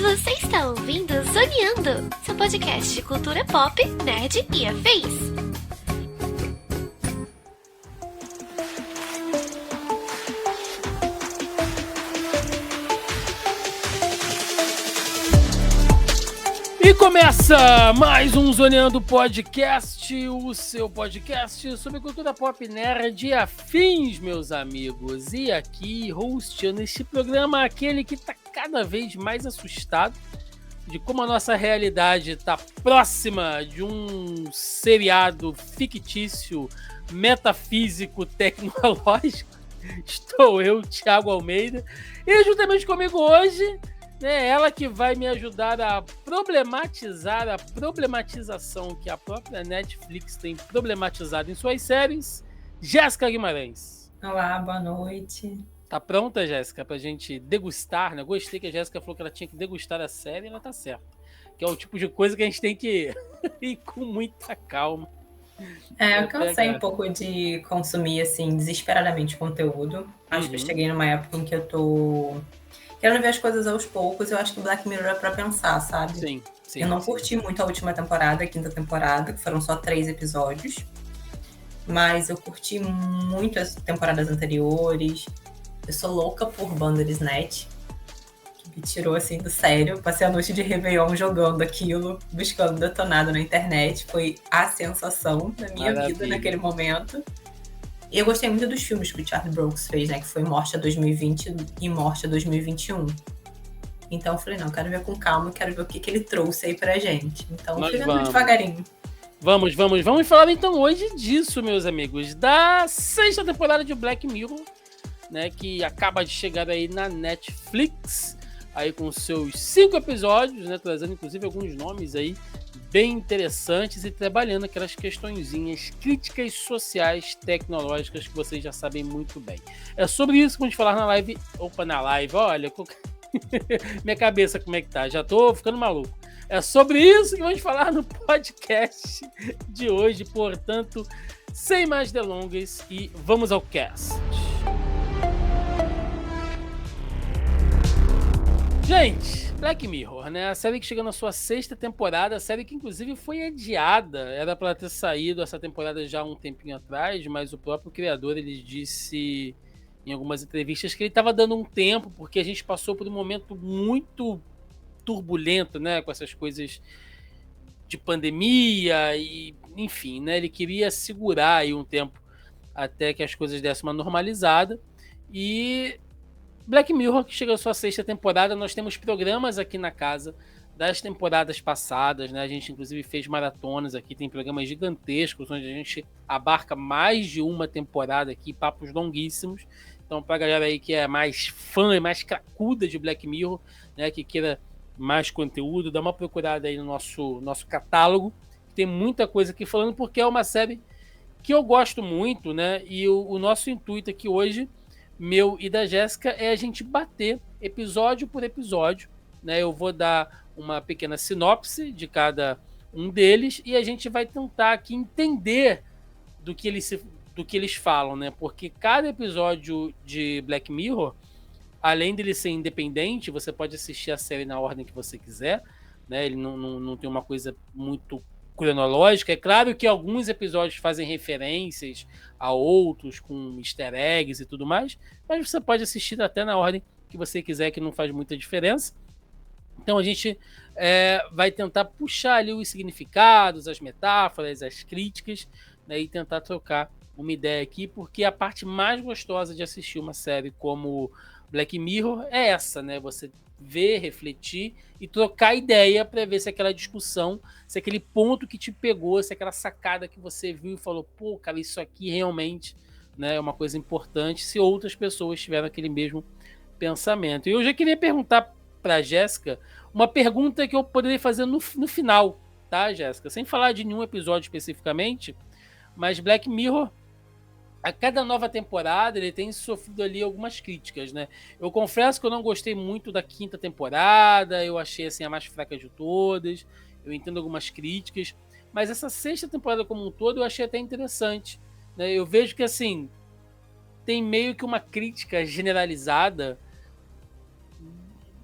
Você está ouvindo Zoneando, seu podcast de cultura pop, nerd e afins. E começa mais um Zoneando Podcast, o seu podcast sobre cultura pop, nerd e afins, meus amigos. E aqui, hosteando este programa, aquele que está cada vez mais assustado de como a nossa realidade está próxima de um seriado fictício, metafísico, tecnológico. Estou eu, Thiago Almeida, e juntamente comigo hoje... ela que vai me ajudar a problematizar a problematização que a própria Netflix tem problematizado em suas séries, Jéssica Guimarães. Olá, boa noite. Tá pronta, Jéssica, pra gente degustar, né? Gostei que a Jéssica falou que ela tinha que degustar a série e ela tá certa. Que é o tipo de coisa que a gente tem que ir com muita calma. Eu cansei um pouco de consumir, assim, desesperadamente conteúdo. Acho que eu cheguei numa época em que eu tô... querendo ver as coisas aos poucos. Eu acho que Black Mirror é pra pensar, sabe? Sim. Eu não curti muito a última temporada, a quinta temporada, que foram só 3 episódios. Mas eu curti muito as temporadas anteriores. Eu sou louca por Bandersnatch, que me tirou, assim, do sério. Passei a noite de Réveillon jogando aquilo, buscando detonado na internet. Foi a sensação da minha vida naquele momento. E eu gostei muito dos filmes que o Charlie Brooks fez, né? Que foi Morte a 2020 e Morte a 2021. Então eu falei, não, eu quero ver com calma, quero ver o que ele trouxe aí pra gente. Então fui vendo devagarinho. Vamos falar então hoje disso, meus amigos, da 6ª temporada de Black Mirror, né? Que acaba de chegar aí na Netflix, aí com seus 5 episódios, né? Trazendo inclusive alguns nomes aí bem interessantes e trabalhando aquelas questõezinhas críticas sociais tecnológicas que vocês já sabem muito bem. É sobre isso que vamos falar na live. Opa, na live, olha, minha cabeça como é que tá, já tô ficando maluco. É sobre isso que vamos falar no podcast de hoje, portanto, sem mais delongas e vamos ao cast. Gente, Black Mirror, né? A série que chega na sua 6ª temporada, a série que inclusive foi adiada, era para ter saído essa temporada já há um tempinho atrás, mas o próprio criador ele disse em algumas entrevistas que ele estava dando um tempo, porque a gente passou por um momento muito turbulento, né? Com essas coisas de pandemia e, enfim, né? Ele queria segurar aí um tempo até que as coisas dessem uma normalizada. E Black Mirror, que chega à sua 6ª temporada, nós temos programas aqui na casa das temporadas passadas, né? A gente inclusive fez maratonas aqui, tem programas gigantescos, onde a gente abarca mais de uma temporada aqui, papos longuíssimos. Então, pra galera aí que é mais fã e mais cracuda de Black Mirror, né? Que queira mais conteúdo, dá uma procurada aí no nosso catálogo. Tem muita coisa aqui falando, porque é uma série que eu gosto muito, né? E o nosso intuito aqui hoje, meu e da Jéssica, é a gente bater episódio por episódio, né? Eu vou dar uma pequena sinopse de cada um deles e a gente vai tentar aqui entender do que eles falam, né? Porque cada episódio de Black Mirror, além dele ser independente, você pode assistir a série na ordem que você quiser, né? Ele não tem uma coisa muito cronológica. É claro que alguns episódios fazem referências a outros com easter eggs e tudo mais, mas você pode assistir até na ordem que você quiser, que não faz muita diferença. Então a gente vai tentar puxar ali os significados, as metáforas, as críticas, né, e tentar trocar uma ideia aqui, porque a parte mais gostosa de assistir uma série como Black Mirror é essa, né? Você ver, refletir e trocar ideia para ver se aquela discussão, se aquele ponto que te pegou, se aquela sacada que você viu e falou, pô, cara, isso aqui realmente, né, é uma coisa importante, se outras pessoas tiveram aquele mesmo pensamento. E eu já queria perguntar para Jéssica uma pergunta que eu poderia fazer no final, tá, Jéssica? Sem falar de nenhum episódio especificamente, mas Black Mirror, a cada nova temporada ele tem sofrido ali algumas críticas, né? Eu confesso que eu não gostei muito da 5ª temporada, eu achei assim a mais fraca de todas, eu entendo algumas críticas, mas essa 6ª temporada como um todo eu achei até interessante, né? Eu vejo que assim, tem meio que uma crítica generalizada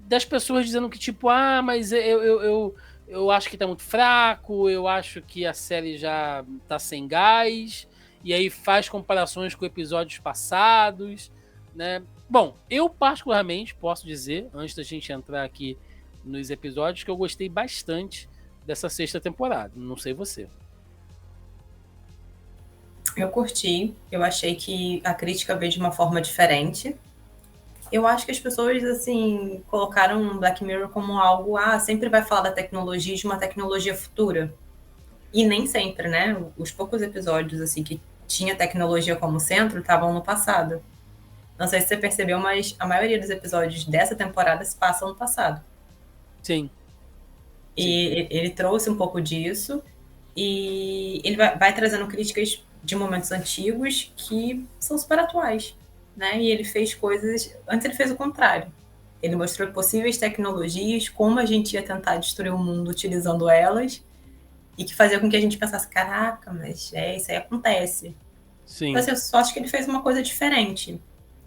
das pessoas dizendo que, tipo, mas eu acho que tá muito fraco, eu acho que a série já tá sem gás, e aí faz comparações com episódios passados, né? Bom, eu particularmente posso dizer, antes da gente entrar aqui nos episódios, que eu gostei bastante dessa 6ª temporada. Não sei você. Eu curti, eu achei que a crítica veio de uma forma diferente. Eu acho que as pessoas, assim, colocaram Black Mirror como algo, sempre vai falar da tecnologia, de uma tecnologia futura. E nem sempre, né? Os poucos episódios, assim, que tinha tecnologia como centro, estavam no passado. Não sei se você percebeu, mas a maioria dos episódios dessa temporada se passam no passado. Sim. E ele trouxe um pouco disso, e ele vai trazendo críticas de momentos antigos que são super atuais, né? E ele fez coisas... Antes ele fez o contrário. Ele mostrou possíveis tecnologias, como a gente ia tentar destruir o mundo utilizando elas, e que fazia com que a gente pensasse, caraca, mas isso aí acontece. Sim. Então, assim, eu só acho que ele fez uma coisa diferente.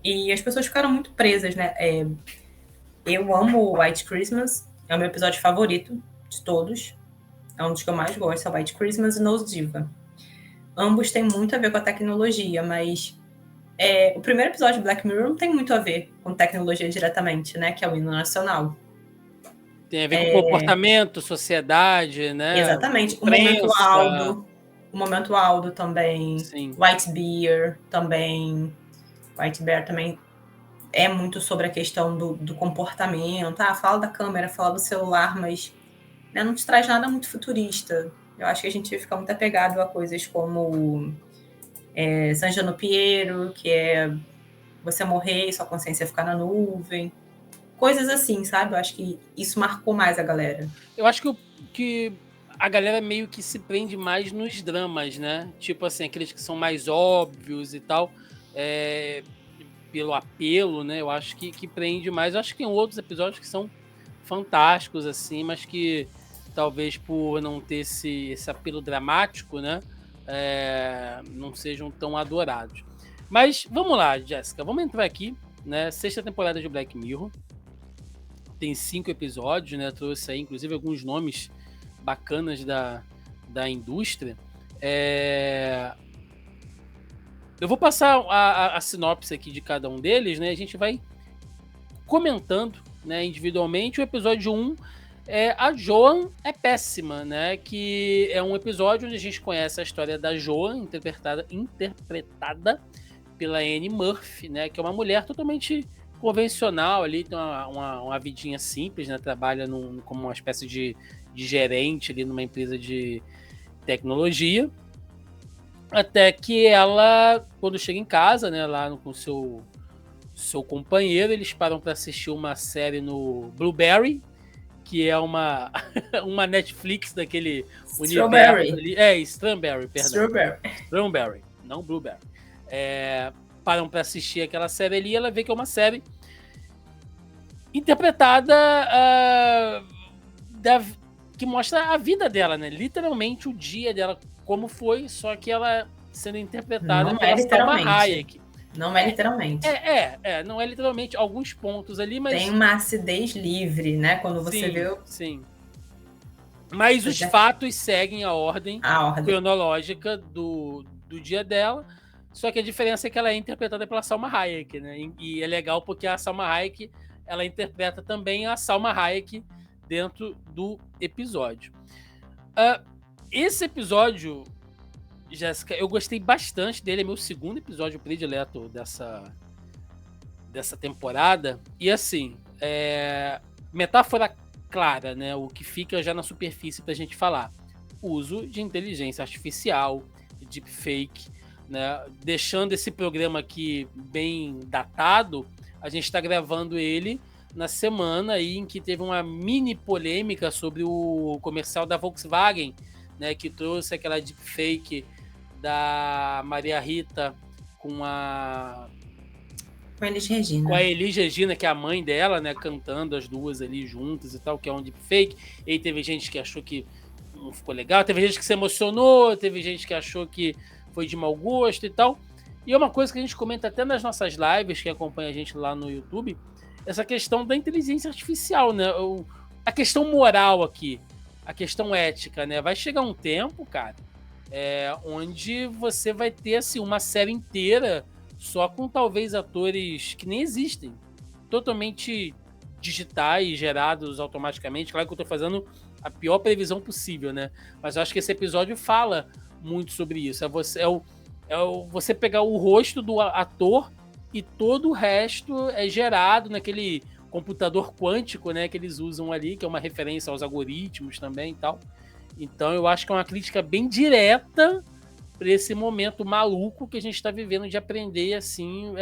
E as pessoas ficaram muito presas, né? Eu amo White Christmas, é o meu episódio favorito de todos. É um dos que eu mais gosto, é White Christmas e Nose Diva. Ambos têm muito a ver com a tecnologia, mas o primeiro episódio de Black Mirror não tem muito a ver com tecnologia diretamente, né? Que é o hino nacional. Tem a ver com comportamento, sociedade, né? Exatamente. Imprensa. O Momento Aldo também. Sim. White Bear também. White Bear também é muito sobre a questão do comportamento. Fala da câmera, fala do celular, mas não te traz nada muito futurista. Eu acho que a gente fica muito apegado a coisas como San Junipero, que é você morrer e sua consciência ficar na nuvem. Coisas assim, sabe? Eu acho que isso marcou mais a galera. Eu acho que a galera meio que se prende mais nos dramas, né? Tipo assim, aqueles que são mais óbvios e tal. Pelo apelo, né? Eu acho que prende mais. Eu acho que tem outros episódios que são fantásticos, assim, mas que talvez por não ter esse apelo dramático, né? Não sejam tão adorados. Mas vamos lá, Jéssica. Vamos entrar aqui, né? 6ª temporada de Black Mirror. Tem 5 episódios, né? Trouxe aí, inclusive, alguns nomes bacanas da indústria. Eu vou passar a sinopse aqui de cada um deles, né? A gente vai comentando, né, individualmente. O episódio 1 a Joan é péssima, né? Que é um episódio onde a gente conhece a história da Joan, interpretada pela Annie Murphy, né? Que é uma mulher totalmente convencional ali, tem uma vidinha simples, né? Trabalha como uma espécie de gerente ali numa empresa de tecnologia. Até que ela, quando chega em casa, né, lá com seu companheiro, eles param para assistir uma série no Blueberry, que é uma Netflix daquele Strawberry. universo ali. Strawberry, perdão. Strawberry, não Blueberry. Param para assistir aquela série ali e ela vê que é uma série interpretada que mostra a vida dela, né? Literalmente o dia dela, como foi, só que ela sendo interpretada pela Salma Hayek. Não é literalmente. Não é literalmente, alguns pontos ali, mas... Tem uma acidez livre, né? Quando você vê... Sim. Mas os fatos seguem a ordem cronológica do dia dela, só que a diferença é que ela é interpretada pela Salma Hayek, né? E é legal porque a Salma Hayek, ela interpreta também a Salma Hayek dentro do episódio. Esse episódio, Jéssica, eu gostei bastante dele, é meu segundo episódio predileto dessa temporada. E assim, metáfora clara, né? O que fica já na superfície pra gente falar. Uso de inteligência artificial, deepfake, né? Deixando esse programa aqui bem datado, a gente está gravando ele na semana aí em que teve uma mini polêmica sobre o comercial da Volkswagen, né, que trouxe aquela deepfake da Maria Rita com a Elis Regina. Com a Elis Regina, que é a mãe dela, né, cantando as duas ali juntas e tal, que é um deepfake. E aí teve gente que achou que não ficou legal, teve gente que se emocionou, teve gente que achou que foi de mau gosto e tal. E é uma coisa que a gente comenta até nas nossas lives, quem acompanha a gente lá no YouTube, essa questão da inteligência artificial, né? A questão moral aqui, a questão ética, né? Vai chegar um tempo, cara, onde você vai ter assim, uma série inteira só com talvez atores que nem existem, totalmente digitais, gerados automaticamente. Claro que eu tô fazendo a pior previsão possível, né? Mas eu acho que esse episódio fala muito sobre isso. Você pegar o rosto do ator e todo o resto é gerado naquele computador quântico, né, que eles usam ali, que é uma referência aos algoritmos também e tal. Então eu acho que é uma crítica bem direta para esse momento maluco que a gente está vivendo de aprender assim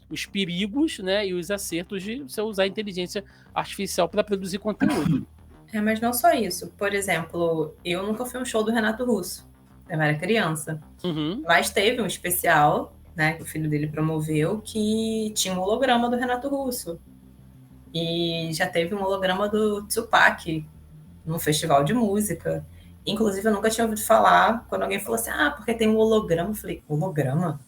os perigos, né, e os acertos de você usar a inteligência artificial para produzir conteúdo. Mas não só isso. Por exemplo, eu nunca fui a um show do Renato Russo. Eu era criança. Uhum. Mas teve um especial, né, que o filho dele promoveu, que tinha um holograma do Renato Russo. E já teve um holograma do Tupac num festival de música. Inclusive, eu nunca tinha ouvido falar, quando alguém falou assim, porque tem um holograma. Eu falei, holograma?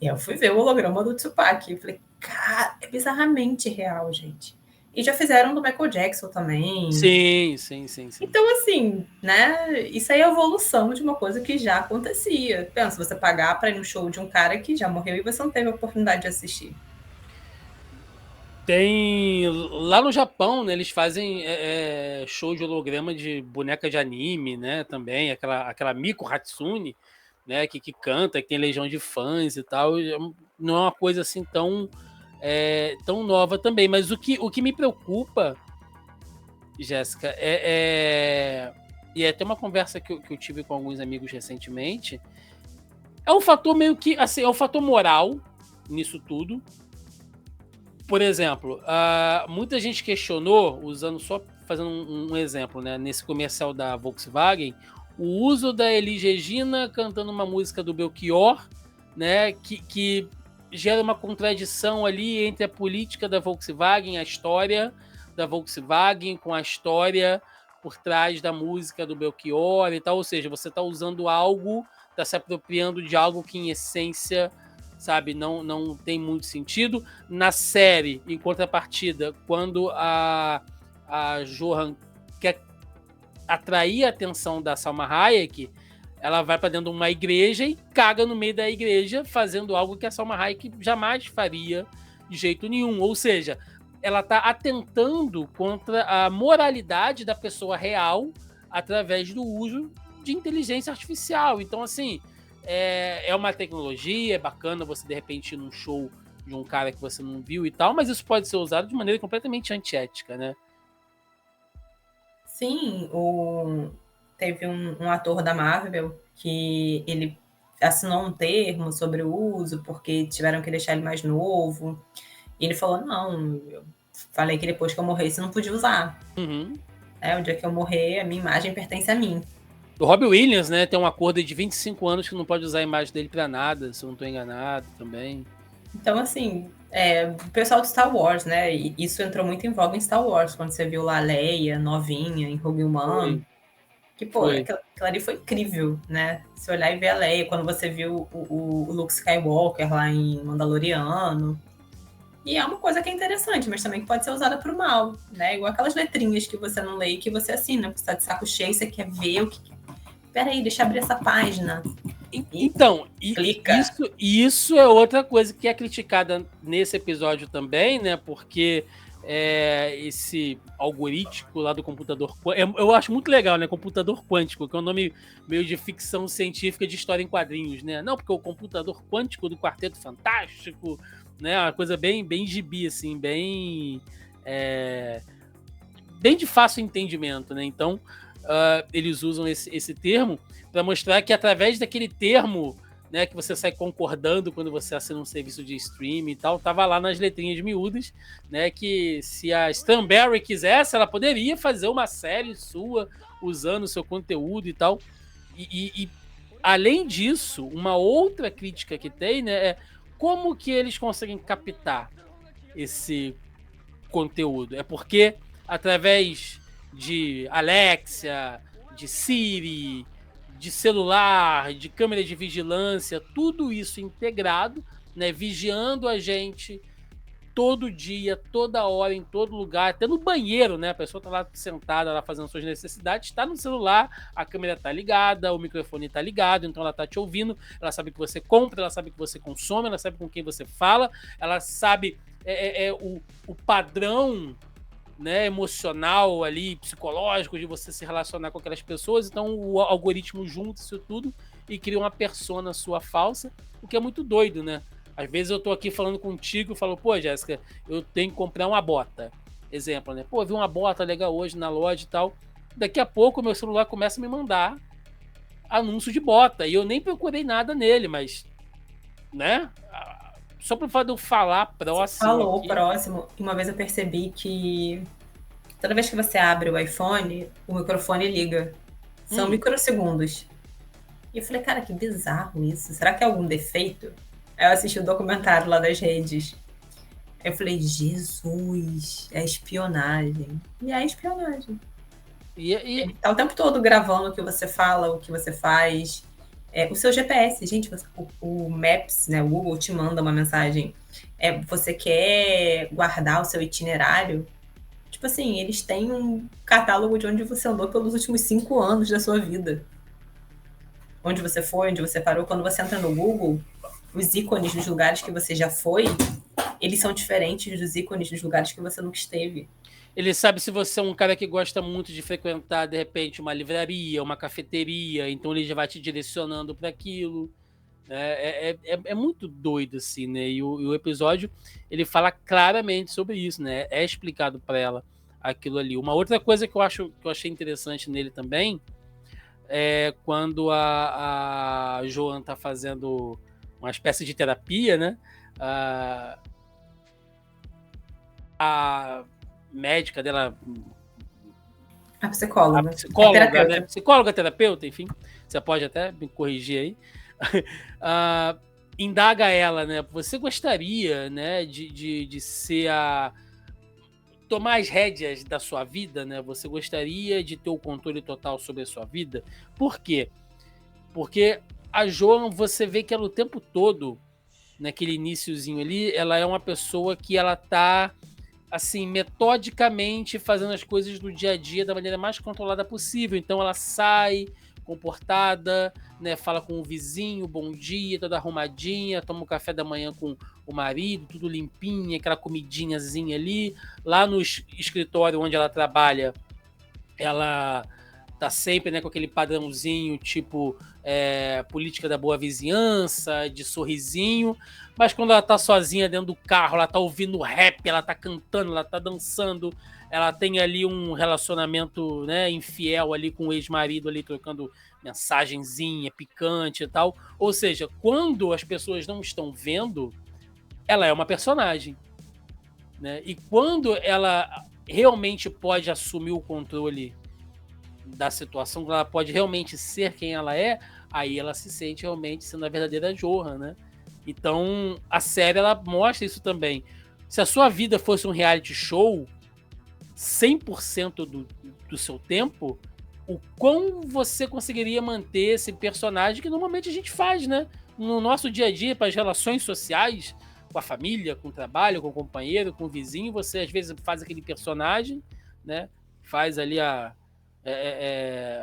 E eu fui ver o holograma do Tupac. Eu falei, cara, é bizarramente real, gente. E já fizeram do Michael Jackson também. Sim. Então, assim, né? Isso aí é a evolução de uma coisa que já acontecia. Pensa, você pagar para ir no show de um cara que já morreu e você não teve a oportunidade de assistir. Tem. Lá no Japão, né, eles fazem show de holograma de boneca de anime, né? Também, aquela Miku Hatsune, né? Que canta, que tem legião de fãs e tal. Não é uma coisa assim tão nova também. Mas o que me preocupa, Jéssica, e até uma conversa que eu tive com alguns amigos recentemente, é um fator meio que, assim, é um fator moral nisso tudo. Por exemplo, muita gente questionou, fazendo um exemplo, né, nesse comercial da Volkswagen, o uso da Elis Regina cantando uma música do Belchior, né, que gera uma contradição ali entre a política da Volkswagen, a história da Volkswagen com a história por trás da música do Belchior e tal. Ou seja, você está usando algo, está se apropriando de algo que, em essência, sabe, não tem muito sentido. Na série, em contrapartida, quando a Johan quer atrair a atenção da Salma Hayek, ela vai para dentro de uma igreja e caga no meio da igreja, fazendo algo que a Salma Hayek jamais faria de jeito nenhum. Ou seja, ela está atentando contra a moralidade da pessoa real através do uso de inteligência artificial. Então, assim, é uma tecnologia, é bacana você, de repente, ir num show de um cara que você não viu e tal, mas isso pode ser usado de maneira completamente antiética, né? Sim, teve um ator da Marvel que ele assinou um termo sobre o uso, porque tiveram que deixar ele mais novo. E ele falou, não, eu falei que depois que eu morresse não podia usar. Uhum. O dia que eu morrer, a minha imagem pertence a mim. O Robbie Williams, né, tem um acordo de 25 anos que não pode usar a imagem dele pra nada, se eu não tô enganado também. Então, assim, o pessoal de Star Wars, né, isso entrou muito em voga em Star Wars, quando você viu lá a Leia, novinha, em Rogue One. Que, pô, aquilo ali foi incrível, né? Se olhar e ver a Leia, quando você viu o Luke Skywalker lá em Mandaloriano. E é uma coisa que é interessante, mas também que pode ser usada pro mal, né? Igual aquelas letrinhas que você não lê e que você assina, você tá de saco cheio, você quer ver o que... Peraí, deixa eu abrir essa página. Então, clica. Isso é outra coisa que é criticada nesse episódio também, né? Porque esse algoritmo lá do computador quântico, eu acho muito legal, né? Computador quântico, que é um nome meio de ficção científica de história em quadrinhos, né? Não, porque o computador quântico do Quarteto Fantástico, né? Uma coisa bem gibi, assim, bem de fácil entendimento, né? Então, eles usam esse termo para mostrar que através daquele termo, né, que você sai concordando quando você assina um serviço de streaming e tal, tava lá nas letrinhas miúdas, né, que se a Strawberry quisesse, ela poderia fazer uma série sua usando o seu conteúdo e tal. E além disso, uma outra crítica que tem, né, é como que eles conseguem captar esse conteúdo. É porque através de Alexia, de Siri, de celular, de câmera de vigilância, tudo isso integrado, né, vigiando a gente todo dia, toda hora, em todo lugar, até no banheiro, né? A pessoa tá lá sentada, lá fazendo suas necessidades, está no celular, a câmera tá ligada, o microfone tá ligado, então ela tá te ouvindo, ela sabe que você compra, ela sabe que você consome, ela sabe com quem você fala, ela sabe o padrão, né, emocional ali, psicológico de você se relacionar com aquelas pessoas, então o algoritmo junta isso tudo e cria uma persona sua falsa, o que é muito doido, né? Às vezes eu tô aqui falando contigo e falo, pô, Jéssica, eu tenho que comprar uma bota. Exemplo, né? Pô, vi uma bota legal hoje na loja e tal. Daqui a pouco o meu celular começa a me mandar anúncio de bota. E eu nem procurei nada nele, mas, né? Só pro fato de eu falar próximo. Você falou aqui. próximo. E uma vez eu percebi que toda vez que você abre o iPhone, o microfone liga. São microsegundos. E eu falei, cara, que bizarro isso. Será que é algum defeito? Aí eu assisti o documentário lá das redes. Aí eu falei, Jesus, é espionagem. E é espionagem. Ele tá o tempo todo gravando o que você fala, o que você faz. O seu GPS, gente, o Maps, né? O Google te manda uma mensagem. Você quer guardar o seu itinerário? Tipo assim, eles têm um catálogo de onde você andou pelos últimos 5 anos da sua vida. Onde você foi, onde você parou. Quando você entra no Google, os ícones dos lugares que você já foi, eles são diferentes dos ícones dos lugares que você nunca esteve. Ele sabe se você é um cara que gosta muito de frequentar, de repente, uma livraria, uma cafeteria, então ele já vai te direcionando para aquilo. É muito doido, assim, né? E o episódio, ele fala claramente sobre isso, né? É explicado para ela aquilo ali. Uma outra coisa que eu achei interessante nele também é quando a Joan tá fazendo uma espécie de terapia, né? A médica dela, a psicóloga, né? Psicóloga, terapeuta, enfim, você pode até me corrigir aí, indaga ela, né? Você gostaria, né, de ser tomar as rédeas da sua vida, né? Você gostaria de ter o controle total sobre a sua vida? Por quê? Porque a Joan, você vê que ela o tempo todo, naquele iniciozinho ali, ela é uma pessoa que ela tá assim, metodicamente fazendo as coisas do dia a dia da maneira mais controlada possível. Então ela sai comportada, né, fala com o vizinho, bom dia, toda arrumadinha, toma o café da manhã com o marido, tudo limpinho, aquela comidinhazinha ali. Lá no escritório onde ela trabalha, ela tá sempre, né, com aquele padrãozinho, tipo política da boa vizinhança, de sorrisinho, mas quando ela tá sozinha dentro do carro, ela tá ouvindo rap, ela tá cantando, ela tá dançando, ela tem ali um relacionamento, né, infiel ali com o ex-marido ali, trocando mensagenzinha, picante e tal. Ou seja, quando as pessoas não estão vendo, ela é uma personagem, né? E quando ela realmente pode assumir o controle da situação, ela pode realmente ser quem ela é, aí ela se sente realmente sendo a verdadeira Johan, né? Então, a série, ela mostra isso também. Se a sua vida fosse um reality show, 100% do seu tempo, o quão você conseguiria manter esse personagem que normalmente a gente faz, né? No nosso dia a dia, para as relações sociais, com a família, com o trabalho, com o companheiro, com o vizinho, você às vezes faz aquele personagem, né? Faz ali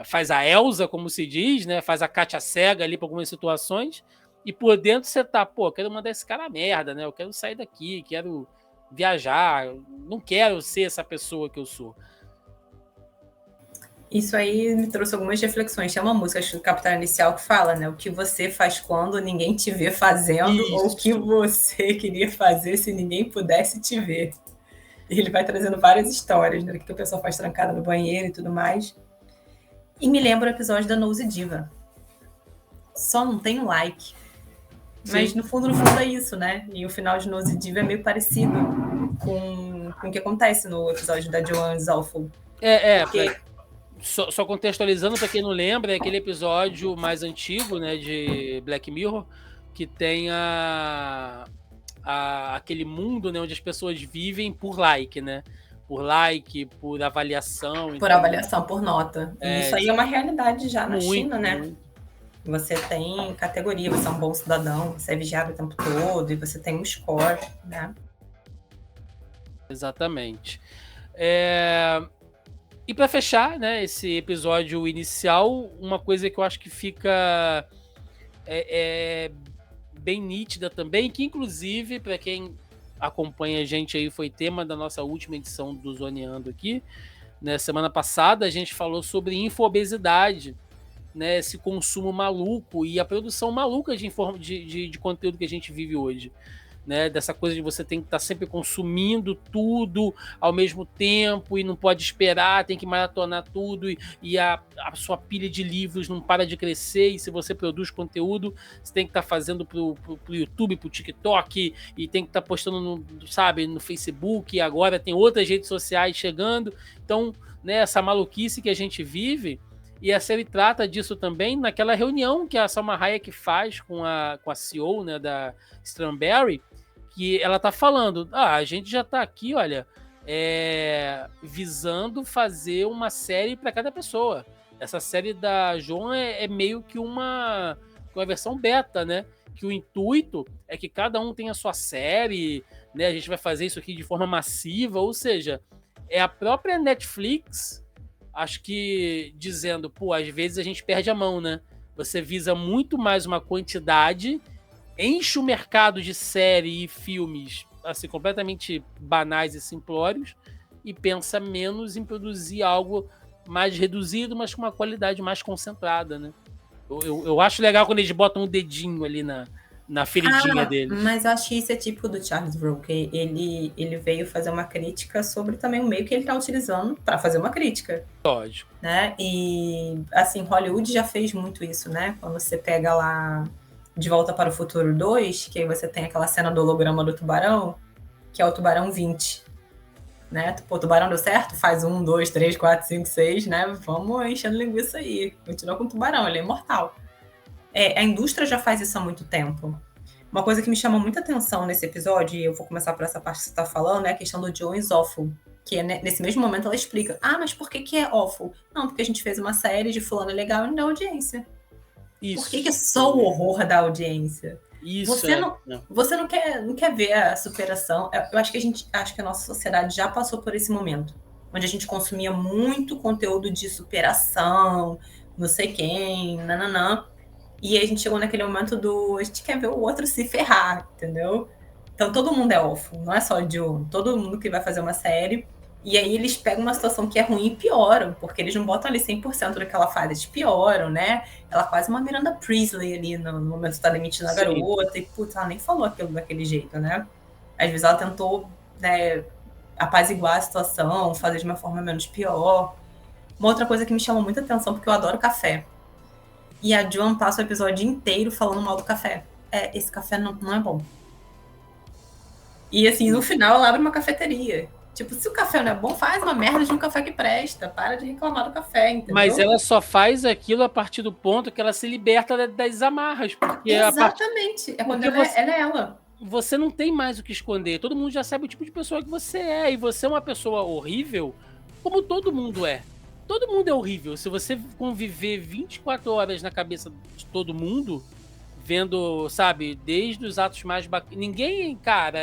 faz a Elsa, como se diz, né? Faz a Kátia cega ali para algumas situações, e por dentro você tá, pô, quero mandar esse cara a merda, né? Eu quero sair daqui, quero viajar, não quero ser essa pessoa que eu sou. Isso aí me trouxe algumas reflexões. Tem uma música, acho que do Capital Inicial, que fala, né? O que você faz quando ninguém te vê fazendo, ou o que você queria fazer se ninguém pudesse te ver. E ele vai trazendo várias histórias, né? Que o pessoal faz trancada no banheiro e tudo mais. E me lembra o episódio da Nosy Diva. Só não tem um like. Mas no fundo é isso, né? E o final de Nosy Diva é meio parecido com o que acontece no episódio da Joan Zoffel. Só contextualizando para quem não lembra, é aquele episódio mais antigo, né, de Black Mirror, que tem aquele mundo, né, onde as pessoas vivem por like, né? Por like, por avaliação. Por avaliação, por nota. E isso aí é uma realidade já na China, né? Você tem categoria, você é um bom cidadão, você é vigiado o tempo todo e você tem um score, né? Exatamente. E para fechar, né, esse episódio inicial, uma coisa que eu acho que fica bem nítida também, que inclusive, para quem acompanha a gente aí, foi tema da nossa última edição do Zoneando aqui, né, semana passada a gente falou sobre infobesidade, né, esse consumo maluco e a produção maluca de conteúdo que a gente vive hoje. Né, dessa coisa de você tem que estar sempre consumindo tudo ao mesmo tempo e não pode esperar, tem que maratonar tudo e a sua pilha de livros não para de crescer, e se você produz conteúdo, você tem que estar fazendo pro YouTube, pro TikTok, e tem que estar postando no Facebook, e agora tem outras redes sociais chegando. Então, né, essa maluquice que a gente vive, e a série trata disso também naquela reunião que a Salma Hayek faz com a CEO, né, da Strawberry, que ela tá falando, a gente já tá aqui, olha, visando fazer uma série para cada pessoa. Essa série da Joan é meio que uma versão beta, né? Que o intuito é que cada um tenha a sua série, né? A gente vai fazer isso aqui de forma massiva, ou seja, é a própria Netflix, acho que dizendo, às vezes a gente perde a mão, né? Você visa muito mais uma quantidade, enche o mercado de série e filmes assim, completamente banais e simplórios, e pensa menos em produzir algo mais reduzido, mas com uma qualidade mais concentrada, né? Eu acho legal quando eles botam um dedinho ali na feridinha deles. Mas eu acho que isso é típico do Charles Brooker. Ele veio fazer uma crítica sobre também o meio que ele está utilizando para fazer uma crítica. Lógico. Né? E, assim, Hollywood já fez muito isso, né? Quando você pega lá De Volta para o Futuro 2, que aí você tem aquela cena do holograma do tubarão, que é o tubarão 20. Né? O tubarão deu certo? Faz 1, 2, 3, 4, 5, 6, né? Vamos enchendo linguiça aí. Continua com o tubarão, ele é imortal. A indústria já faz isso há muito tempo. Uma coisa que me chamou muita atenção nesse episódio, e eu vou começar por essa parte que você está falando, é a questão do Joan is awful. Que nesse mesmo momento ela explica, mas por que é awful? Não, porque a gente fez uma série de fulano legal e não dá audiência. Isso. Por que é só o horror da audiência? Isso. Você não quer ver a superação. Eu acho que a nossa sociedade já passou por esse momento, onde a gente consumia muito conteúdo de superação, não sei quem, nananã. E a gente chegou naquele momento a gente quer ver o outro se ferrar, entendeu? Então todo mundo é awful, não é só de um. Todo mundo que vai fazer uma série. E aí eles pegam uma situação que é ruim e pioram, porque eles não botam ali 100% do que ela faz, eles pioram, né? Ela é quase uma Miranda Priestley ali no momento que tá demitindo a garota, e putz, ela nem falou aquilo daquele jeito, né? Às vezes ela tentou, né, apaziguar a situação, fazer de uma forma menos pior. Uma outra coisa que me chamou muita atenção, porque eu adoro café. E a Joan passa o episódio inteiro falando mal do café. Esse café não é bom. E assim, no final ela abre uma cafeteria. Tipo, se o café não é bom, faz uma merda de um café que presta. Para de reclamar do café, entendeu? Mas ela só faz aquilo a partir do ponto que ela se liberta das amarras. Porque exatamente. É quando ela é ela. Você não tem mais o que esconder. Todo mundo já sabe o tipo de pessoa que você é. E você é uma pessoa horrível, como todo mundo é. Todo mundo é horrível. Se você conviver 24 horas na cabeça de todo mundo, vendo, sabe, desde os atos mais bacanas. Ninguém, cara,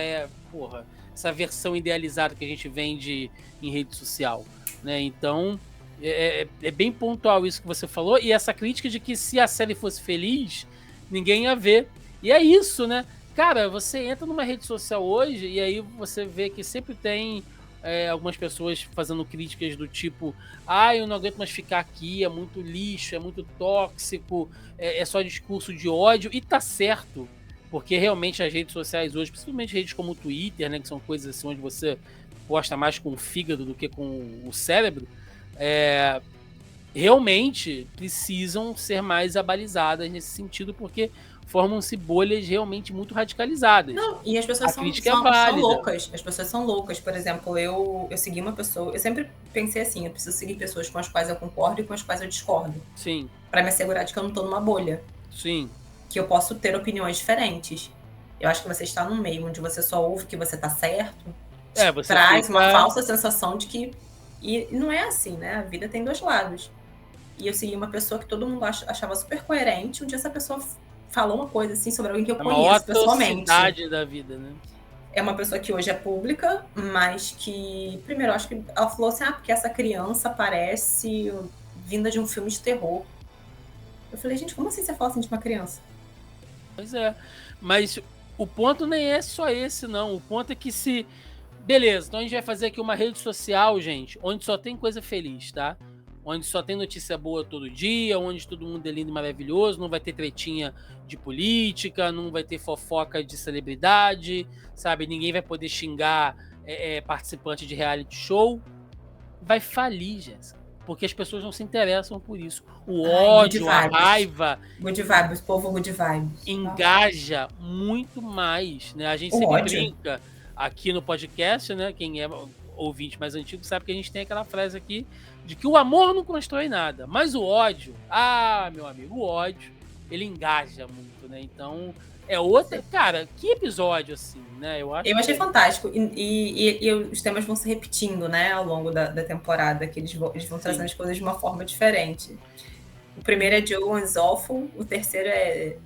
essa versão idealizada que a gente vende em rede social, né? Então, é bem pontual isso que você falou, e essa crítica de que se a série fosse feliz, ninguém ia ver. E é isso, né? Cara, você entra numa rede social hoje e aí você vê que sempre tem algumas pessoas fazendo críticas do tipo, eu não aguento mais ficar aqui, é muito lixo, é muito tóxico, é só discurso de ódio, e tá certo. Porque realmente as redes sociais hoje, principalmente redes como o Twitter, né, que são coisas assim onde você posta mais com o fígado do que com o cérebro, realmente precisam ser mais abalizadas nesse sentido, porque formam-se bolhas realmente muito radicalizadas. Não, e as pessoas são loucas. As pessoas são loucas. Por exemplo, eu segui uma pessoa... Eu sempre pensei assim, eu preciso seguir pessoas com as quais eu concordo e com as quais eu discordo. Sim. Pra me assegurar de que eu não tô numa bolha. Sim. Que eu posso ter opiniões diferentes. Eu acho que você está num meio onde você só ouve que você tá certo, você traz uma falsa sensação de que... E não é assim, né? A vida tem dois lados. e eu segui uma pessoa que todo mundo achava super coerente. Um dia essa pessoa falou uma coisa assim sobre alguém que eu conheço pessoalmente. A autenticidade da vida, né? É uma pessoa que hoje é pública, mas que, primeiro, eu acho que ela falou assim, porque essa criança parece vinda de um filme de terror. Eu falei, gente, como assim você fala assim de uma criança? Pois é, mas o ponto nem é só esse, não. O ponto é que se... Beleza, então a gente vai fazer aqui uma rede social, gente, onde só tem coisa feliz, tá? Onde só tem notícia boa todo dia, onde todo mundo é lindo e maravilhoso, não vai ter tretinha de política, não vai ter fofoca de celebridade, sabe? Ninguém vai poder xingar participante de reality show. Vai falir, Jéssica, porque as pessoas não se interessam por isso. O ódio, a raiva... Good vibes, povo good vibes. Engaja muito mais, né? A gente sempre brinca aqui no podcast, né? Quem é ouvinte mais antigo sabe que a gente tem aquela frase aqui de que o amor não constrói nada, mas o ódio, meu amigo, o ódio, ele engaja muito, né? Então, é outra... Cara, que episódio, assim, né? Eu achei fantástico. E os temas vão se repetindo, né? Ao longo da temporada, que eles vão trazendo as coisas de uma forma diferente. O primeiro é Joe is Awful, o terceiro é...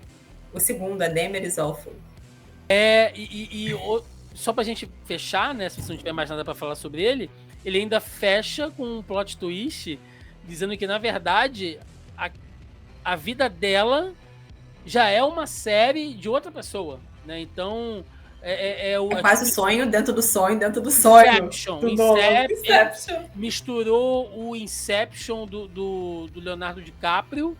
O segundo é Demer is Awful. Só pra gente fechar, né? Se você não tiver mais nada pra falar sobre ele, ele ainda fecha com um plot twist, dizendo que, na verdade, a vida dela já é uma série de outra pessoa, né? Então... É quase o sonho dentro do sonho dentro do sonho. Inception. Misturou o Inception do Leonardo DiCaprio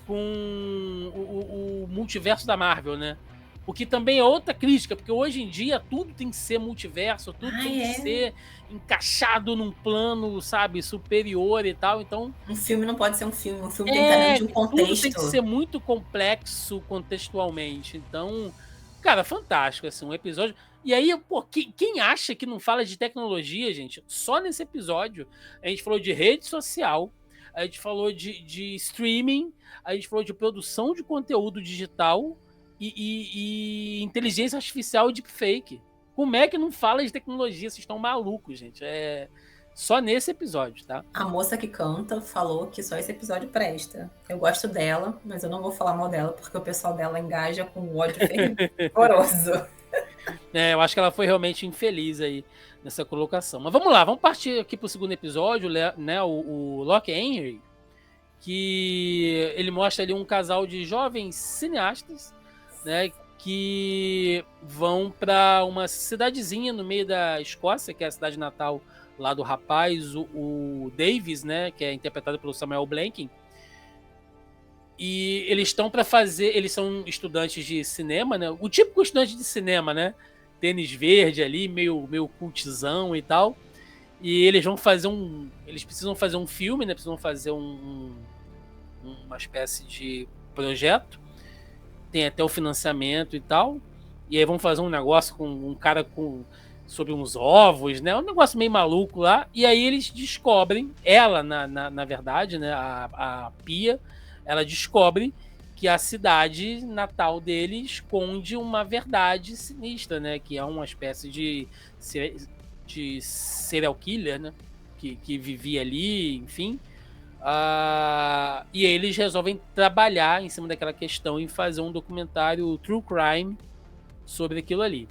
com o multiverso da Marvel, né? O que também é outra crítica, porque hoje em dia tudo tem que ser multiverso, tudo tem que ser encaixado num plano, sabe, superior e tal. Então, um filme não pode ser um filme tem que estar dentro de um contexto. Tudo tem que ser muito complexo contextualmente. Então, cara, fantástico, assim, um episódio. E aí, quem acha que não fala de tecnologia, gente, só nesse episódio a gente falou de rede social, a gente falou de streaming, a gente falou de produção de conteúdo digital e inteligência artificial e deepfake. Como é que não fala de tecnologia? Vocês estão malucos, gente. É só nesse episódio, tá? A moça que canta falou que só esse episódio presta. Eu gosto dela, mas eu não vou falar mal dela, porque o pessoal dela engaja com ódio fervoroso. Eu acho que ela foi realmente infeliz aí nessa colocação. Mas vamos lá, vamos partir aqui pro segundo episódio, né? O Lock Henry, que ele mostra ali um casal de jovens cineastas, né? Que vão para uma cidadezinha no meio da Escócia, que é a cidade natal lá do rapaz, o Davis, né? Que é interpretado pelo Samuel Blanking. E eles estão para fazer... Eles são estudantes de cinema, né? O típico estudante de cinema, né? Tênis verde ali, meio cultizão e tal. E eles vão fazer Eles precisam fazer um filme, né? Precisam fazer uma espécie de projeto. Tem até o financiamento e tal. E aí vão fazer um negócio com um cara sobre uns ovos, né? Um negócio meio maluco lá. E aí eles descobrem... Ela, na verdade, né? A Pia... Ela descobre que a cidade natal dele esconde uma verdade sinistra, né? Que é uma espécie de serial killer, né? Que vivia ali, enfim. E aí eles resolvem trabalhar em cima daquela questão e fazer um documentário true crime sobre aquilo ali.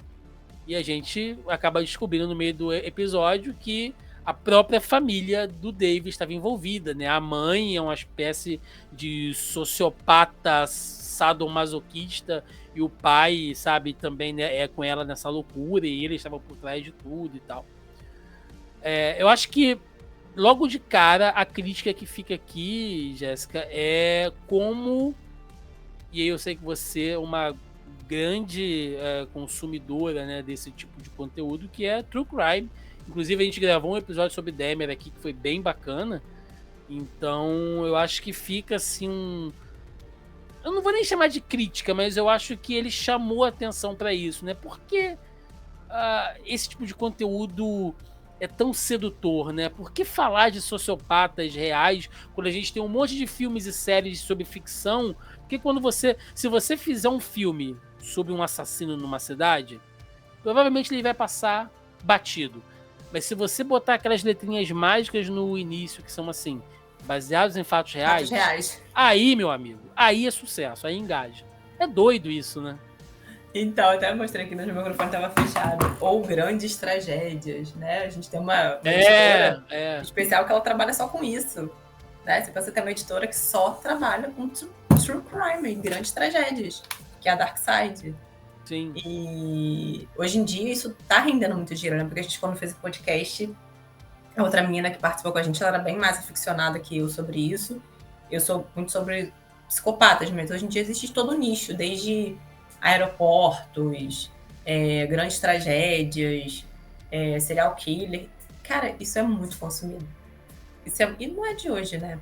E a gente acaba descobrindo no meio do episódio que a própria família do David estava envolvida, né? A mãe é uma espécie de sociopata sadomasoquista e o pai, sabe, também, né, é com ela nessa loucura e ele estava por trás de tudo e tal. Eu acho que logo de cara a crítica que fica aqui, Jéssica, é como... E aí eu sei que você é uma grande consumidora, né, desse tipo de conteúdo, que é True Crime. Inclusive, a gente gravou um episódio sobre Dahmer aqui, que foi bem bacana. Então, eu acho que fica assim eu não vou nem chamar de crítica, mas eu acho que ele chamou atenção para isso, né? Porque esse tipo de conteúdo é tão sedutor, né? Por que falar de sociopatas reais quando a gente tem um monte de filmes e séries sobre ficção? Porque se você fizer um filme sobre um assassino numa cidade, provavelmente ele vai passar batido. Mas se você botar aquelas letrinhas mágicas no início, que são assim, baseados em fatos Fatos reais, reais. aí, meu amigo, aí é sucesso, aí engaja. É doido isso, né? Então, eu até mostrei aqui, mas meu microfone estava fechado. Ou grandes tragédias, né? A gente tem uma editora especial que ela trabalha só com isso. Né? Você pensa ter uma editora que só trabalha com true crime, grandes tragédias, que é a Dark Side. Sim. E hoje em dia isso tá rendendo muito dinheiro, né? Porque a gente, quando fez o podcast, a outra menina que participou com a gente, ela era bem mais aficionada que eu sobre isso. Eu sou muito sobre psicopatas, mas hoje em dia existe todo o nicho, desde aeroportos, grandes tragédias, serial killer. Cara, isso é muito consumido. E não é de hoje, né?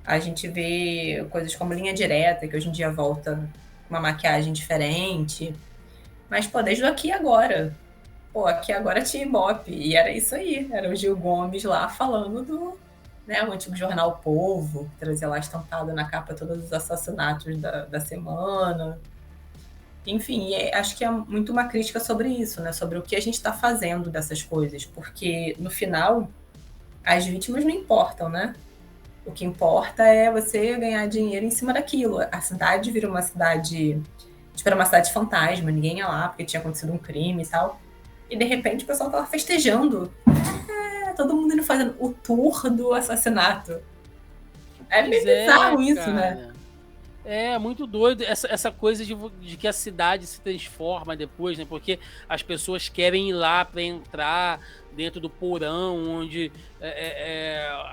A gente vê coisas como Linha Direta, que hoje em dia volta com uma maquiagem diferente. Mas, pô, desde o Aqui e Agora. Pô, Aqui e Agora tinha Ibope. E era isso aí. Era o Gil Gomes lá falando do... Né, o antigo jornal O Povo, que trazia lá estampado na capa todos os assassinatos da semana. Enfim, acho que é muito uma crítica sobre isso, né? Sobre o que a gente está fazendo dessas coisas. Porque, no final, as vítimas não importam, né? O que importa é você ganhar dinheiro em cima daquilo. A cidade vira uma cidade... Tipo, era uma cidade fantasma, ninguém ia lá porque tinha acontecido um crime e tal. E, de repente, o pessoal tava festejando. Todo mundo indo fazendo o tour do assassinato. É meio bizarro isso, cara, né? É muito doido essa coisa de que a cidade se transforma depois, né? Porque as pessoas querem ir lá para entrar dentro do porão onde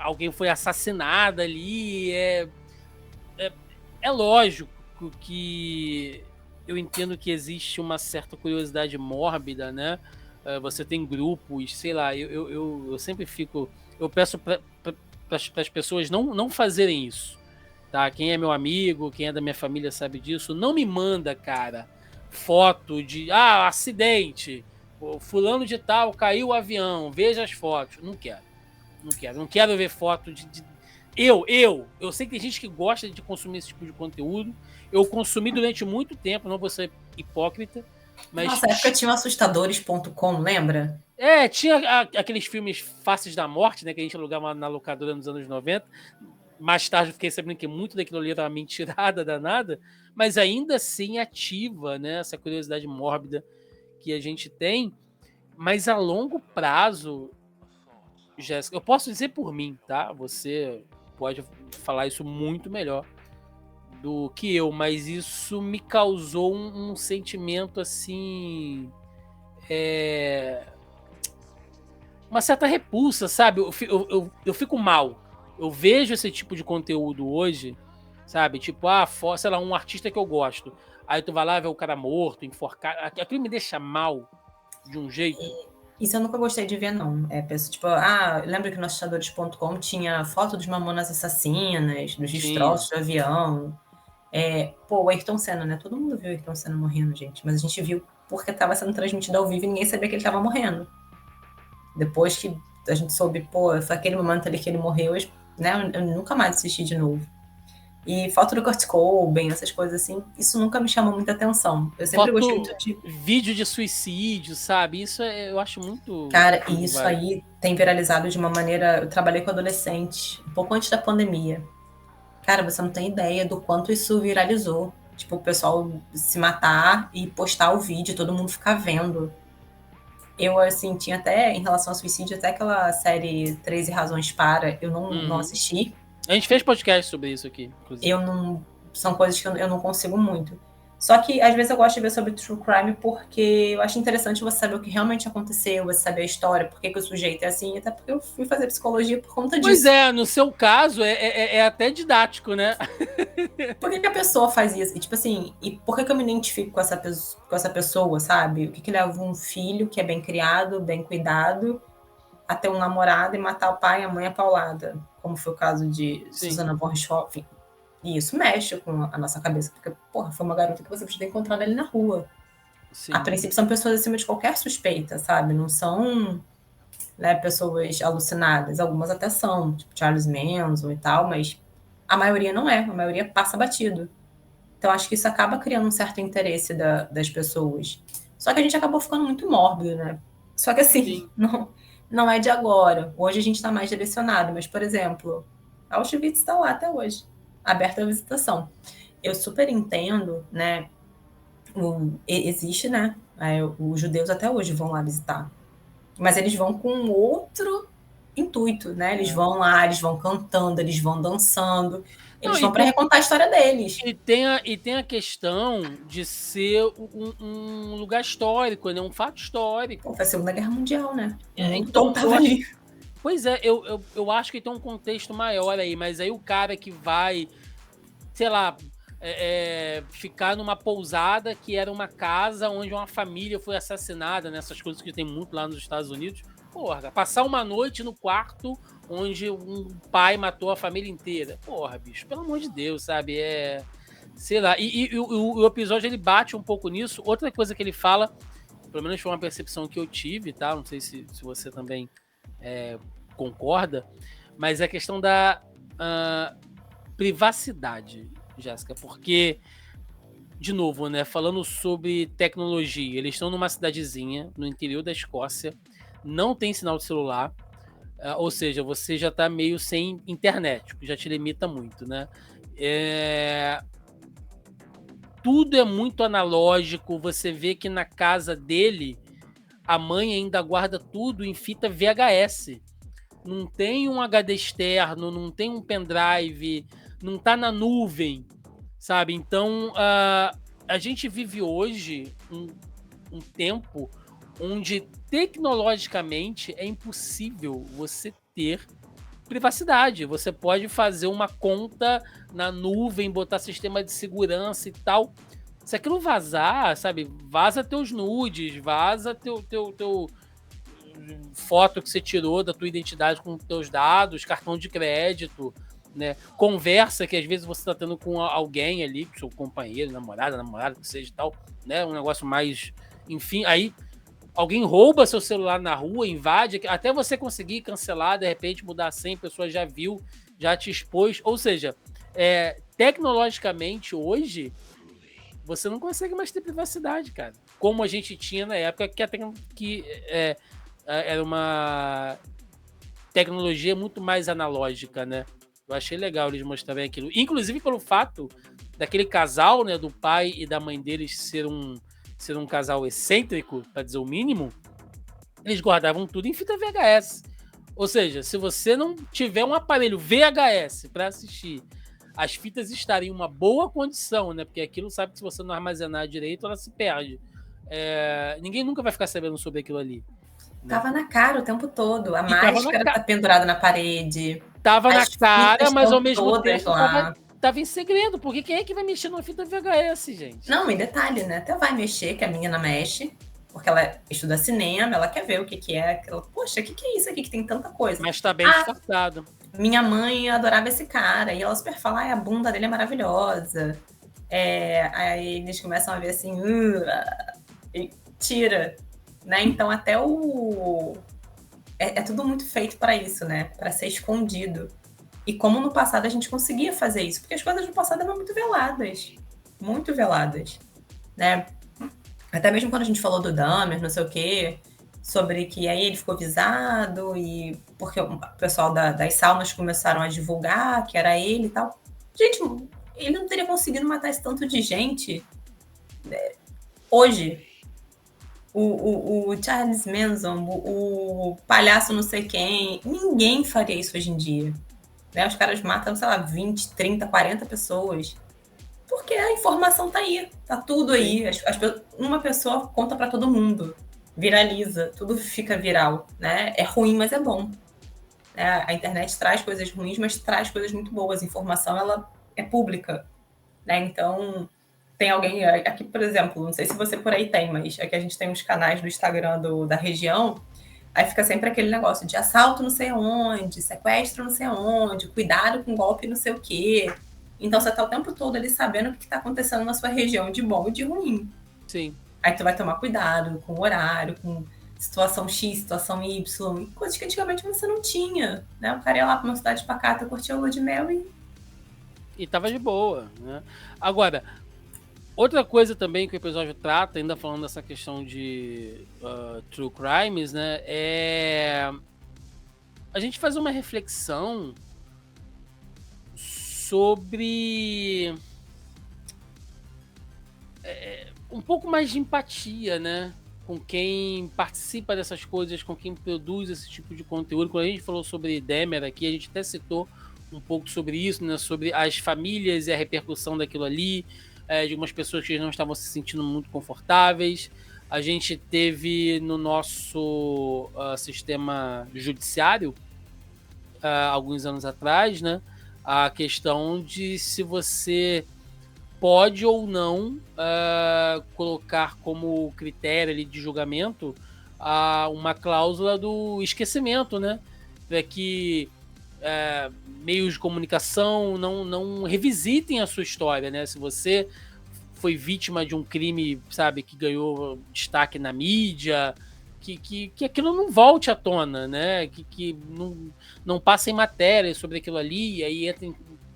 alguém foi assassinado ali. É lógico que eu entendo que existe uma certa curiosidade mórbida, né? Você tem grupos, sei lá, eu sempre fico... Eu peço para as pessoas não fazerem isso. Tá? Quem é meu amigo, quem é da minha família sabe disso. Não me manda, cara, foto de acidente, fulano de tal caiu o avião, veja as fotos. Não quero ver foto de... Eu sei que tem gente que gosta de consumir esse tipo de conteúdo. Eu consumi durante muito tempo, não vou ser hipócrita, mas... Nossa, época tinha o assustadores.com, lembra? Tinha aqueles filmes Faces da Morte, né, que a gente alugava na locadora nos anos 90. Mais tarde eu fiquei sabendo que muito daquilo ali era uma mentirada danada, mas ainda assim ativa, né, essa curiosidade mórbida que a gente tem. Mas a longo prazo, Jéssica, eu posso dizer por mim, tá? Você pode falar isso muito melhor do que eu, mas isso me causou um sentimento assim... uma certa repulsa, sabe? Eu fico mal. Eu vejo esse tipo de conteúdo hoje, sabe? Tipo, sei lá, um artista que eu gosto. Aí tu vai lá ver o cara morto, enforcado. Aquilo me deixa mal de um jeito. Isso eu nunca gostei de ver, não. Tipo, lembra que no assustadores.com tinha foto dos Mamonas Assassinas, dos destroços do avião. O Ayrton Senna, né? Todo mundo viu o Ayrton Senna morrendo, gente. Mas a gente viu porque estava sendo transmitido ao vivo e ninguém sabia que ele estava morrendo. Depois que a gente soube, foi aquele momento ali que ele morreu, né? Eu nunca mais assisti de novo. E foto do Kurt Cobain, essas coisas assim, isso nunca me chamou muita atenção. Eu sempre gostei muito de... Vídeo de suicídio, sabe? Isso eu acho muito... Cara, e isso aí tem viralizado de uma maneira... Eu trabalhei com adolescente, um pouco antes da pandemia. Cara, você não tem ideia do quanto isso viralizou. Tipo, o pessoal se matar e postar o vídeo, todo mundo ficar vendo. Eu, assim, tinha até, em relação ao suicídio, até aquela série 13 Razões Para, eu não assisti. A gente fez podcast sobre isso aqui, inclusive. São coisas que eu não consigo muito. Só que, às vezes, eu gosto de ver sobre true crime porque eu acho interessante você saber o que realmente aconteceu, você saber a história, por que o sujeito é assim, até porque eu fui fazer psicologia por conta disso. Pois é, no seu caso, é até didático, né? Por que a pessoa faz isso? E, tipo assim, e por que eu me identifico com essa pessoa, sabe? O que leva um filho que é bem criado, bem cuidado, a ter um namorado e matar o pai e a mãe a paulada, como foi o caso de Susana von Richthofen. E isso mexe com a nossa cabeça, porque, foi uma garota que você podia ter encontrado ali na rua. Sim. A princípio são pessoas acima de qualquer suspeita, sabe? Não são, né, pessoas alucinadas. Algumas até são, tipo Charles Manson e tal, mas a maioria não é. A maioria passa batido. Então acho que isso acaba criando um certo interesse das pessoas. Só que a gente acabou ficando muito mórbido, né? Só que assim, não é de agora. Hoje a gente está mais direcionado, mas, por exemplo, Auschwitz está lá até hoje, aberto à visitação. Eu super entendo, né? Existe, né? Os judeus até hoje vão lá visitar. Mas eles vão com outro intuito, né? Eles vão lá, eles vão cantando, eles vão dançando, eles vão para recontar a história deles. E tem a questão de ser um lugar histórico, né? Um fato histórico. Foi a Segunda Guerra Mundial, né? Então tava ali. Pois é, eu acho que tem um contexto maior aí, mas aí o cara que vai, sei lá, ficar numa pousada que era uma casa onde uma família foi assassinada, né? Essas coisas que tem muito lá nos Estados Unidos. Porra, passar uma noite no quarto onde um pai matou a família inteira. Porra, bicho, pelo amor de Deus, sabe? Sei lá. E o episódio, ele bate um pouco nisso. Outra coisa que ele fala, pelo menos foi uma percepção que eu tive, tá? Não sei se você também concorda, mas é a questão da privacidade, Jéssica, porque, de novo, né, falando sobre tecnologia, eles estão numa cidadezinha no interior da Escócia, não tem sinal de celular, ou seja, você já está meio sem internet, o que já te limita muito, né? Tudo é muito analógico, você vê que na casa dele, a mãe ainda guarda tudo em fita VHS. Não tem um HD externo, não tem um pendrive, não tá na nuvem, sabe? Então, a gente vive hoje um tempo onde tecnologicamente é impossível você ter privacidade. Você pode fazer uma conta na nuvem, botar sistema de segurança e tal. Se aquilo vazar, sabe? Vaza teus nudes, vaza teu foto que você tirou da tua identidade com teus dados, cartão de crédito, né? Conversa que às vezes você está tendo com alguém ali, com seu companheiro, namorada, que seja e tal, né? Um negócio mais... Enfim, aí alguém rouba seu celular na rua, invade, até você conseguir cancelar, de repente mudar a senha, a pessoa já viu, já te expôs. Ou seja, tecnologicamente hoje, você não consegue mais ter privacidade, cara. Como a gente tinha na época que era uma tecnologia muito mais analógica, né? Eu achei legal eles mostrarem aquilo. Inclusive pelo fato daquele casal, né, do pai e da mãe deles ser um casal excêntrico, para dizer o mínimo, eles guardavam tudo em fita VHS. Ou seja, se você não tiver um aparelho VHS para assistir, as fitas estarem em uma boa condição, né? Porque aquilo, sabe que se você não armazenar direito, ela se perde. Ninguém nunca vai ficar sabendo sobre aquilo ali. Tava na cara o tempo todo. A máscara tá pendurada na parede. Tava na cara, mas ao mesmo tempo tava em segredo. Porque quem é que vai mexer numa fita VHS, gente? Não, em detalhe, né? Até vai mexer, que a menina mexe. Porque ela estuda cinema, ela quer ver o que é. Poxa, o que é isso aqui que tem tanta coisa? Mas tá bem disfarçado. Minha mãe adorava esse cara. E ela super fala, a bunda dele é maravilhosa. Aí eles começam a ver assim, e tira. Né? Então até é tudo muito feito para isso, né? Para ser escondido. E como no passado a gente conseguia fazer isso, porque as coisas no passado eram muito veladas, né? Até mesmo quando a gente falou do Dahmer, não sei o quê, sobre que aí ele ficou avisado e porque o pessoal das saunas começaram a divulgar que era ele e tal. Gente, ele não teria conseguido matar esse tanto de gente, né? Hoje. O Charles Manson, o palhaço não sei quem, ninguém faria isso hoje em dia. Né? Os caras matam, sei lá, 20, 30, 40 pessoas. Porque a informação tá aí, tá tudo aí. Uma pessoa conta para todo mundo, viraliza, tudo fica viral. Né? É ruim, mas é bom. A internet traz coisas ruins, mas traz coisas muito boas. A informação, ela é pública. Né? Então... Tem alguém aqui, por exemplo, não sei se você por aí tem, mas aqui a gente tem uns canais do Instagram da região, aí fica sempre aquele negócio de assalto não sei onde, sequestro não sei onde, cuidado com golpe não sei o quê. Então você tá o tempo todo ali sabendo o que tá acontecendo na sua região de bom e de ruim. Sim. Aí tu vai tomar cuidado com o horário, com situação X, situação Y, coisas que antigamente você não tinha, né? O cara ia lá pra uma cidade pacata, curtia a lua de mel e tava de boa, né? Agora, outra coisa também que o episódio trata, ainda falando dessa questão de true crimes, né, a gente faz uma reflexão sobre um pouco mais de empatia, né? Com quem participa dessas coisas, com quem produz esse tipo de conteúdo. Quando a gente falou sobre Dahmer aqui, a gente até citou um pouco sobre isso, né? Sobre as famílias e a repercussão daquilo ali, de algumas pessoas que não estavam se sentindo muito confortáveis. A gente teve no nosso sistema judiciário, alguns anos atrás, né? A questão de se você pode ou não colocar como critério ali de julgamento uma cláusula do esquecimento, né? Para que meios de comunicação não revisitem a sua história, né? Se você foi vítima de um crime, sabe, que ganhou destaque na mídia, que aquilo não volte à tona, né? Que não passe em matéria sobre aquilo ali, e aí entra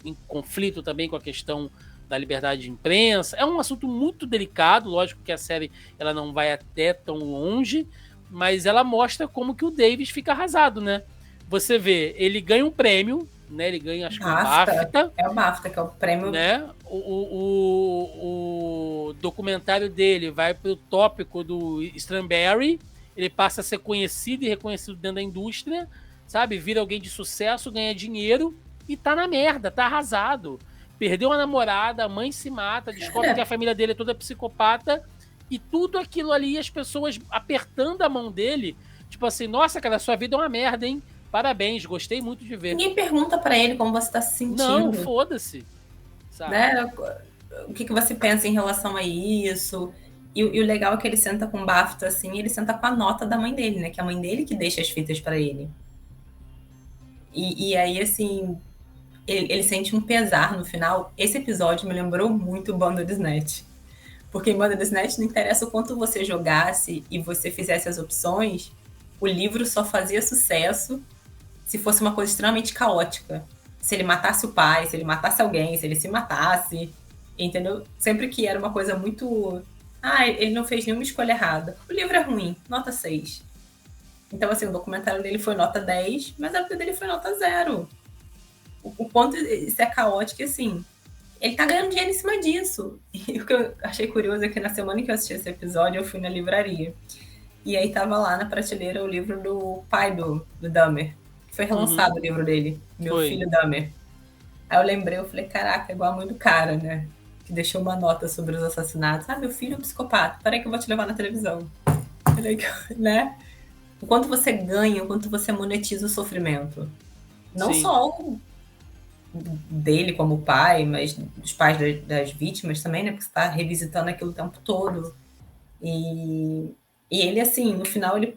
em conflito também com a questão da liberdade de imprensa. É um assunto muito delicado, lógico que a série ela não vai até tão longe, mas ela mostra como que o Davis fica arrasado, né? Você vê, ele ganha um prêmio, né? Ele ganha, acho que o BAFTA. É o BAFTA, que é o prêmio... Né? O documentário dele vai pro tópico do Strawberry, ele passa a ser conhecido e reconhecido dentro da indústria, sabe? Vira alguém de sucesso, ganha dinheiro e tá na merda, tá arrasado. Perdeu a namorada, a mãe se mata, descobre que a família dele é toda psicopata, e tudo aquilo ali, as pessoas apertando a mão dele, tipo assim, nossa, cara, sua vida é uma merda, hein? Parabéns, gostei muito de ver. Ninguém pergunta pra ele como você tá se sentindo. Não, foda-se. Sabe? Né? O que você pensa em relação a isso? E o legal é que ele senta com o BAFTA, assim, ele senta com a nota da mãe dele, né? Que é a mãe dele que deixa as fitas pra ele. E aí, assim... Ele sente um pesar no final. Esse episódio me lembrou muito Bandersnatch. Porque em Bandersnatch não interessa o quanto você jogasse e você fizesse as opções, o livro só fazia sucesso se fosse uma coisa extremamente caótica. Se ele matasse o pai, se ele matasse alguém, se ele se matasse, entendeu? Sempre que era uma coisa muito... ele não fez nenhuma escolha errada. O livro é ruim, nota 6. Então, assim, o documentário dele foi nota 10, mas a vida dele foi nota 0. O quanto isso é caótico, assim, ele tá ganhando dinheiro em cima disso. E o que eu achei curioso é que na semana que eu assisti esse episódio, eu fui na livraria. E aí tava lá na prateleira o livro do pai do Dahmer. Foi relançado o livro dele, Meu Filho Dahmer. Aí eu lembrei, eu falei, caraca, é igual a mãe do cara, né? Que deixou uma nota sobre os assassinatos. Meu filho é um psicopata, peraí que eu vou te levar na televisão. Né? O quanto você ganha, o quanto você monetiza o sofrimento. Não Sim. só o dele como pai, mas dos pais das vítimas também, né? Porque você tá revisitando aquilo o tempo todo. E ele, assim, no final, ele,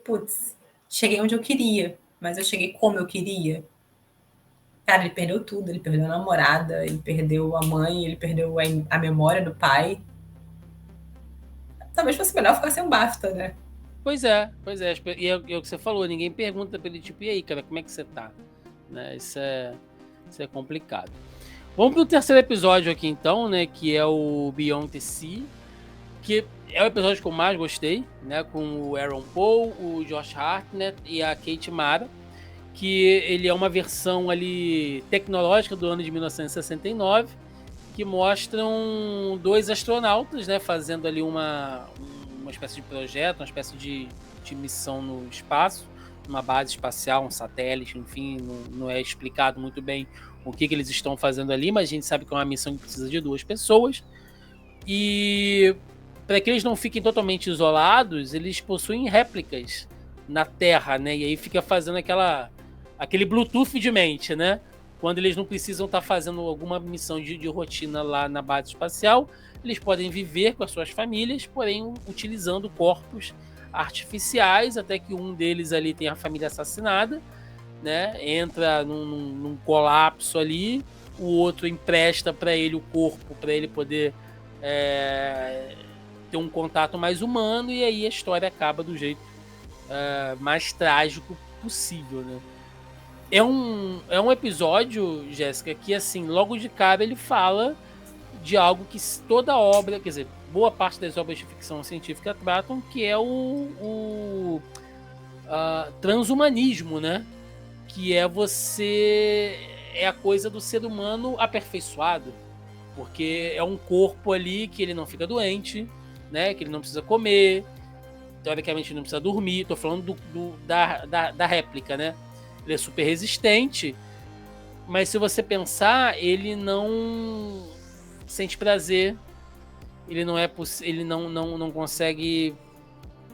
cheguei onde eu queria, mas eu cheguei como eu queria. Cara, ele perdeu tudo. Ele perdeu a namorada, ele perdeu a mãe, ele perdeu a memória do pai. Talvez fosse melhor ficar sem um BAFTA, né? Pois é. E é o que você falou, ninguém pergunta pra ele, tipo, e aí, cara, como é que você tá? Né? Isso é complicado. Vamos pro terceiro episódio aqui, então, né? Que é o Beyond the Sea, que é o episódio que eu mais gostei, né? Com o Aaron Paul, o Josh Hartnett e a Kate Mara, que ele é uma versão ali tecnológica do ano de 1969, que mostram 2 astronautas, né? Fazendo ali uma espécie de projeto, uma espécie de missão no espaço, uma base espacial, um satélite, enfim, não é explicado muito bem o que eles estão fazendo ali, mas a gente sabe que é uma missão que precisa de 2 pessoas. E para que eles não fiquem totalmente isolados, eles possuem réplicas na Terra, né? E aí fica fazendo aquele Bluetooth de mente, né? Quando eles não precisam estar fazendo alguma missão de rotina lá na base espacial, eles podem viver com as suas famílias, porém utilizando corpos artificiais, até que um deles ali tem a família assassinada, né? Entra num colapso ali, o outro empresta para ele o corpo para ele poder ter um contato mais humano, e aí a história acaba do jeito mais trágico possível, né? É um episódio, Jéssica, que assim, logo de cara ele fala de algo que toda obra, quer dizer, boa parte das obras de ficção científica tratam, que é o transhumanismo, né? Que é você é a coisa do ser humano aperfeiçoado, porque é um corpo ali que ele não fica doente, né? Que ele não precisa comer, teoricamente não precisa dormir. Tô falando da réplica, né? Ele é super resistente, mas se você pensar, ele não sente prazer, ele não consegue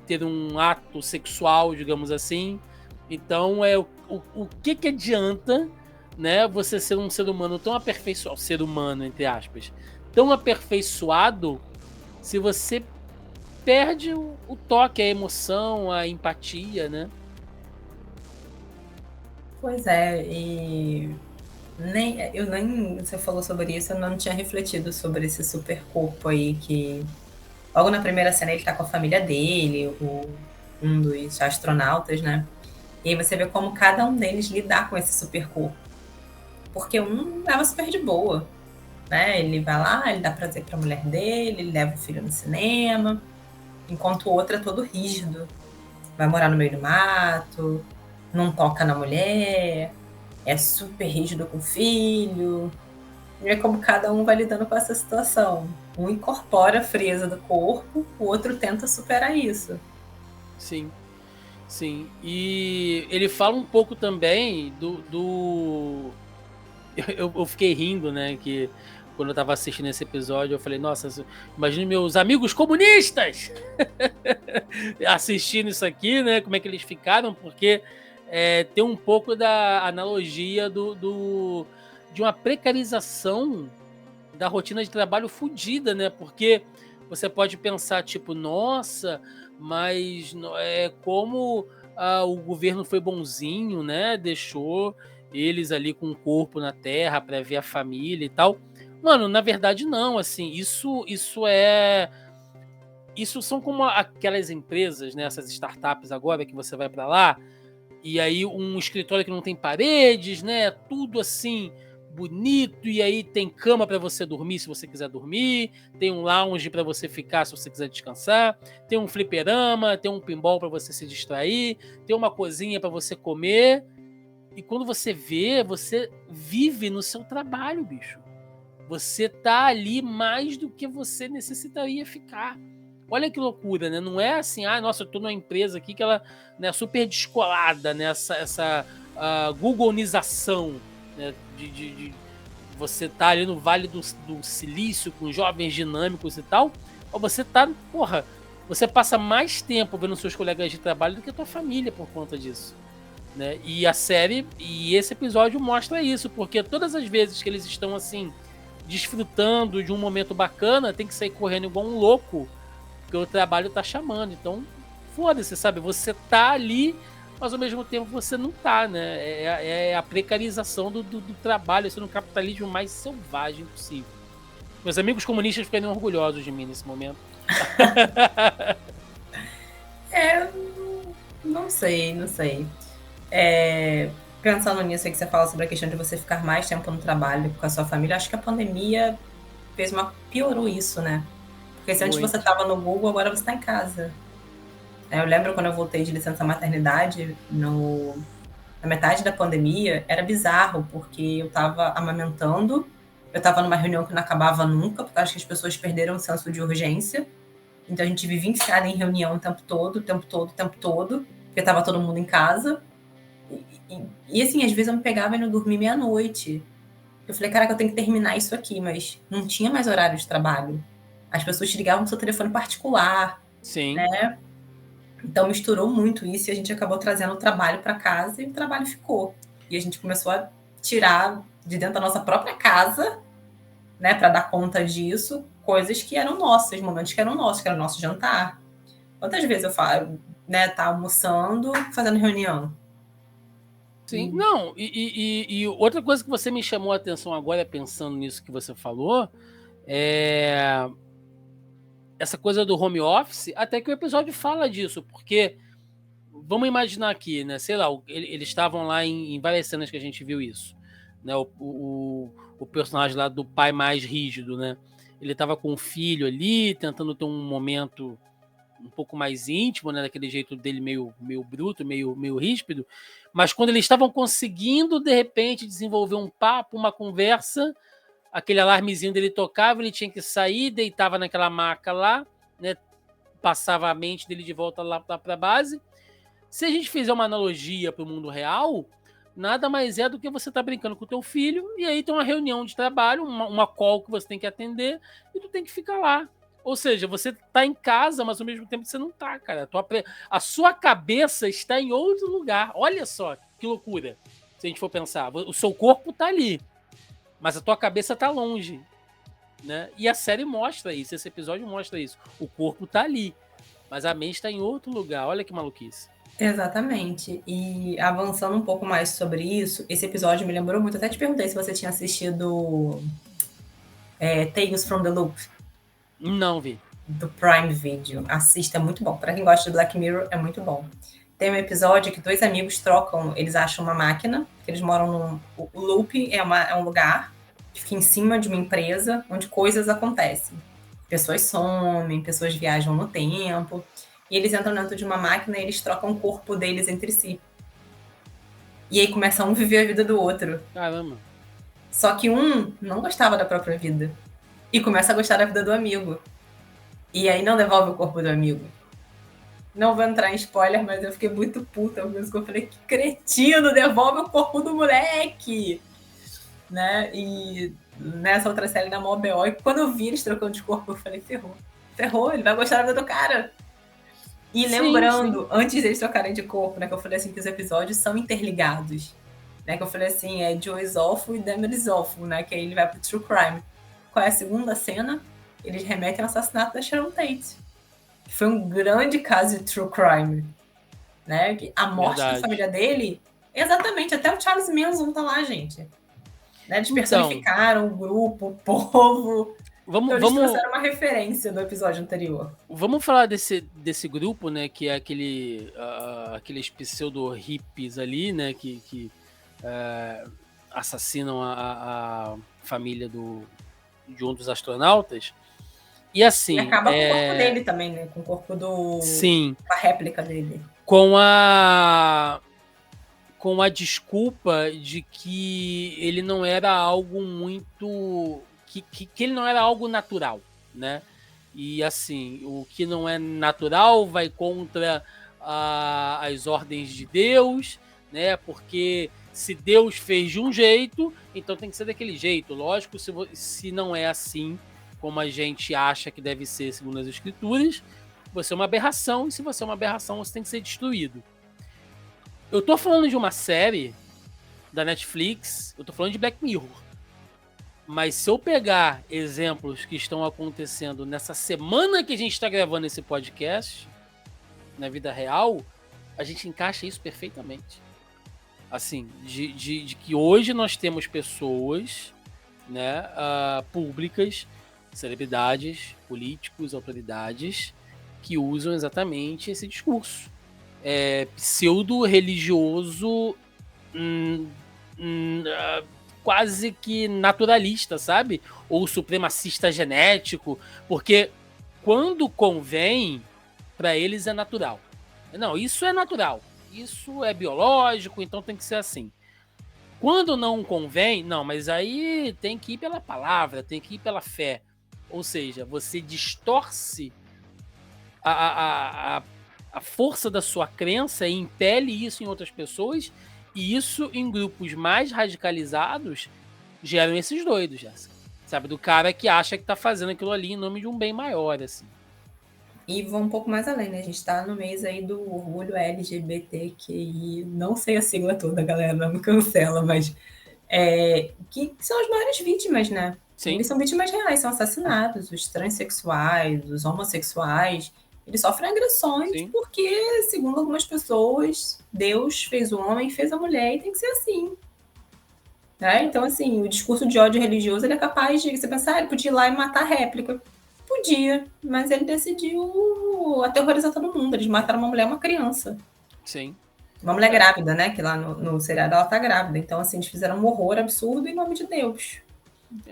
ter um ato sexual, digamos assim. Então o que adianta, né, você ser um ser humano tão aperfeiçoado, ser humano entre aspas, tão aperfeiçoado, se você perde o toque, a emoção, a empatia, né? Pois é, e você falou sobre isso, eu não tinha refletido sobre esse super corpo aí que logo na primeira cena ele tá com a família dele, um dos astronautas, né? E aí você vê como cada um deles lidar com esse super corpo. Porque um leva super de boa, né? Ele vai lá, ele dá prazer pra mulher dele, ele leva o filho no cinema, enquanto o outro é todo rígido. Vai morar no meio do mato, não toca na mulher, é super rígido com o filho. E é como cada um vai lidando com essa situação. Um incorpora a frieza do corpo, o outro tenta superar isso. Sim, sim. E ele fala um pouco também do... Eu fiquei rindo, né, que quando eu tava assistindo esse episódio, eu falei, nossa, imagine meus amigos comunistas assistindo isso aqui, né, como é que eles ficaram, porque tem um pouco da analogia de uma precarização da rotina de trabalho fodida, né, porque você pode pensar, tipo, nossa, mas como o governo foi bonzinho, né, deixou eles ali com o corpo na terra para ver a família e tal. Mano, na verdade não, assim, isso são como aquelas empresas, né, essas startups agora que você vai para lá e aí um escritório que não tem paredes, né, tudo assim bonito, e aí tem cama para você dormir se você quiser dormir, tem um lounge para você ficar se você quiser descansar, tem um fliperama, tem um pinball para você se distrair, tem uma cozinha para você comer. E quando você vê, você vive no seu trabalho, bicho. Você tá ali mais do que você necessitaria ficar. Olha que loucura, né? Não é assim, nossa, eu tô numa empresa aqui que ela é, né, super descolada, né? Essa Googleização, né? De você tá ali no Vale do Silício com jovens dinâmicos e tal. Ou você tá, porra, você passa mais tempo vendo seus colegas de trabalho do que a tua família por conta disso. Né? E a série, e esse episódio mostra isso, porque todas as vezes que eles estão assim, desfrutando de um momento bacana, tem que sair correndo igual um louco, porque o trabalho tá chamando. Então, foda-se, sabe? Você tá ali, mas ao mesmo tempo você não tá, né? É a precarização do trabalho, isso no capitalismo mais selvagem possível. Meus amigos comunistas ficariam orgulhosos de mim nesse momento. Não sei. Pensando nisso aí que você fala sobre a questão de você ficar mais tempo no trabalho com a sua família, acho que a pandemia piorou isso, né? Porque se antes você estava no Google, agora você está em casa. Eu lembro quando eu voltei de licença maternidade, na metade da pandemia, era bizarro, porque eu estava amamentando, eu estava numa reunião que não acabava nunca, porque acho que as pessoas perderam o senso de urgência. Então a gente vivia enfiada em reunião o tempo todo, porque estava todo mundo em casa. E assim, às vezes eu me pegava indo dormir meia-noite. Eu falei, caraca, eu tenho que terminar isso aqui, mas não tinha mais horário de trabalho. As pessoas te ligavam no seu telefone particular. Sim. Né? Então misturou muito isso e a gente acabou trazendo o trabalho para casa e o trabalho ficou. E a gente começou a tirar de dentro da nossa própria casa, né, para dar conta disso, coisas que eram nossas, momentos que eram nossos, que era o nosso jantar. Quantas vezes eu falo, né, tá almoçando, fazendo reunião? Sim, não, e outra coisa que você me chamou a atenção agora, pensando nisso que você falou, é essa coisa do home office, até que o episódio fala disso, porque vamos imaginar aqui, né, sei lá, eles estavam lá em várias cenas que a gente viu isso, né, o personagem lá do pai mais rígido, né, ele estava com o filho ali, tentando ter um momento um pouco mais íntimo, né, daquele jeito dele meio bruto, meio ríspido, mas quando eles estavam conseguindo, de repente, desenvolver um papo, uma conversa, aquele alarmezinho dele tocava, ele tinha que sair, deitava naquela maca lá, né, passava a mente dele de volta lá para a base. Se a gente fizer uma analogia para o mundo real, nada mais é do que você tá brincando com o teu filho e aí tem uma reunião de trabalho, uma call que você tem que atender e tu tem que ficar lá. Ou seja, você tá em casa, mas ao mesmo tempo você não tá, cara. A sua cabeça está em outro lugar. Olha só que loucura. Se a gente for pensar, o seu corpo tá ali, mas a tua cabeça tá longe, né? E a série mostra isso, esse episódio mostra isso. O corpo tá ali, mas a mente tá em outro lugar. Olha que maluquice. Exatamente. E avançando um pouco mais sobre isso, esse episódio me lembrou muito. Até te perguntei se você tinha assistido Tales from the Loop. Não vi. Do Prime Video. Assista, é muito bom. Para quem gosta de Black Mirror, é muito bom. Tem um episódio que 2 amigos trocam, eles acham uma máquina, que eles moram num... O Loop é um lugar que fica em cima de uma empresa onde coisas acontecem. Pessoas somem, pessoas viajam no tempo, e eles entram dentro de uma máquina e eles trocam o corpo deles entre si. E aí começa um viver a vida do outro. Caramba. Só que um não gostava da própria vida. E começa a gostar da vida do amigo. E aí não devolve o corpo do amigo. Não vou entrar em spoiler, mas eu fiquei muito puta. Eu falei, que cretino, devolve o corpo do moleque! Né? E nessa outra série da Mobile, e quando eu vi eles trocando de corpo, eu falei, ferrou, ele vai gostar da vida do cara. E lembrando, antes deles trocarem de corpo, né, que eu falei assim, que os episódios são interligados. Né, que eu falei assim, Joe is awful e Dahmer is awful, né, que aí ele vai pro True Crime. Qual é a segunda cena? Eles remetem ao assassinato da Sharon Tate. Que foi um grande caso de True Crime. Né? A morte da família dele, exatamente, até o Charles Manson tá lá, gente. Né? Eles personificaram o grupo, o povo. Então eles trouxeram uma referência do episódio anterior. Vamos falar desse grupo, né? Que é aqueles pseudo-hippies ali, né? Que assassinam a família de um dos astronautas. E assim. E acaba com o corpo dele também, né? Com o corpo do. Sim. A réplica dele. Com a desculpa de que ele não era algo muito. Que ele não era algo natural, né? E assim, o que não é natural vai contra as ordens de Deus, né? Porque se Deus fez de um jeito, então tem que ser daquele jeito. Lógico, se não é assim como a gente acha que deve ser segundo as escrituras, você é uma aberração, e se você é uma aberração, você tem que ser destruído. Eu tô falando de uma série da Netflix, eu tô falando de Black Mirror. Mas se eu pegar exemplos que estão acontecendo nessa semana que a gente está gravando esse podcast, na vida real, a gente encaixa isso perfeitamente. Assim, de que hoje nós temos pessoas, né, públicas, celebridades, políticos, autoridades, que usam exatamente esse discurso. Pseudo-religioso, quase que naturalista, sabe? Ou supremacista genético, porque quando convém, para eles é natural. Não, isso é natural, isso é biológico, então tem que ser assim. Quando não convém, não, mas aí tem que ir pela palavra, tem que ir pela fé. Ou seja, você distorce a força da sua crença e impele isso em outras pessoas, e isso em grupos mais radicalizados geram esses doidos, Jéssica. Sabe, do cara que acha que tá fazendo aquilo ali em nome de um bem maior, assim. E vão um pouco mais além, né? A gente tá no mês aí do orgulho LGBTQI, não sei a sigla toda, galera, não me cancela, mas que são as maiores vítimas, né? Sim. Eles são vítimas reais, são assassinados, os transexuais, os homossexuais, eles sofrem agressões. Sim. Porque, segundo algumas pessoas, Deus fez o homem, fez a mulher e tem que ser assim. Né? Então, assim, o discurso de ódio religioso, ele é capaz de você pensar, ele podia ir lá e matar a réplica. Podia, mas ele decidiu aterrorizar todo mundo. Eles mataram uma mulher e uma criança. Sim. Uma mulher grávida, né? Que lá no seriado ela tá grávida. Então, assim, eles fizeram um horror absurdo em nome de Deus.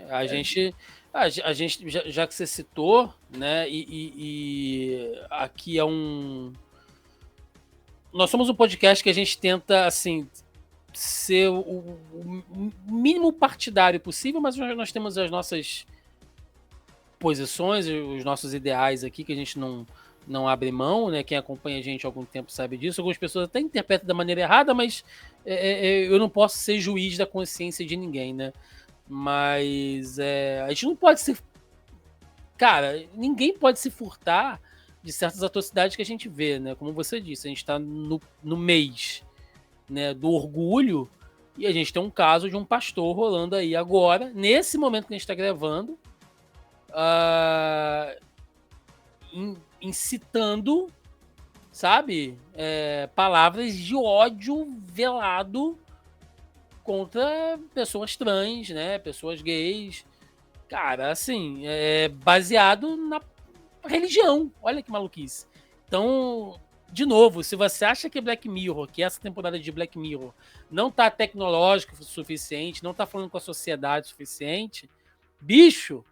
A gente A gente, já que você citou, né? E aqui é um. Nós somos um podcast que a gente tenta, assim, ser o mínimo partidário possível, mas nós temos as nossas posições, os nossos ideais aqui, que a gente não abre mão, né? Quem acompanha a gente há algum tempo sabe disso. Algumas pessoas até interpretam da maneira errada, mas eu não posso ser juiz da consciência de ninguém, né? Mas a gente não pode ser. Cara, ninguém pode se furtar de certas atrocidades que a gente vê, né? Como você disse, a gente está no mês, né, do orgulho e a gente tem um caso de um pastor rolando aí agora, nesse momento que a gente está gravando, incitando, sabe, palavras de ódio velado contra pessoas trans, né, pessoas gays. Cara, assim, baseado na religião. Olha que maluquice. Então, de novo, se você acha que Black Mirror, que essa temporada de Black Mirror não tá tecnológico o suficiente, não tá falando com a sociedade o suficiente, bicho,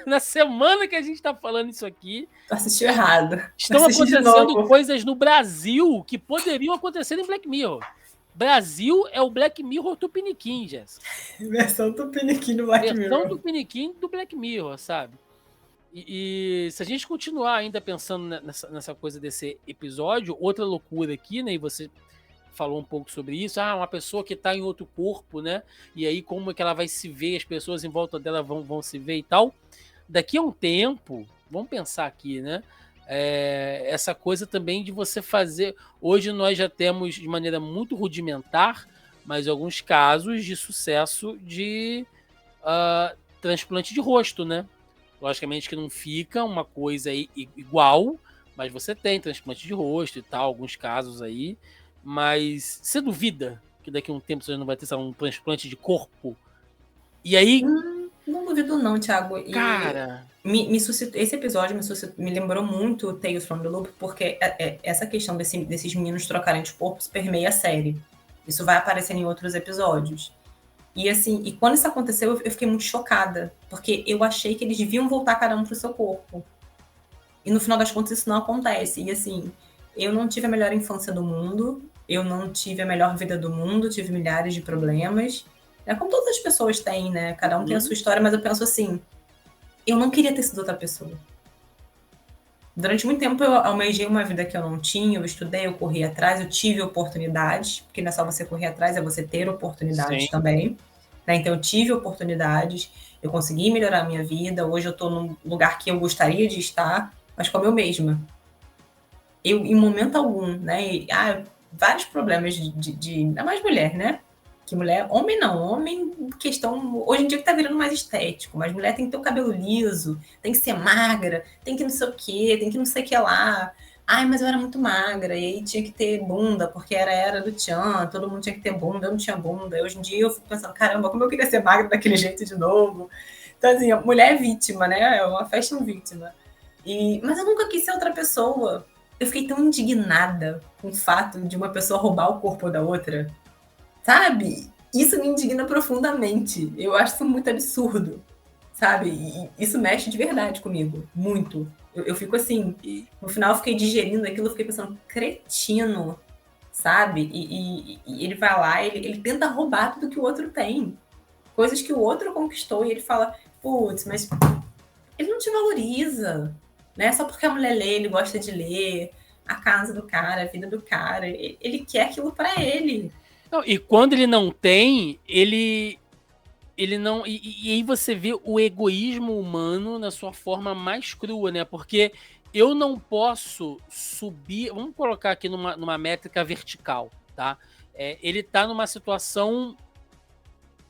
na semana que a gente tá falando isso aqui, Tu assistiu errado. estão Assisti de acontecendo novo. coisas no Brasil que poderiam acontecer em Black Mirror. Brasil é o Black Mirror Tupiniquim, Jéssica. Versão Tupiniquim do Black Versão Mirror. Tupiniquim do Black Mirror, sabe? E se a gente continuar ainda pensando nessa coisa desse episódio, outra loucura aqui, né? E você falou um pouco sobre isso. Uma pessoa que tá em outro corpo, né? E aí como é que ela vai se ver, as pessoas em volta dela vão se ver e tal. Daqui a um tempo, vamos pensar aqui, né? Essa coisa também de você fazer. Hoje nós já temos de maneira muito rudimentar, mas alguns casos de sucesso de transplante de rosto, né? Logicamente que não fica uma coisa igual, mas você tem transplante de rosto e tal, alguns casos aí. Mas você duvida que daqui a um tempo você não vai ter um transplante de corpo? E aí. Não duvido, não, Thiago. E cara. esse episódio me lembrou muito Tales from the Loop, porque essa questão desses meninos trocarem de corpos permeia a série. Isso vai aparecer em outros episódios. E assim, e quando isso aconteceu, eu fiquei muito chocada, porque eu achei que eles deviam voltar cada um pro seu corpo. E no final das contas isso não acontece. E assim, eu não tive a melhor infância do mundo, eu não tive a melhor vida do mundo, tive milhares de problemas. É como todas as pessoas têm, né? Cada um tem a sua história, mas eu penso assim, eu não queria ter sido outra pessoa. Durante muito tempo eu almejei uma vida que eu não tinha, eu estudei, eu corri atrás, eu tive oportunidades, porque não é só você correr atrás, é você ter oportunidades também. Né? Então eu tive oportunidades, eu consegui melhorar a minha vida, hoje eu estou num lugar que eu gostaria de estar, mas como eu mesma. Eu, em momento algum, né? Vários problemas ainda mais mulher, né? Que mulher, homem não, homem, questão, hoje em dia que tá virando mais estético, mas mulher tem que ter o cabelo liso, tem que ser magra, tem que não sei o quê, tem que não sei o que lá. Mas eu era muito magra, e aí tinha que ter bunda, porque era do tchan, todo mundo tinha que ter bunda, eu não tinha bunda. E hoje em dia eu fico pensando, caramba, como eu queria ser magra daquele jeito de novo. Então, assim, a mulher é vítima, né? É uma fashion vítima. Mas eu nunca quis ser outra pessoa. Eu fiquei tão indignada com o fato de uma pessoa roubar o corpo da outra. Sabe? Isso me indigna profundamente. Eu acho isso muito absurdo. Sabe? E isso mexe de verdade comigo. Muito. Eu fico assim. No final eu fiquei digerindo aquilo, eu fiquei pensando, cretino. Sabe? E ele vai lá, ele tenta roubar tudo que o outro tem. Coisas que o outro conquistou. E ele fala, putz, mas ele não te valoriza. Né? Só porque a mulher lê, ele gosta de ler. A casa do cara, a vida do cara. Ele quer aquilo pra ele. Não, e quando ele não tem, ele não. E aí você vê o egoísmo humano na sua forma mais crua, né? Porque eu não posso subir. Vamos colocar aqui numa métrica vertical, tá? Ele tá numa situação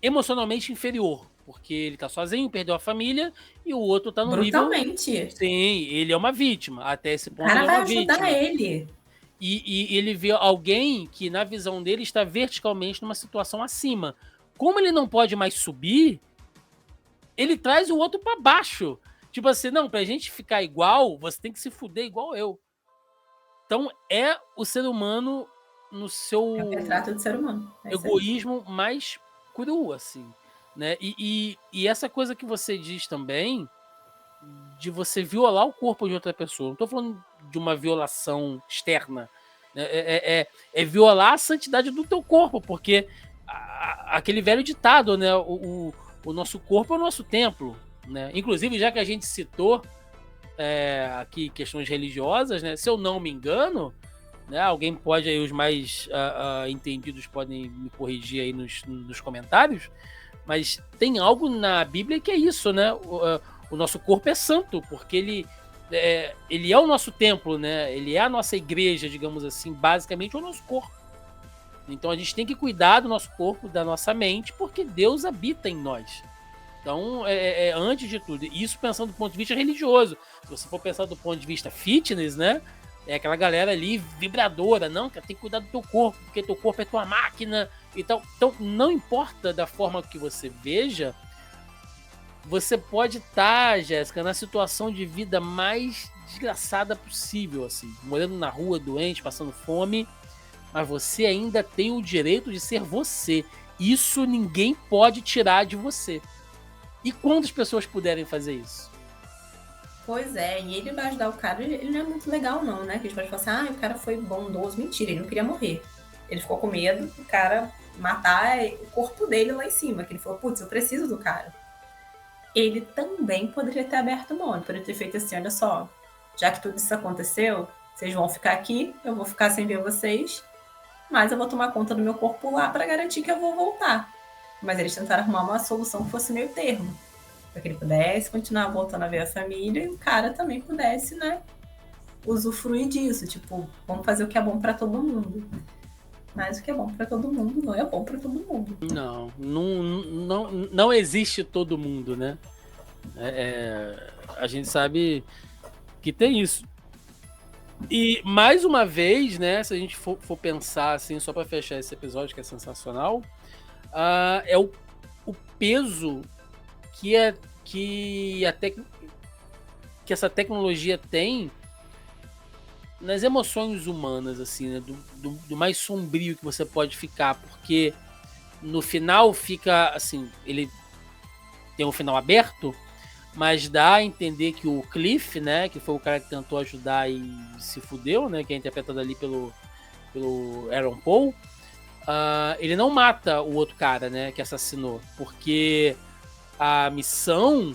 emocionalmente inferior. Porque ele tá sozinho, perdeu a família, e o outro tá no brutalmente. Nível. Sim, ele é uma vítima. Até esse ponto, o cara ele é uma vai ajudar vítima. Ele. E ele vê alguém que, na visão dele, está verticalmente numa situação acima. Como ele não pode mais subir, ele traz o outro para baixo. Tipo assim, não, pra gente ficar igual, você tem que se fuder igual eu. Então é o ser humano no seu retrato do ser humano. egoísmo mais cru, assim. né? E essa coisa que você diz também, de você violar o corpo de outra pessoa. Não estou falando de uma violação externa, né? É violar a santidade do teu corpo, porque aquele velho ditado, né? O nosso corpo é o nosso templo, né? Inclusive, já que a gente citou aqui questões religiosas, né? Se eu não me engano, né? Alguém pode aí, os mais entendidos podem me corrigir aí nos comentários, mas tem algo na Bíblia que é isso, né? O nosso corpo é santo, porque ele é o nosso templo, né? Ele é a nossa igreja, digamos assim, basicamente é o nosso corpo. Então a gente tem que cuidar do nosso corpo, da nossa mente, porque Deus habita em nós. Então, antes de tudo, isso pensando do ponto de vista religioso. Se você for pensar do ponto de vista fitness, né? É aquela galera ali vibradora, não, cara, tem que cuidar do teu corpo, porque teu corpo é tua máquina e tal. Então, não importa da forma que você veja, você pode estar, Jéssica, na situação de vida mais desgraçada possível, assim, morando na rua, doente, passando fome, mas você ainda tem o direito de ser você. Isso ninguém pode tirar de você. E quantas pessoas puderem fazer isso? Pois é, e ele vai ajudar o cara, ele não é muito legal não, né? Que a gente pode falar assim, o cara foi bondoso. Mentira, ele não queria morrer. Ele ficou com medo do cara matar o corpo dele lá em cima, que ele falou, putz, eu preciso do cara. Ele também poderia ter aberto mão, ele poderia ter feito assim, olha só, já que tudo isso aconteceu, vocês vão ficar aqui, eu vou ficar sem ver vocês, mas eu vou tomar conta do meu corpo lá para garantir que eu vou voltar. Mas eles tentaram arrumar uma solução que fosse meio termo, para que ele pudesse continuar voltando a ver a família e o cara também pudesse, né, usufruir disso, tipo, vamos fazer o que é bom para todo mundo. Mas o que é bom para todo mundo não é bom para todo mundo. Não existe todo mundo, né? A gente sabe que tem isso. E, mais uma vez, né, se a gente for pensar, assim, só para fechar esse episódio, que é sensacional, é o peso que essa tecnologia tem nas emoções humanas, assim, né, do mais sombrio que você pode ficar, porque no final fica, assim, ele tem um final aberto, mas dá a entender que o Cliff, né, que foi o cara que tentou ajudar e se fudeu, né, que é interpretado ali pelo Aaron Paul, ele não mata o outro cara, né, que assassinou, porque a missão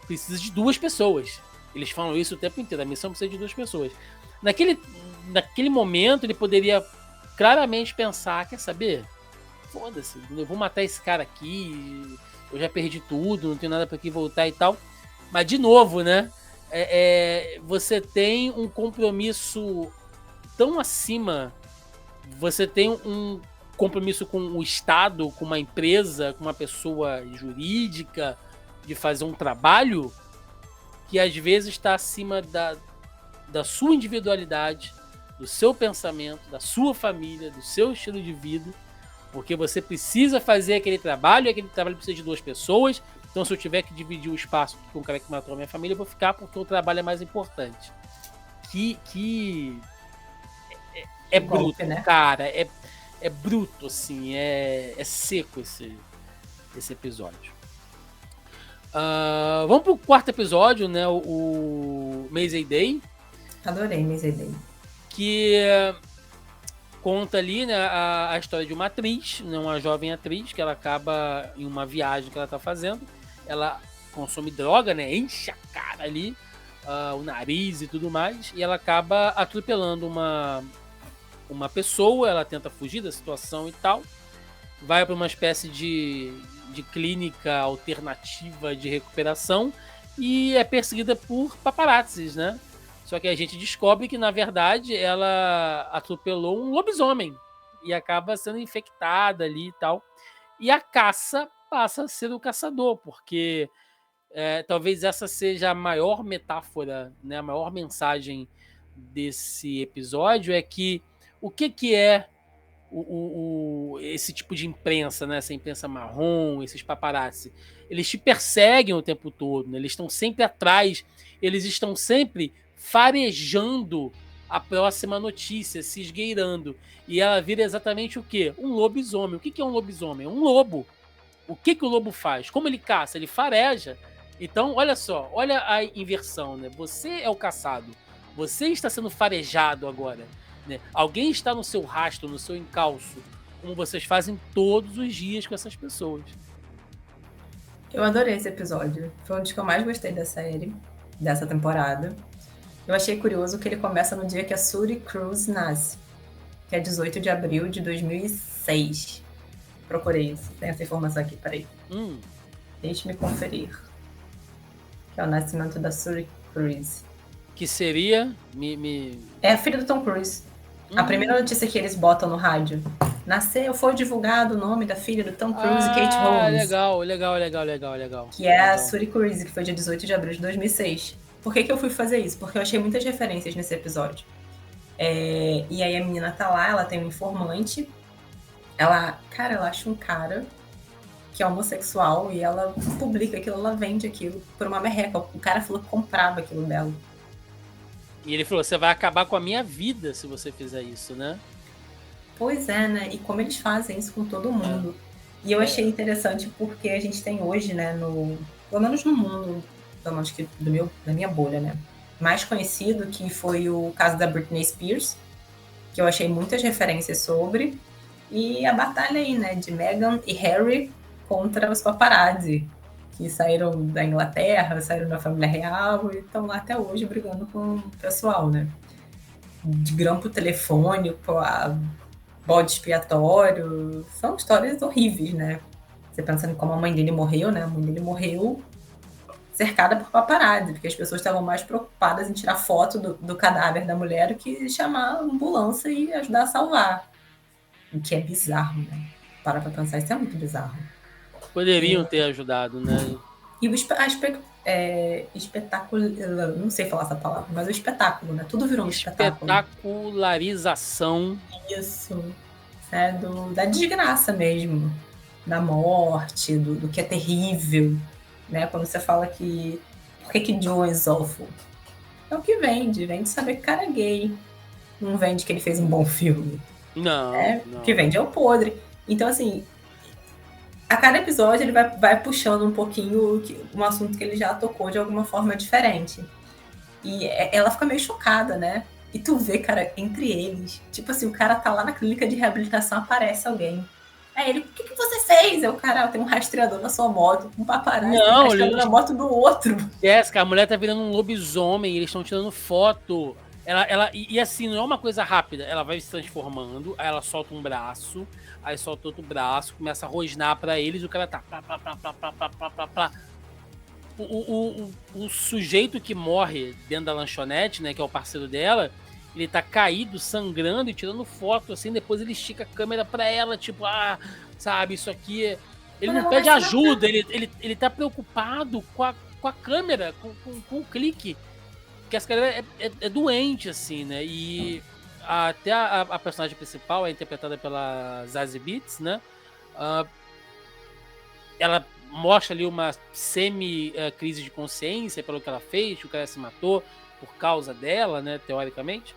precisa de 2 pessoas. Eles falam isso o tempo inteiro, a missão precisa de 2 pessoas. Naquele momento ele poderia claramente pensar, quer saber? Foda-se, eu vou matar esse cara aqui, eu já perdi tudo, não tenho nada pra que voltar e tal. Mas, de novo, né? Você tem um compromisso tão acima, você tem um compromisso com o Estado, com uma empresa, com uma pessoa jurídica, de fazer um trabalho que às vezes está acima da sua individualidade, do seu pensamento, da sua família, do seu estilo de vida, porque você precisa fazer aquele trabalho, e aquele trabalho precisa de 2 pessoas. Então, se eu tiver que dividir o espaço com o cara que matou a minha família, eu vou ficar porque o trabalho é mais importante. É bruto, golpe, né? Cara, é bruto, assim, é seco esse episódio. Vamos pro 4º episódio, né? O Mazey Day. Adorei Mazey Day. Que conta ali, né, a história de uma atriz, né, uma jovem atriz, que ela acaba em uma viagem que ela tá fazendo. Ela consome droga, né? Enche a cara ali, o nariz e tudo mais. E ela acaba atropelando uma pessoa. Ela tenta fugir da situação e tal. Vai para uma espécie de clínica alternativa de recuperação e é perseguida por paparazzis, né? Só que a gente descobre que, na verdade, ela atropelou um lobisomem e acaba sendo infectada ali e tal. E a caça passa a ser o caçador, porque talvez essa seja a maior metáfora, né? A maior mensagem desse episódio é que o que é esse tipo de imprensa, né? Essa imprensa marrom, esses paparazzi, eles te perseguem o tempo todo, né? Eles estão sempre atrás, eles estão sempre farejando a próxima notícia, se esgueirando. E ela vira exatamente o quê? Um lobisomem. O que é um lobisomem? É um lobo. O que o lobo faz? Como ele caça? Ele fareja. Então, olha só, olha a inversão, né? Você é o caçado. Você está sendo farejado agora, né? Alguém está no seu rastro, no seu encalço, como vocês fazem todos os dias com essas pessoas. Eu adorei esse episódio. Foi um dos que eu mais gostei da série, dessa temporada. Eu achei curioso que ele começa no dia que a Suri Cruz nasce, que é 18 de abril de 2006. Procurei isso. Tem essa informação aqui, peraí. Deixe-me conferir. Que é o nascimento da Suri Cruz. Que seria... É a filha do Tom Cruise. A primeira notícia que eles botam no rádio. Nasceu, foi divulgado o nome da filha do Tom Cruise e Kate Holmes. Legal. Que é a Suri Cruise, que foi dia 18 de abril de 2006. Por que eu fui fazer isso? Porque eu achei muitas referências nesse episódio. E aí a menina tá lá, ela tem um informante. Ela acha um cara que é homossexual e ela publica aquilo, ela vende aquilo por uma merreca. O cara falou que comprava aquilo dela. E ele falou, você vai acabar com a minha vida se você fizer isso, né? Pois é, né? E como eles fazem isso com todo mundo. E eu achei interessante porque a gente tem hoje, né, pelo menos no mundo, pelo menos que da minha bolha, né? Mais conhecido, que foi o caso da Britney Spears, que eu achei muitas referências sobre. E a batalha aí, né, de Meghan e Harry contra os paparazzi, que saíram da Inglaterra, saíram da família real e estão lá até hoje brigando com o pessoal, né? De grampo telefônico a bode expiatório, são histórias horríveis, né? Você pensando em como a mãe dele morreu, né? A mãe dele morreu cercada por paparazzi, porque as pessoas estavam mais preocupadas em tirar foto do cadáver da mulher do que chamar a ambulância e ajudar a salvar. O que é bizarro, né? Para pra pensar, isso é muito bizarro. Poderiam ter ajudado, né? E o espetáculo, não sei falar essa palavra, mas o espetáculo, né? Tudo virou um espetáculo. Espetacularização. Isso. Né? Da desgraça mesmo. Da morte, do que é terrível. Né? Quando você fala que... Por que John is awful? É o que vende. Vende saber que o cara é gay. Não vende que ele fez um bom filme. Não. O que vende é o podre. Então, assim... A cada episódio ele vai puxando um pouquinho um assunto que ele já tocou de alguma forma diferente. E ela fica meio chocada, né? E tu vê, cara, entre eles. Tipo assim, o cara tá lá na clínica de reabilitação, aparece alguém. Aí ele, o que você fez? Aí o cara, tem um rastreador na sua moto, um paparazzi, tem um rastreador na moto do outro. Jéssica, a mulher tá virando um lobisomem, eles estão tirando foto. E assim, não é uma coisa rápida. Ela vai se transformando, aí ela solta um braço, aí solta outro braço, começa a rosnar pra eles, o cara tá... O sujeito que morre dentro da lanchonete, né, que é o parceiro dela, ele tá caído, sangrando e tirando foto, assim, depois ele estica a câmera pra ela, tipo, sabe, isso aqui... Ele não pede ajuda, ele tá preocupado com a câmera, com o clique. Porque essa galera é doente, assim, né? E até a personagem principal é interpretada pela Zazie Beetz, né? Ela mostra ali uma semi-crise de consciência pelo que ela fez, que o cara se matou por causa dela, né? Teoricamente.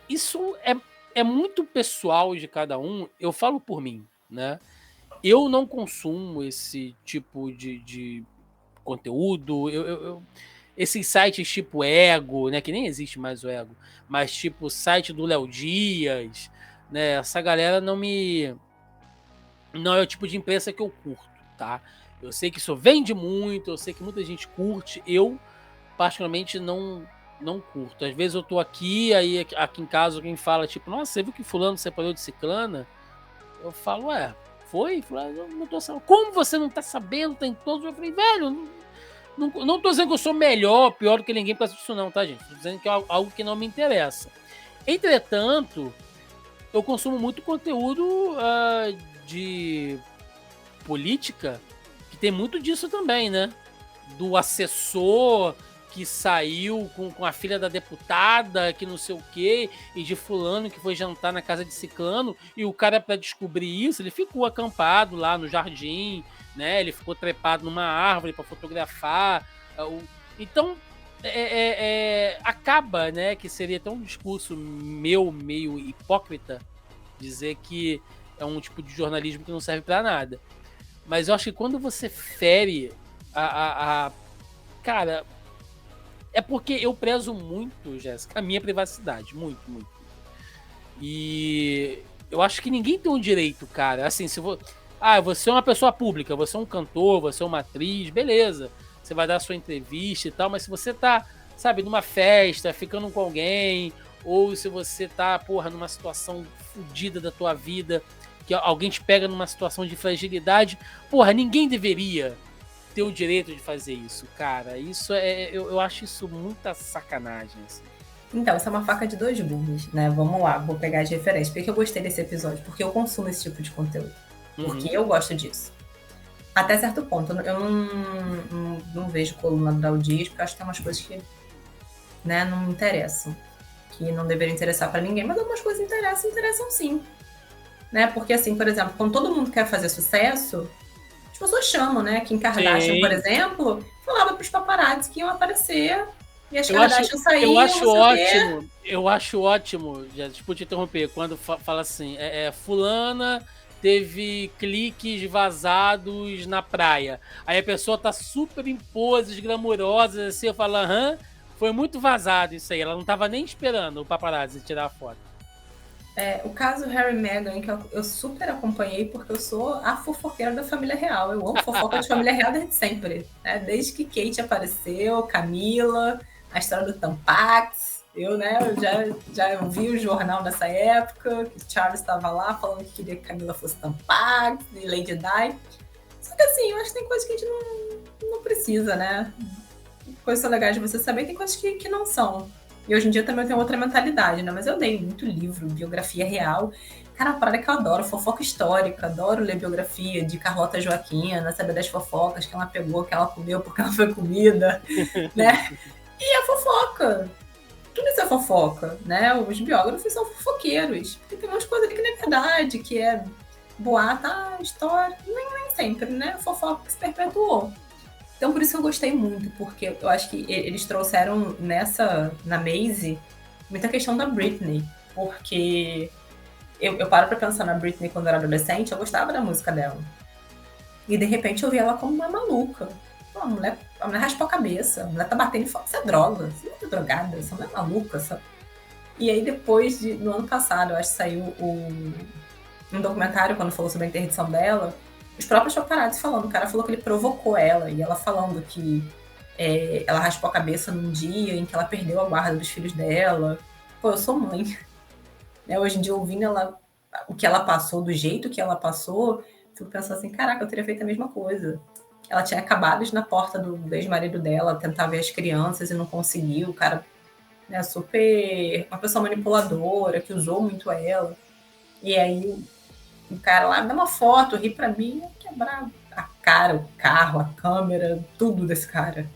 Isso é muito pessoal de cada um. Eu falo por mim, né? Eu não consumo esse tipo de conteúdo. Esses sites tipo Ego, né? Que nem existe mais o Ego, mas tipo o site do Léo Dias, né? Essa galera não é o tipo de imprensa que eu curto, tá? Eu sei que isso vende muito, eu sei que muita gente curte. Eu, particularmente, não curto. Às vezes eu tô aqui, aí aqui em casa alguém fala, tipo, nossa, você viu que fulano separou de ciclana? Eu falo, foi? Eu não tô sabendo. Como você não tá sabendo? Tem todos. Eu falei, velho, não tô dizendo que eu sou melhor, pior do que ninguém pra isso não, tá, gente? Tô dizendo que é algo que não me interessa. Entretanto, eu consumo muito conteúdo de política, que tem muito disso também, né? Do assessor que saiu com a filha da deputada, que não sei o quê, e de fulano que foi jantar na casa de ciclano, e o cara, para descobrir isso, ele ficou acampado lá no jardim, né? Ele ficou trepado numa árvore para fotografar. Então, acaba, né, que seria até um discurso meio hipócrita, dizer que é um tipo de jornalismo que não serve pra nada. Mas eu acho que quando você fere Cara, é porque eu prezo muito, Jéssica, a minha privacidade. Muito, muito. E eu acho que ninguém tem o direito, cara. Assim, se você é uma pessoa pública, você é um cantor, você é uma atriz, beleza. Você vai dar sua entrevista e tal, mas se você tá, sabe, numa festa, ficando com alguém, ou se você tá, porra, numa situação fodida da tua vida, que alguém te pega numa situação de fragilidade, porra, ninguém deveria ter o direito de fazer isso, cara. Isso eu acho isso muita sacanagem, assim. Então, isso é uma faca de dois gumes, né? Vamos lá, vou pegar de referência. Por que eu gostei desse episódio? Porque eu consumo esse tipo de conteúdo. Porque eu gosto disso. Até certo ponto. Eu não vejo coluna do Léo Dias, porque eu acho que tem umas coisas que, né, não me interessam. Que não deveriam interessar pra ninguém. Mas algumas coisas interessam sim. Né? Porque, assim, por exemplo, quando todo mundo quer fazer sucesso, as pessoas chamam, né? Kim Kardashian, por exemplo, falava pros paparazzi que iam aparecer... E as Kardashian saíam, eu acho ótimo, já tipo, te interromper, quando fala assim, fulana teve cliques vazados na praia. Aí a pessoa tá super em poses glamurosas, assim, eu falo, foi muito vazado isso aí. Ela não tava nem esperando o paparazzi tirar a foto. O caso Harry e Meghan, que eu super acompanhei, porque eu sou a fofoqueira da família real. Eu amo fofoca de família real desde sempre. Né? Desde que Kate apareceu, Camila... A história do Tampax, eu já vi o jornal nessa época, que Charles estava lá falando que queria que Camila fosse Tampax, e Lady Di. Só que assim, eu acho que tem coisas que a gente não precisa, né? Coisas são legais de você saber, tem coisas que não são. E hoje em dia também eu tenho outra mentalidade, né? Mas eu leio muito livro, biografia real. Cara, uma parada que eu adoro, fofoca histórica, adoro ler biografia de Carlota Joaquina, saber das fofocas que ela pegou, que ela comeu porque ela foi comida, né? E a fofoca. Tudo isso é fofoca, né? Os biógrafos são fofoqueiros. Porque tem umas coisas ali que não é verdade, que é boato, história. Nem sempre, né? Fofoca que se perpetuou. Então, por isso que eu gostei muito, porque eu acho que eles trouxeram na Maisie, muita questão da Britney. Porque eu paro pra pensar na Britney quando eu era adolescente, eu gostava da música dela. E, de repente, eu vi ela como uma maluca. A mulher raspou a cabeça, a mulher tá batendo em fogo, isso é droga, você não é drogada, essa mulher é maluca, sabe? E aí depois, no ano passado, eu acho que saiu um documentário, quando falou sobre a interdição dela, os próprios paparazzi falando, o cara falou que ele provocou ela, e ela falando que ela raspou a cabeça num dia em que ela perdeu a guarda dos filhos dela. Pô, eu sou mãe. Né? Hoje em dia, ouvindo o que ela passou, do jeito que ela passou, fico pensando assim, caraca, eu teria feito a mesma coisa. Ela tinha acabado de ir na porta do ex-marido dela, tentar ver as crianças e não conseguiu. O cara, né, super... Uma pessoa manipuladora, que usou muito ela. E aí, o cara lá, dá uma foto, ri pra mim, quebrar a cara, o carro, a câmera, tudo desse cara.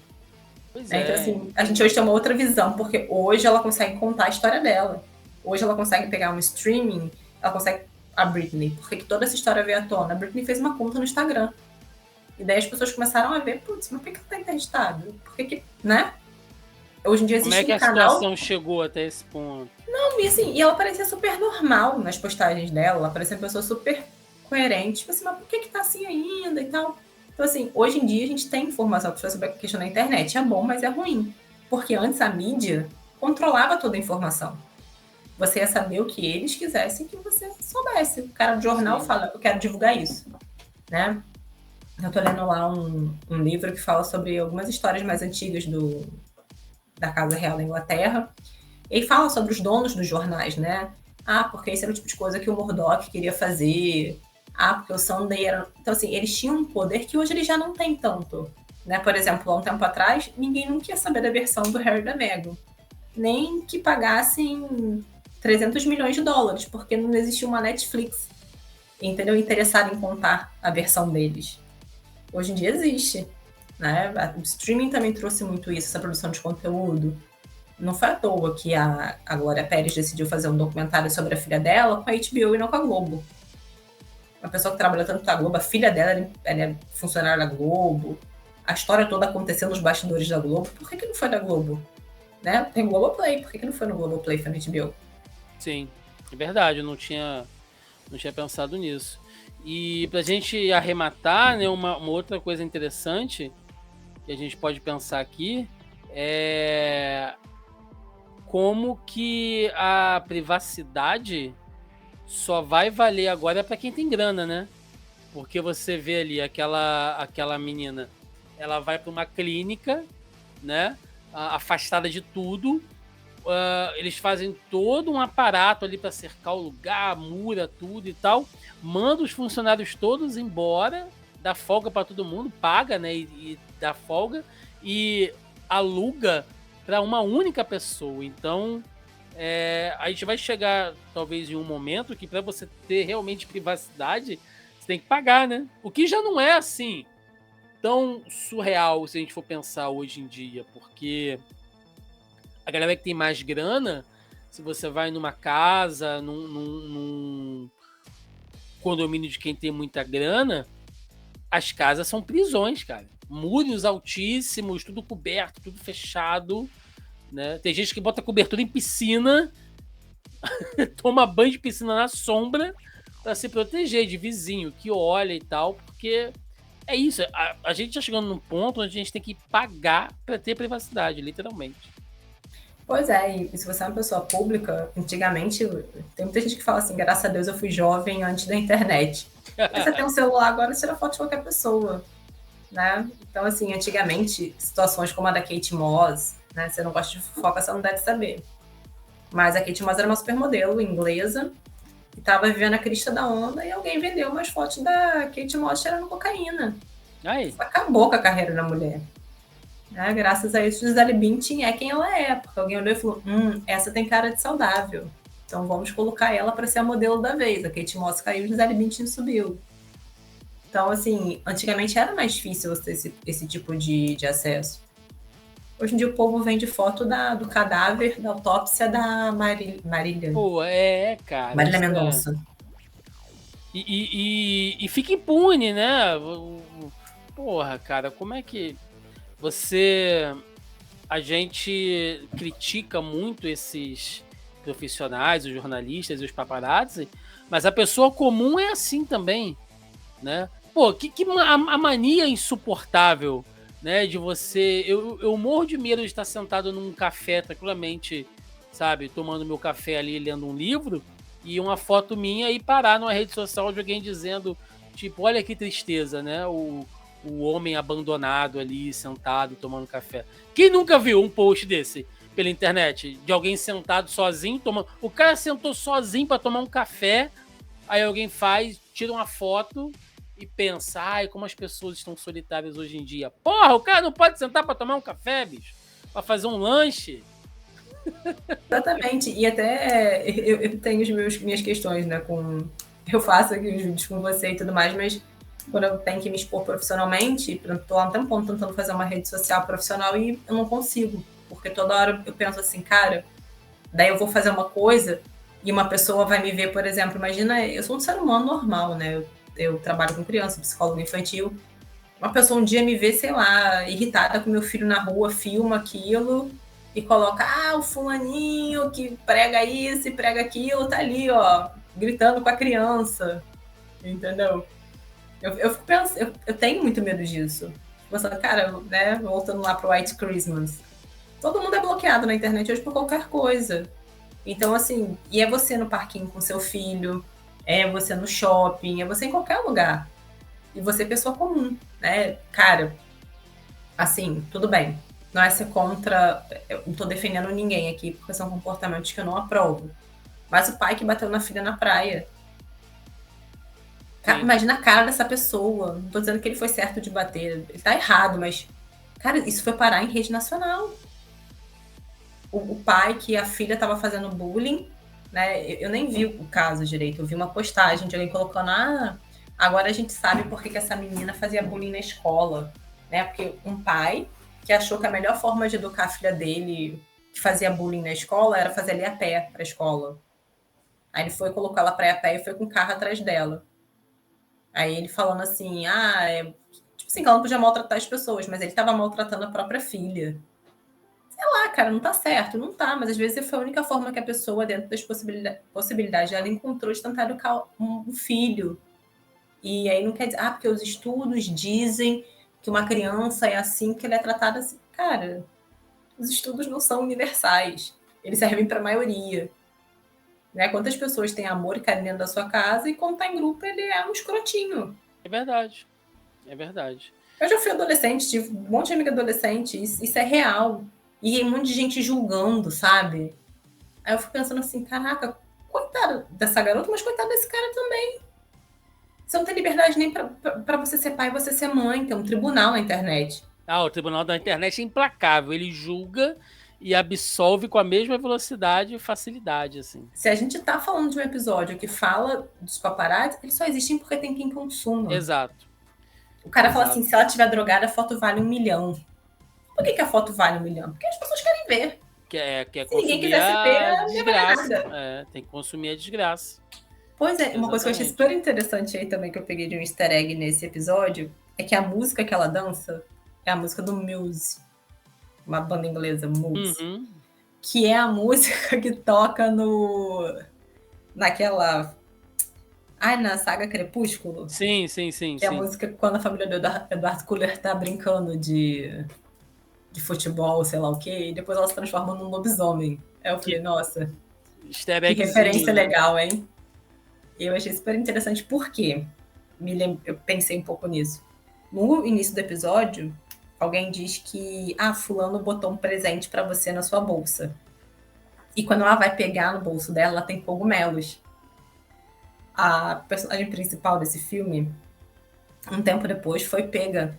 Então, assim, a gente hoje tem uma outra visão, porque hoje ela consegue contar a história dela. Hoje ela consegue pegar um streaming, ela consegue... A Britney, porque que toda essa história veio à tona? A Britney fez uma conta no Instagram. E daí as pessoas começaram a ver, putz, mas por que ela tá interditado? Por que, né? Hoje em dia existe Como é que um a canal... situação chegou até esse ponto? Não, e assim, e ela parecia super normal nas postagens dela, ela parecia uma pessoa super coerente, tipo assim, mas por que tá assim ainda e tal? Então assim, hoje em dia a gente tem informação sobre a questão da internet, é bom, mas é ruim. Porque antes a mídia controlava toda a informação. Você ia saber o que eles quisessem que você soubesse. O cara do jornal fala, eu quero divulgar isso, né? Eu tô lendo lá um livro que fala sobre algumas histórias mais antigas da Casa Real da Inglaterra. E fala sobre os donos dos jornais, né? Porque esse era o tipo de coisa que o Murdoch queria fazer. Porque o Sunday era... Então, assim, eles tinham um poder que hoje eles já não têm tanto. Né? Por exemplo, há um tempo atrás, ninguém nunca ia saber da versão do Harry e da Meghan. Nem que pagassem 300 milhões de dólares, porque não existia uma Netflix, entendeu? Interessada em contar a versão deles. Hoje em dia existe, né? O streaming também trouxe muito isso, essa produção de conteúdo. Não foi à toa que a Glória Pérez decidiu fazer um documentário sobre a filha dela com a HBO e não com a Globo. Uma pessoa que trabalha tanto com a Globo, a filha dela ela é funcionária da Globo, a história toda acontecendo nos bastidores da Globo. Por que não foi da Globo? Né? Tem Globoplay, por que não foi no Globoplay, foi no HBO? Sim, é verdade, não tinha Não tinha pensado nisso. E pra gente arrematar, né, uma outra coisa interessante que a gente pode pensar aqui é como que a privacidade só vai valer agora para quem tem grana, né? Porque você vê ali aquela menina, ela vai para uma clínica, né? Afastada de tudo. Eles fazem todo um aparato ali para cercar o lugar, mura tudo e tal. Manda os funcionários todos embora, dá folga para todo mundo, paga, né? E dá folga e aluga para uma única pessoa. Então, a gente vai chegar talvez em um momento que para você ter realmente privacidade, você tem que pagar, né? O que já não é assim tão surreal se a gente for pensar hoje em dia, porque a galera que tem mais grana, se você vai numa casa, num condomínio de quem tem muita grana, as casas são prisões, cara. Muros altíssimos, tudo coberto, tudo fechado, né? Tem gente que bota cobertura em piscina, toma banho de piscina na sombra para se proteger de vizinho que olha e tal, porque é isso. A gente tá chegando num ponto onde a gente tem que pagar para ter privacidade, literalmente. Pois é, e se você é uma pessoa pública, antigamente, tem muita gente que fala assim, graças a Deus eu fui jovem antes da internet. Você tem um celular agora, tira foto de qualquer pessoa, né? Então, assim, antigamente, situações como a da Kate Moss, né? Você não gosta de fofoca, você não deve saber. Mas a Kate Moss era uma supermodelo inglesa, que estava vivendo a crista da onda e alguém vendeu umas fotos da Kate Moss cheirando cocaína. Aí. Isso acabou com a carreira da mulher. Né? Graças a isso, Gisele Bündchen é quem ela é, porque alguém olhou e falou: essa tem cara de saudável, então vamos colocar ela para ser a modelo da vez. A Kate Moss caiu, Gisele Bündchen subiu. Então, assim, antigamente era mais difícil você ter esse tipo de acesso. Hoje em dia o povo vende foto do cadáver, da autópsia da Marília. Pô, cara. Marília Mendonça. E fica impune, né? Porra, cara, como é que a gente critica muito esses profissionais, os jornalistas e os paparazzi, mas a pessoa comum é assim também, né? Pô, a mania insuportável, né, de você... Eu morro de medo de estar sentado num café tranquilamente, sabe, tomando meu café ali, lendo um livro, e uma foto minha e parar numa rede social de alguém dizendo, tipo, olha que tristeza, né, o homem abandonado ali, sentado, tomando café. Quem nunca viu um post desse pela internet? De alguém sentado sozinho, tomando... O cara sentou sozinho para tomar um café, aí alguém tira uma foto e pensa, ai, como as pessoas estão solitárias hoje em dia. Porra, o cara não pode sentar para tomar um café, bicho? Para fazer um lanche? Exatamente. E até eu tenho minhas questões, né? Eu faço aqui os vídeos com você e tudo mais, mas quando eu tenho que me expor profissionalmente, eu tô há um tempão tentando fazer uma rede social profissional e eu não consigo. Porque toda hora eu penso assim, cara, daí eu vou fazer uma coisa e uma pessoa vai me ver, por exemplo, imagina, eu sou um ser humano normal, né? Eu trabalho com criança, psicólogo infantil. Uma pessoa um dia me vê, sei lá, irritada com meu filho na rua, filma aquilo e coloca, o fulaninho que prega isso e prega aquilo, tá ali, ó, gritando com a criança, entendeu? Eu fico pensando, eu tenho muito medo disso. Pensando, cara, né, voltando lá pro White Christmas. Todo mundo é bloqueado na internet hoje por qualquer coisa. Então, assim, e é você no parquinho com seu filho, é você no shopping, é você em qualquer lugar. E você é pessoa comum, né? Cara, assim, tudo bem. Não é ser contra... Eu não tô defendendo ninguém aqui, porque são comportamentos que eu não aprovo. Mas o pai que bateu na filha na praia. Imagina a cara dessa pessoa. Não tô dizendo que ele foi certo de bater. Ele tá errado, mas... Cara, isso foi parar em rede nacional. O pai que a filha tava fazendo bullying, né? Eu nem vi o caso direito. Eu vi uma postagem de alguém colocando... agora a gente sabe por que essa menina fazia bullying na escola. Né? Porque um pai que achou que a melhor forma de educar a filha dele, que fazia bullying na escola, era fazer ela ir a pé pra escola. Aí ele foi, colocou ela pra ir a pé e foi com o carro atrás dela. Aí ele falando assim, tipo assim, que ela não podia maltratar as pessoas, mas ele tava maltratando a própria filha. Sei lá, cara, não tá certo. Não tá, mas às vezes foi a única forma que a pessoa, dentro das possibilidades dela, encontrou de tentar educar um filho. E aí não quer dizer, porque os estudos dizem que uma criança é assim, que ela é tratada assim. Cara, os estudos não são universais. Eles servem para a maioria. Né? Quantas pessoas têm amor e carinho dentro da sua casa e quando tá em grupo ele é um escrotinho. É verdade. É verdade. Eu já fui adolescente, tive um monte de amiga adolescente, isso é real. E um monte de gente julgando, sabe? Aí eu fico pensando assim, caraca, coitada dessa garota, mas coitada desse cara também. Você não tem liberdade nem pra você ser pai e você ser mãe, tem um tribunal na internet. O tribunal da internet é implacável. Ele julga e absolve com a mesma velocidade e facilidade, assim. Se a gente tá falando de um episódio que fala dos paparazzi, eles só existem porque tem quem consuma. Exato. O cara fala assim, se ela estiver drogada, a foto vale 1 milhão. Por que a foto vale 1 milhão? Porque as pessoas querem ver. Quer Se ninguém quisesse ver, não ia valer nada. Tem que consumir a desgraça. Pois é, uma coisa que eu achei super interessante aí também, que eu peguei de um easter egg nesse episódio, é que a música que ela dança é a música do Muse, uma banda inglesa, Muse, que é a música que toca naquela... na saga Crepúsculo. Sim. Que é a música quando a família do Edward Cullen tá brincando de futebol, sei lá o quê, e depois ela se transforma num lobisomem. Aí eu falei, nossa, que referência legal, hein? Eu achei super interessante porque eu pensei um pouco nisso. No início do episódio, alguém diz que fulano botou um presente pra você na sua bolsa. E quando ela vai pegar no bolso dela, ela tem cogumelos. A personagem principal desse filme, um tempo depois, foi pega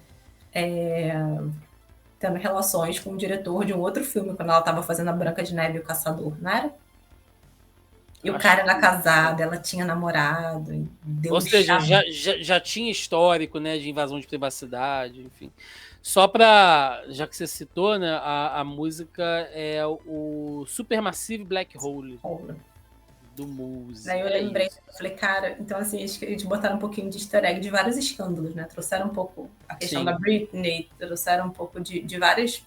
tendo relações com o diretor de um outro filme, quando ela estava fazendo A Branca de Neve e o Caçador, não era? E o cara era casado, ela tinha namorado. Ou seja, já tinha histórico, né, de invasão de privacidade, enfim. Só para, já que você citou, né, a música é o Supermassive Black Hole do Muse. Aí eu lembrei, eu falei, cara, então assim, eles botaram um pouquinho de easter egg de vários escândalos, né? Trouxeram um pouco a questão da Britney, trouxeram um pouco de várias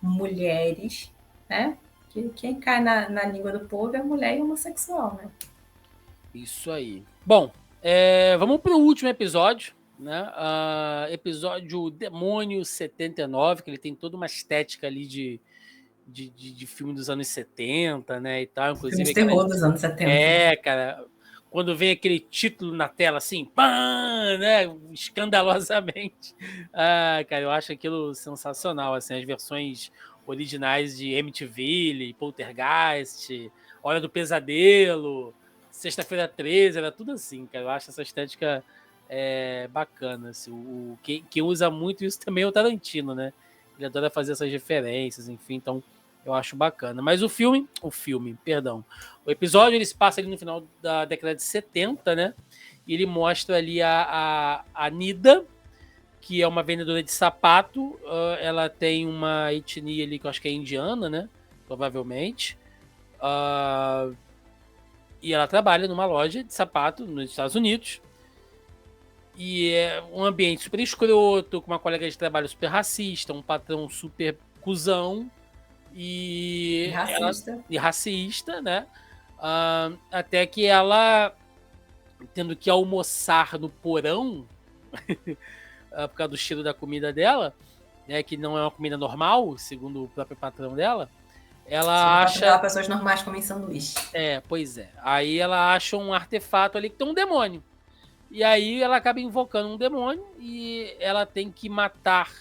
mulheres, né? Que quem cai na língua do povo é a mulher e homossexual, né? Isso aí. Bom, vamos para o último episódio, né? Episódio Demônio 79, que ele tem toda uma estética ali de filme dos anos 70, né? E tal, inclusive. Filme de terror dos anos 70. Cara. Quando vem aquele título na tela assim, pã, né? Escandalosamente. Cara, eu acho aquilo sensacional, assim, as versões originais de MTV, Poltergeist, Hora do Pesadelo, Sexta-feira 13, era tudo assim, cara. Eu acho essa estética bacana. Assim. Quem usa muito isso também é o Tarantino, né? Ele adora fazer essas referências, enfim, então eu acho bacana. Mas o episódio ele se passa ali no final da década de 70, né? E ele mostra ali a Nida, que é uma vendedora de sapato. Ela tem uma etnia ali que eu acho que é indiana, né? Provavelmente. E ela trabalha numa loja de sapato nos Estados Unidos. E é um ambiente super escroto, com uma colega de trabalho super racista, um patrão super cuzão e racista, né? Até que ela, tendo que almoçar no porão, por causa do cheiro da comida dela, né, que não é uma comida normal, segundo o próprio patrão dela, ela acha... pessoas normais comem sanduíche. Pois é. Aí ela acha um artefato ali que tem um demônio. E aí ela acaba invocando um demônio e ela tem que matar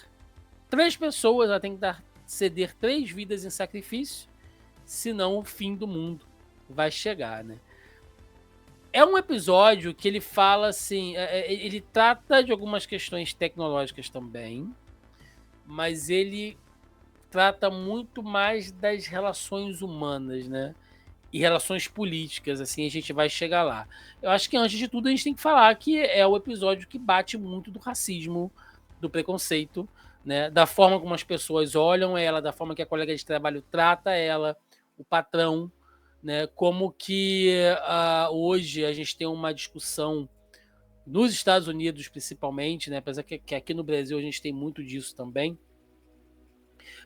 3 pessoas, ela tem que ceder 3 vidas em sacrifício, senão o fim do mundo vai chegar, né? É um episódio que ele fala assim, ele trata de algumas questões tecnológicas também, mas ele trata muito mais das relações humanas, né? E relações políticas, assim, a gente vai chegar lá. Eu acho que antes de tudo a gente tem que falar que é o episódio que bate muito do racismo, do preconceito, né? Da forma como as pessoas olham ela, da forma que a colega de trabalho trata ela, o patrão, né? Como que hoje a gente tem uma discussão nos Estados Unidos principalmente, né? Apesar que aqui no Brasil a gente tem muito disso também,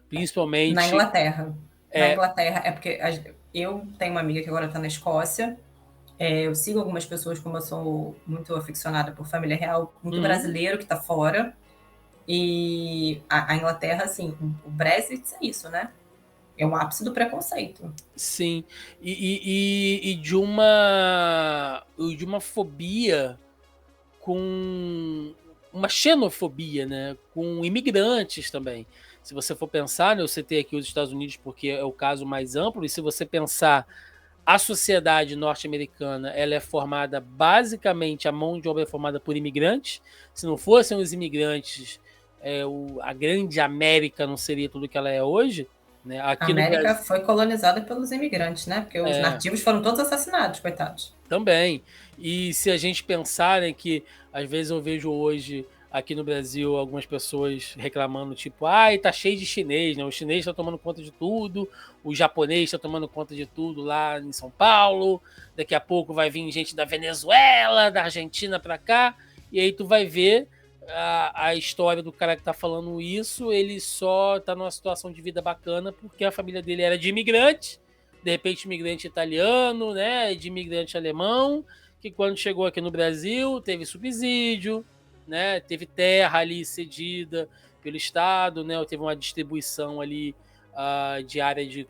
principalmente na Inglaterra. Na Inglaterra, é porque eu tenho uma amiga que agora está na Escócia. Eu sigo algumas pessoas, como eu sou muito aficionada por família real, muito brasileiro que está fora. E a Inglaterra, assim, o Brexit é isso, né? É o ápice do preconceito. Sim. E de uma fobia com uma xenofobia, né? Com imigrantes também. Se você for pensar, né, eu citei aqui os Estados Unidos porque é o caso mais amplo, e se você pensar a sociedade norte-americana, ela é formada basicamente, a mão de obra é formada por imigrantes. Se não fossem os imigrantes, a grande América não seria tudo que ela é hoje. Né? Aqui a América foi colonizada pelos imigrantes, né? Porque os nativos foram todos assassinados, coitados. Também. E se a gente pensar, né, que às vezes eu vejo hoje aqui no Brasil algumas pessoas reclamando, tipo, ai, tá cheio de chinês, né? O chinês tá tomando conta de tudo, o japonês tá tomando conta de tudo lá em São Paulo, daqui a pouco vai vir gente da Venezuela, da Argentina pra cá, e aí tu vai ver a história do cara que tá falando isso, ele só tá numa situação de vida bacana porque a família dele era de imigrante, de repente imigrante italiano, né, de imigrante alemão, que quando chegou aqui no Brasil teve subsídio, né, teve terra ali cedida pelo Estado, né, teve uma distribuição ali de área de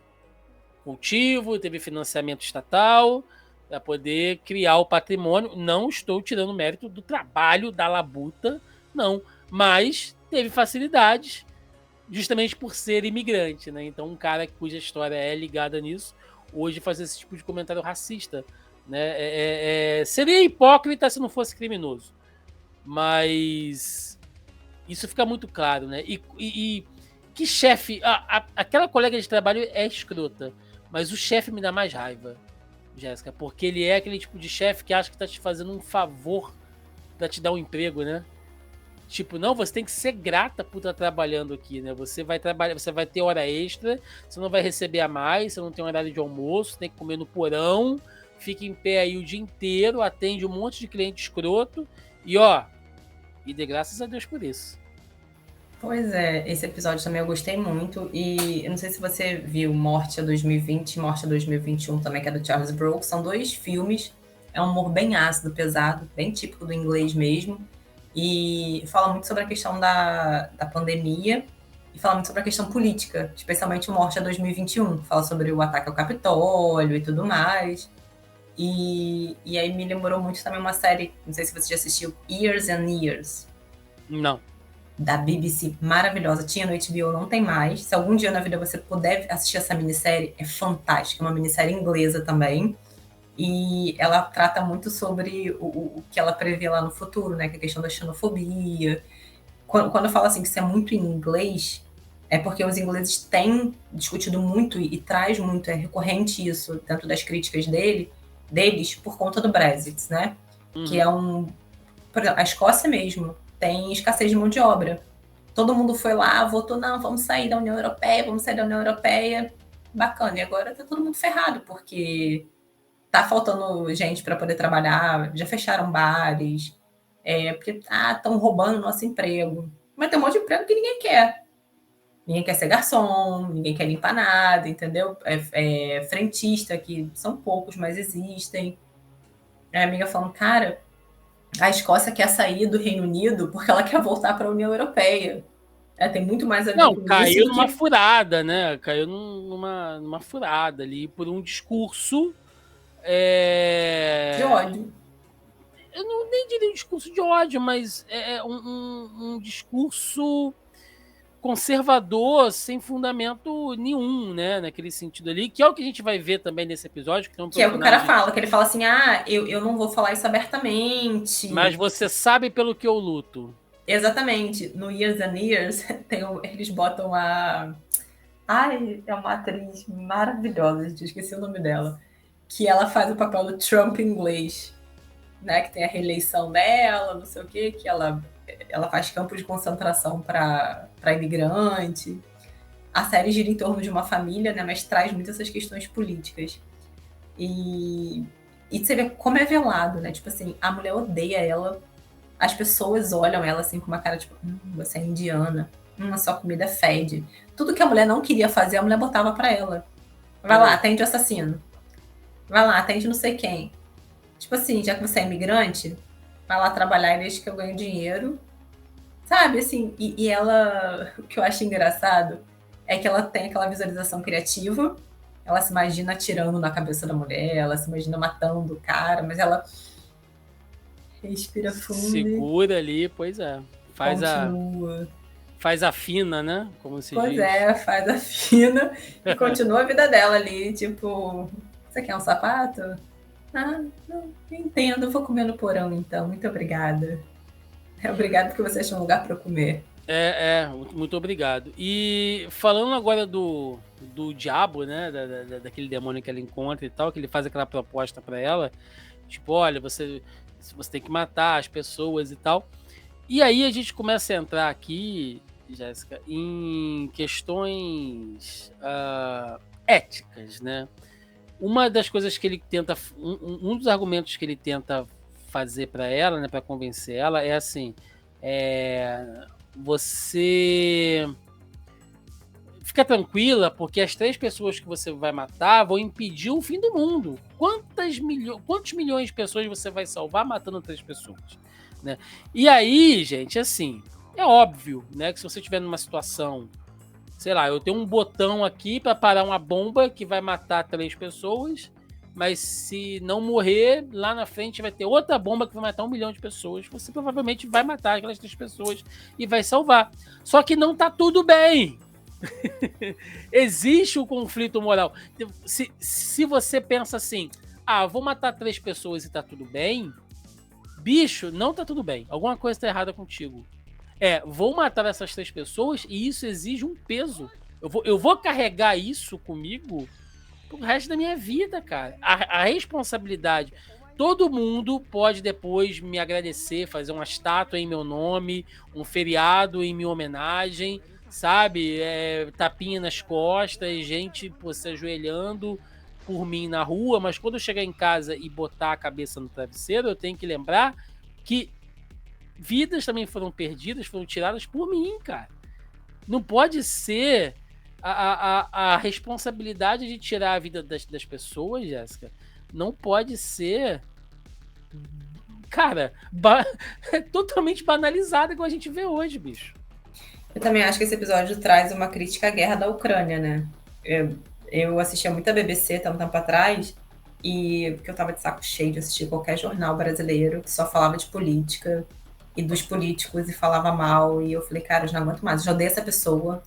cultivo, teve financiamento estatal para poder criar o patrimônio. Não estou tirando mérito do trabalho da labuta, não, mas teve facilidades justamente por ser imigrante, né? Então um cara cuja história é ligada nisso, hoje fazer esse tipo de comentário racista, né? Seria hipócrita se não fosse criminoso, mas isso fica muito claro, né? E que chefe, aquela colega de trabalho é escrota, mas o chefe me dá mais raiva, Jéssica, porque ele é aquele tipo de chefe que acha que tá te fazendo um favor pra te dar um emprego, né? Tipo, não, você tem que ser grata por estar trabalhando aqui, né? Você vai trabalhar, você vai ter hora extra, você não vai receber a mais, você não tem horário de almoço, tem que comer no porão, fica em pé aí o dia inteiro, atende um monte de cliente escroto e dê graças a Deus por isso. Pois é, esse episódio também eu gostei muito, e eu não sei se você viu Morte a 2020 e Morte a 2021 também, que é do Charles Brooks, são 2 filmes, é um humor bem ácido, pesado, bem típico do inglês mesmo, e fala muito sobre a questão da pandemia e fala muito sobre a questão política, especialmente o Morte a 2021, fala sobre o ataque ao Capitólio e tudo mais. E aí me lembrou muito também uma série, não sei se você já assistiu, Years and Years. Não. Da BBC, maravilhosa, tinha no HBO, não tem mais. Se algum dia na vida você puder assistir essa minissérie, é fantástica, é uma minissérie inglesa também. E ela trata muito sobre o que ela prevê lá no futuro, né? Que é a questão da xenofobia. Quando eu falo assim que isso é muito em inglês, é porque os ingleses têm discutido muito e traz muito, é recorrente isso dentro das críticas deles por conta do Brexit, né? Que é por exemplo, a Escócia mesmo tem escassez de mão de obra. Todo mundo foi lá, votou, não, vamos sair da União Europeia, bacana. E agora tá todo mundo ferrado, porque tá faltando gente para poder trabalhar, já fecharam bares, porque estão roubando nosso emprego. Mas tem um monte de emprego que ninguém quer. Ninguém quer ser garçom, ninguém quer limpar nada, entendeu? Frentista, que são poucos, mas existem. A amiga falando, cara, a Escócia quer sair do Reino Unido porque ela quer voltar para a União Europeia. Tem muito mais a ver com caiu isso numa furada, né? Caiu numa furada ali por um discurso de ódio. Eu não nem diria um discurso de ódio, mas um discurso conservador sem fundamento nenhum, né? Naquele sentido ali, que é o que a gente vai ver também nesse episódio. Que é o que o cara fala, que ele fala assim, eu não vou falar isso abertamente. Mas você sabe pelo que eu luto. Exatamente. No Years and Years, eles botam é uma atriz maravilhosa, gente, esqueci o nome dela, que ela faz o papel do Trump inglês, né? Que tem a reeleição dela, não sei o quê, que ela faz campo de concentração para imigrante. A série gira em torno de uma família, né? Mas traz muito essas questões políticas. E você vê como é velado, né? Tipo assim, a mulher odeia ela, as pessoas olham ela assim com uma cara tipo, você é indiana, a sua comida fede. Tudo que a mulher não queria fazer, a mulher botava para ela. Vai lá, atende o assassino. Vai lá, atende não sei quem. Tipo assim, já que você é imigrante, vai lá trabalhar e deixa que eu ganho dinheiro. Sabe, assim, e ela, o que eu acho engraçado é que ela tem aquela visualização criativa, ela se imagina atirando na cabeça da mulher, ela se imagina matando o cara, mas ela respira fundo e Segura ali, pois é. continua. Faz a fina, né? Como se Pois diz. é, faz a fina e continua a vida dela ali, tipo, você quer um sapato? Ah, não, entendo, eu vou comer no porão então, muito obrigada. Obrigada porque você achou um lugar para eu comer. Muito obrigado. E falando agora do diabo, né? Daquele demônio que ela encontra e tal, que ele faz aquela proposta para ela, tipo, olha, você tem que matar as pessoas e tal. E aí a gente começa a entrar aqui, Jéssica, em questões éticas, né? Uma das coisas que ele tenta, um dos argumentos que ele tenta fazer para ela, né, para convencer ela, é assim: você fica tranquila, porque as 3 pessoas que você vai matar vão impedir o fim do mundo. Quantos milhões de pessoas você vai salvar matando 3 pessoas? Né? E aí, gente, assim, é óbvio, né, que se você estiver numa situação, sei lá, eu tenho um botão aqui para parar uma bomba que vai matar 3 pessoas, mas se não morrer, lá na frente vai ter outra bomba que vai matar 1 milhão de pessoas. Você provavelmente vai matar aquelas 3 pessoas e vai salvar. Só que não tá tudo bem. Existe o conflito moral. Se você pensa assim, vou matar 3 pessoas e tá tudo bem, bicho, não tá tudo bem. Alguma coisa tá errada contigo. Vou matar essas 3 pessoas e isso exige um peso. Eu vou carregar isso comigo pro resto da minha vida, cara. A responsabilidade. Todo mundo pode depois me agradecer, fazer uma estátua em meu nome, um feriado em minha homenagem, sabe? Tapinha nas costas, gente se ajoelhando por mim na rua, mas quando eu chegar em casa e botar a cabeça no travesseiro, eu tenho que lembrar que vidas também foram perdidas, foram tiradas por mim, cara. Não pode ser a responsabilidade de tirar a vida das pessoas, Jéssica. Não pode ser, cara, totalmente banalizada como a gente vê hoje, bicho. Eu também acho que esse episódio traz uma crítica à guerra da Ucrânia, né? Eu assistia muito a BBC há um tempo atrás, porque eu tava de saco cheio de assistir qualquer jornal brasileiro que só falava de política e dos políticos e falava mal. E eu falei, cara, eu já não aguento mais, eu já odeio essa pessoa,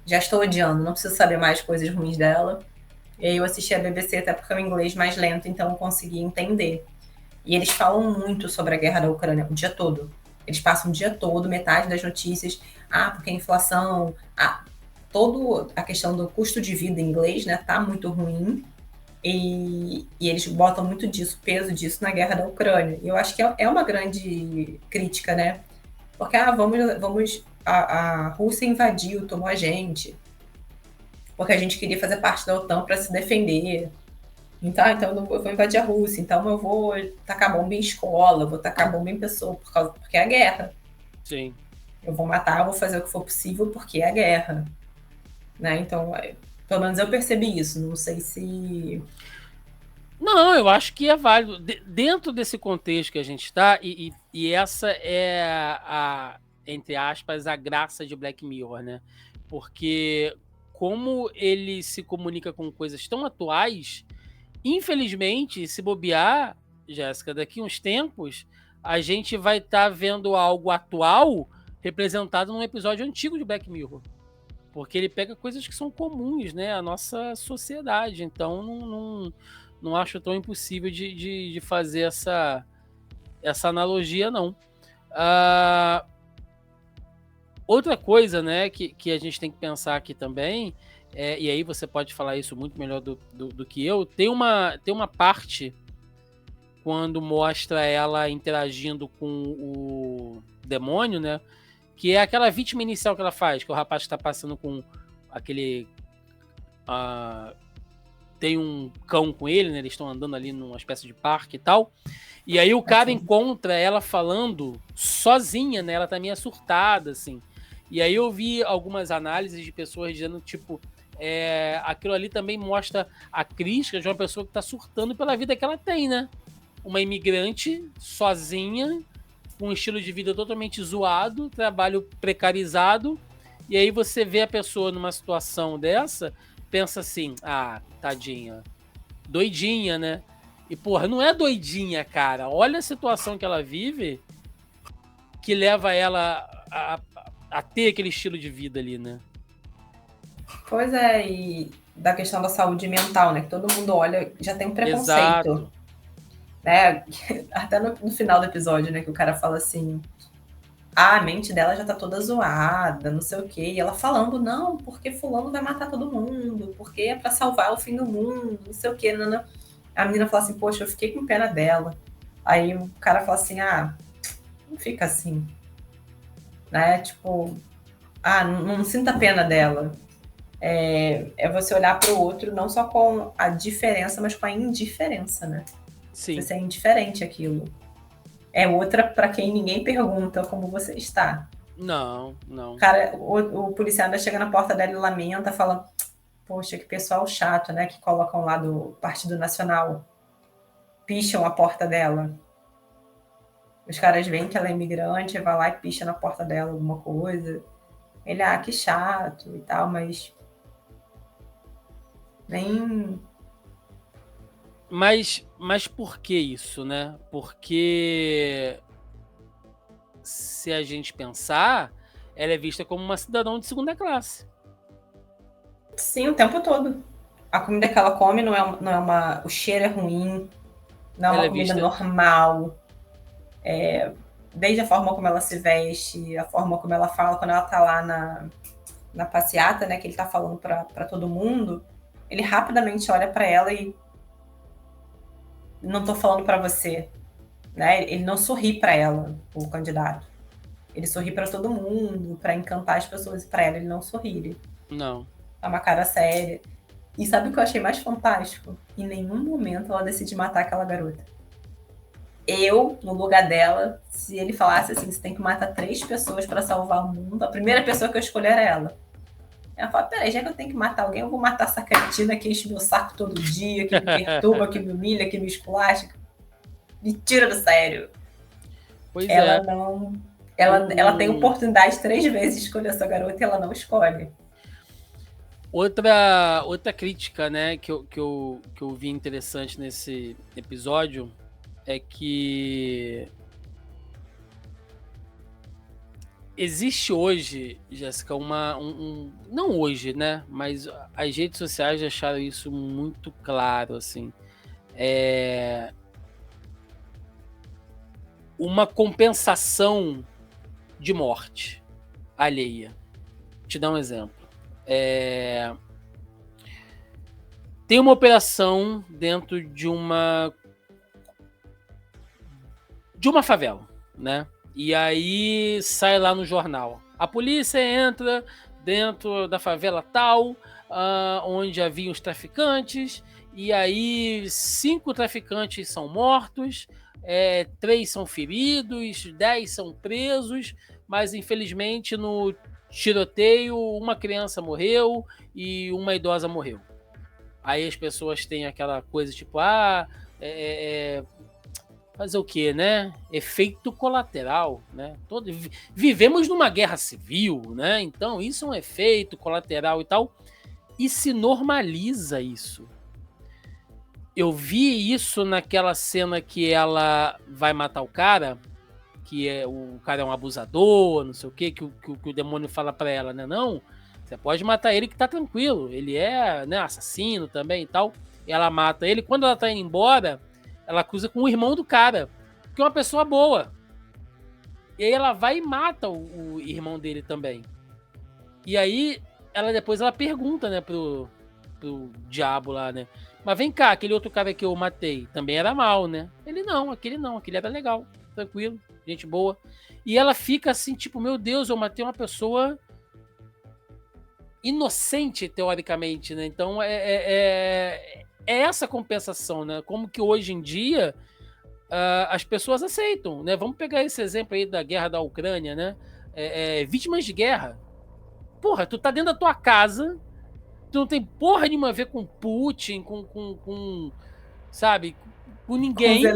já estou odiando, não preciso saber mais coisas ruins dela. E aí eu assisti a BBC até porque é um inglês mais lento, então eu consegui entender. E eles falam muito sobre a guerra da Ucrânia o dia todo. Eles passam o dia todo, metade das notícias, porque a inflação, toda a questão do custo de vida em inglês, né, tá muito ruim. E eles botam muito disso, peso disso na guerra da Ucrânia. E eu acho que é uma grande crítica, né? Porque, a Rússia invadiu, tomou a gente, porque a gente queria fazer parte da OTAN para se defender. Então eu vou invadir a Rússia, então eu vou tacar bomba em escola, vou tacar bomba em pessoa, porque é a guerra. Sim. Eu vou matar, eu vou fazer o que for possível, porque é a guerra. Né? Então, pelo menos eu percebi isso, não sei se... Não, eu acho que é válido. Dentro desse contexto que a gente está, e essa é entre aspas, a graça de Black Mirror, né? Porque como ele se comunica com coisas tão atuais, infelizmente, se bobear, Jéssica, daqui uns tempos, a gente vai estar vendo algo atual representado num episódio antigo de Black Mirror. Porque ele pega coisas que são comuns, né, à nossa sociedade. Então, não acho tão impossível de fazer essa analogia, não. Outra coisa, né, que a gente tem que pensar aqui também, e aí você pode falar isso muito melhor do que eu, tem uma parte quando mostra ela interagindo com o demônio, né, que é aquela vítima inicial que ela faz, que é o rapaz que está passando com aquele... tem um cão com ele, né, eles estão andando ali numa espécie de parque e tal, e aí o cara encontra ela falando sozinha, né, ela tá meio surtada, assim. E aí eu vi algumas análises de pessoas dizendo, tipo, aquilo ali também mostra a crítica de uma pessoa que está surtando pela vida que ela tem, né? Uma imigrante sozinha, com um estilo de vida totalmente zoado, trabalho precarizado, e aí você vê a pessoa numa situação dessa, pensa assim, tadinha, doidinha, né? E, porra, não é doidinha, cara. Olha a situação que ela vive que leva ela a ter aquele estilo de vida ali, né? Pois é, e da questão da saúde mental, né? Que todo mundo olha, já tem um preconceito. Exato. Né? Até no final do episódio, né? Que o cara fala assim, a mente dela já tá toda zoada, não sei o quê. E ela falando, não, porque fulano vai matar todo mundo, porque é pra salvar o fim do mundo, não sei o quê. Não. A menina fala assim, poxa, eu fiquei com pena dela. Aí o cara fala assim, não fica assim. Né? Tipo, não sinta pena dela. É você olhar para o outro não só com a diferença, mas com a indiferença, né? Sim. Você é indiferente àquilo. É outra para quem ninguém pergunta como você está. Não. Cara, o policial ainda chega na porta dela e lamenta, fala, poxa, que pessoal chato, né? Que colocam lá do Partido Nacional. Picham a porta dela. Os caras veem que ela é imigrante, vai lá e picha na porta dela alguma coisa. Ele, que chato e tal, mas nem... Mas por que isso, né? Porque se a gente pensar, ela é vista como uma cidadã de segunda classe. Sim, o tempo todo. A comida que ela come não é uma... O cheiro é ruim, não é uma comida normal. Desde a forma como ela se veste, a forma como ela fala, quando ela tá lá na passeata, né, que ele tá falando pra todo mundo, ele rapidamente olha pra ela e não tô falando pra você, né? Ele não sorri pra ela, o candidato. Ele sorri pra todo mundo, pra encantar as pessoas, e pra ela ele não sorri. Não. É uma cara séria. E sabe o que eu achei mais fantástico? Em nenhum momento ela decide matar aquela garota. Eu, no lugar dela, se ele falasse assim, você tem que matar 3 pessoas pra salvar o mundo, a primeira pessoa que eu escolher era ela. Ela fala, peraí, já que eu tenho que matar alguém, eu vou matar essa cretina que enche meu saco todo dia, que me perturba, que me humilha, que me esculacha. Me tira do sério. Pois ela não... Ela tem oportunidade 3 vezes de escolher essa garota e ela não escolhe. Outra crítica, né, que eu vi interessante nesse episódio é que existe hoje, Jéssica, não hoje, né? Mas as redes sociais deixaram isso muito claro, assim. Uma compensação de morte alheia. Vou te dar um exemplo. Tem uma operação dentro de uma favela, né? E aí sai lá no jornal. A polícia entra dentro da favela tal, onde havia os traficantes, e aí 5 traficantes são mortos, 3 são feridos, 10 são presos, mas infelizmente no tiroteio uma criança morreu e uma idosa morreu. Aí as pessoas têm aquela coisa tipo, fazer o quê, né? Efeito colateral, né? Vivemos numa guerra civil, né? Então isso é um efeito colateral e tal. E se normaliza isso. Eu vi isso naquela cena que ela vai matar o cara, que o cara é um abusador, não sei o quê, que o demônio fala pra ela, né? Não, você pode matar ele que tá tranquilo. Ele é, né, assassino também e tal. E ela mata ele. Quando ela tá indo embora, ela cruza com o irmão do cara, que é uma pessoa boa. E aí ela vai e mata o irmão dele também. E aí, depois ela pergunta, né, pro diabo lá, né? Mas vem cá, aquele outro cara que eu matei também era mal, né? Ele não, aquele era legal, tranquilo, gente boa. E ela fica assim, tipo, meu Deus, eu matei uma pessoa inocente, teoricamente, né? Então é essa compensação, né? Como que hoje em dia as pessoas aceitam, né? Vamos pegar esse exemplo aí da guerra da Ucrânia, né? Vítimas de guerra. Porra, tu tá dentro da tua casa, não tem porra nenhuma a ver com Putin, sabe, com ninguém. Com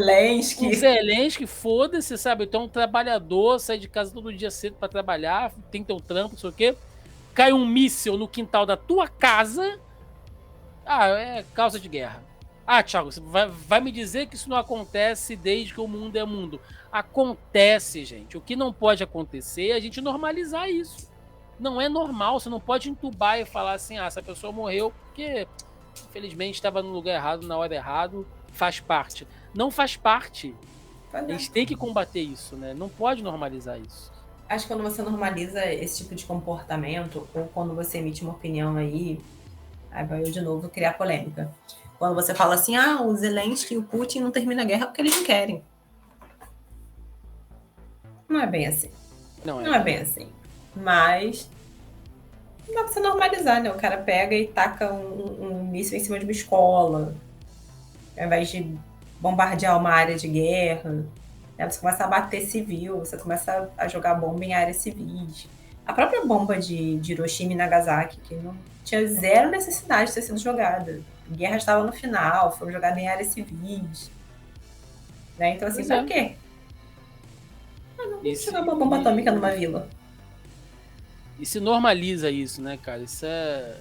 Com Zelensky, foda-se, sabe? Tu é um trabalhador, sai de casa todo dia cedo pra trabalhar, tem teu trampo, não sei o quê. Cai um míssil no quintal da tua casa. Ah, é causa de guerra. Ah, Thiago, você vai me dizer que isso não acontece desde que o mundo é mundo. Acontece, gente. O que não pode acontecer é a gente normalizar isso. Não é normal, você não pode entubar e falar assim, essa pessoa morreu porque, infelizmente, estava no lugar errado, na hora errada, faz parte. Não faz parte. A gente tem que combater isso, né? Não pode normalizar isso. Acho que quando você normaliza esse tipo de comportamento, ou quando você emite uma opinião aí vai eu de novo criar polêmica. Quando você fala assim, o Zelensky e o Putin não terminam a guerra porque eles não querem. Não é bem assim. Não é bem assim. Mas não dá pra você normalizar, né? O cara pega e taca um míssil em cima de uma escola, ao invés de bombardear uma área de guerra. Né? Você começa a bater civil, você começa a jogar bomba em áreas civis. A própria bomba de Hiroshima e Nagasaki, que não tinha zero necessidade de ter sido jogada. A guerra estava no final, foram jogadas em áreas civis. Né? Então, assim, pra quê? Vamos jogar uma bomba atômica numa vila. E se normaliza isso, né, cara? Isso é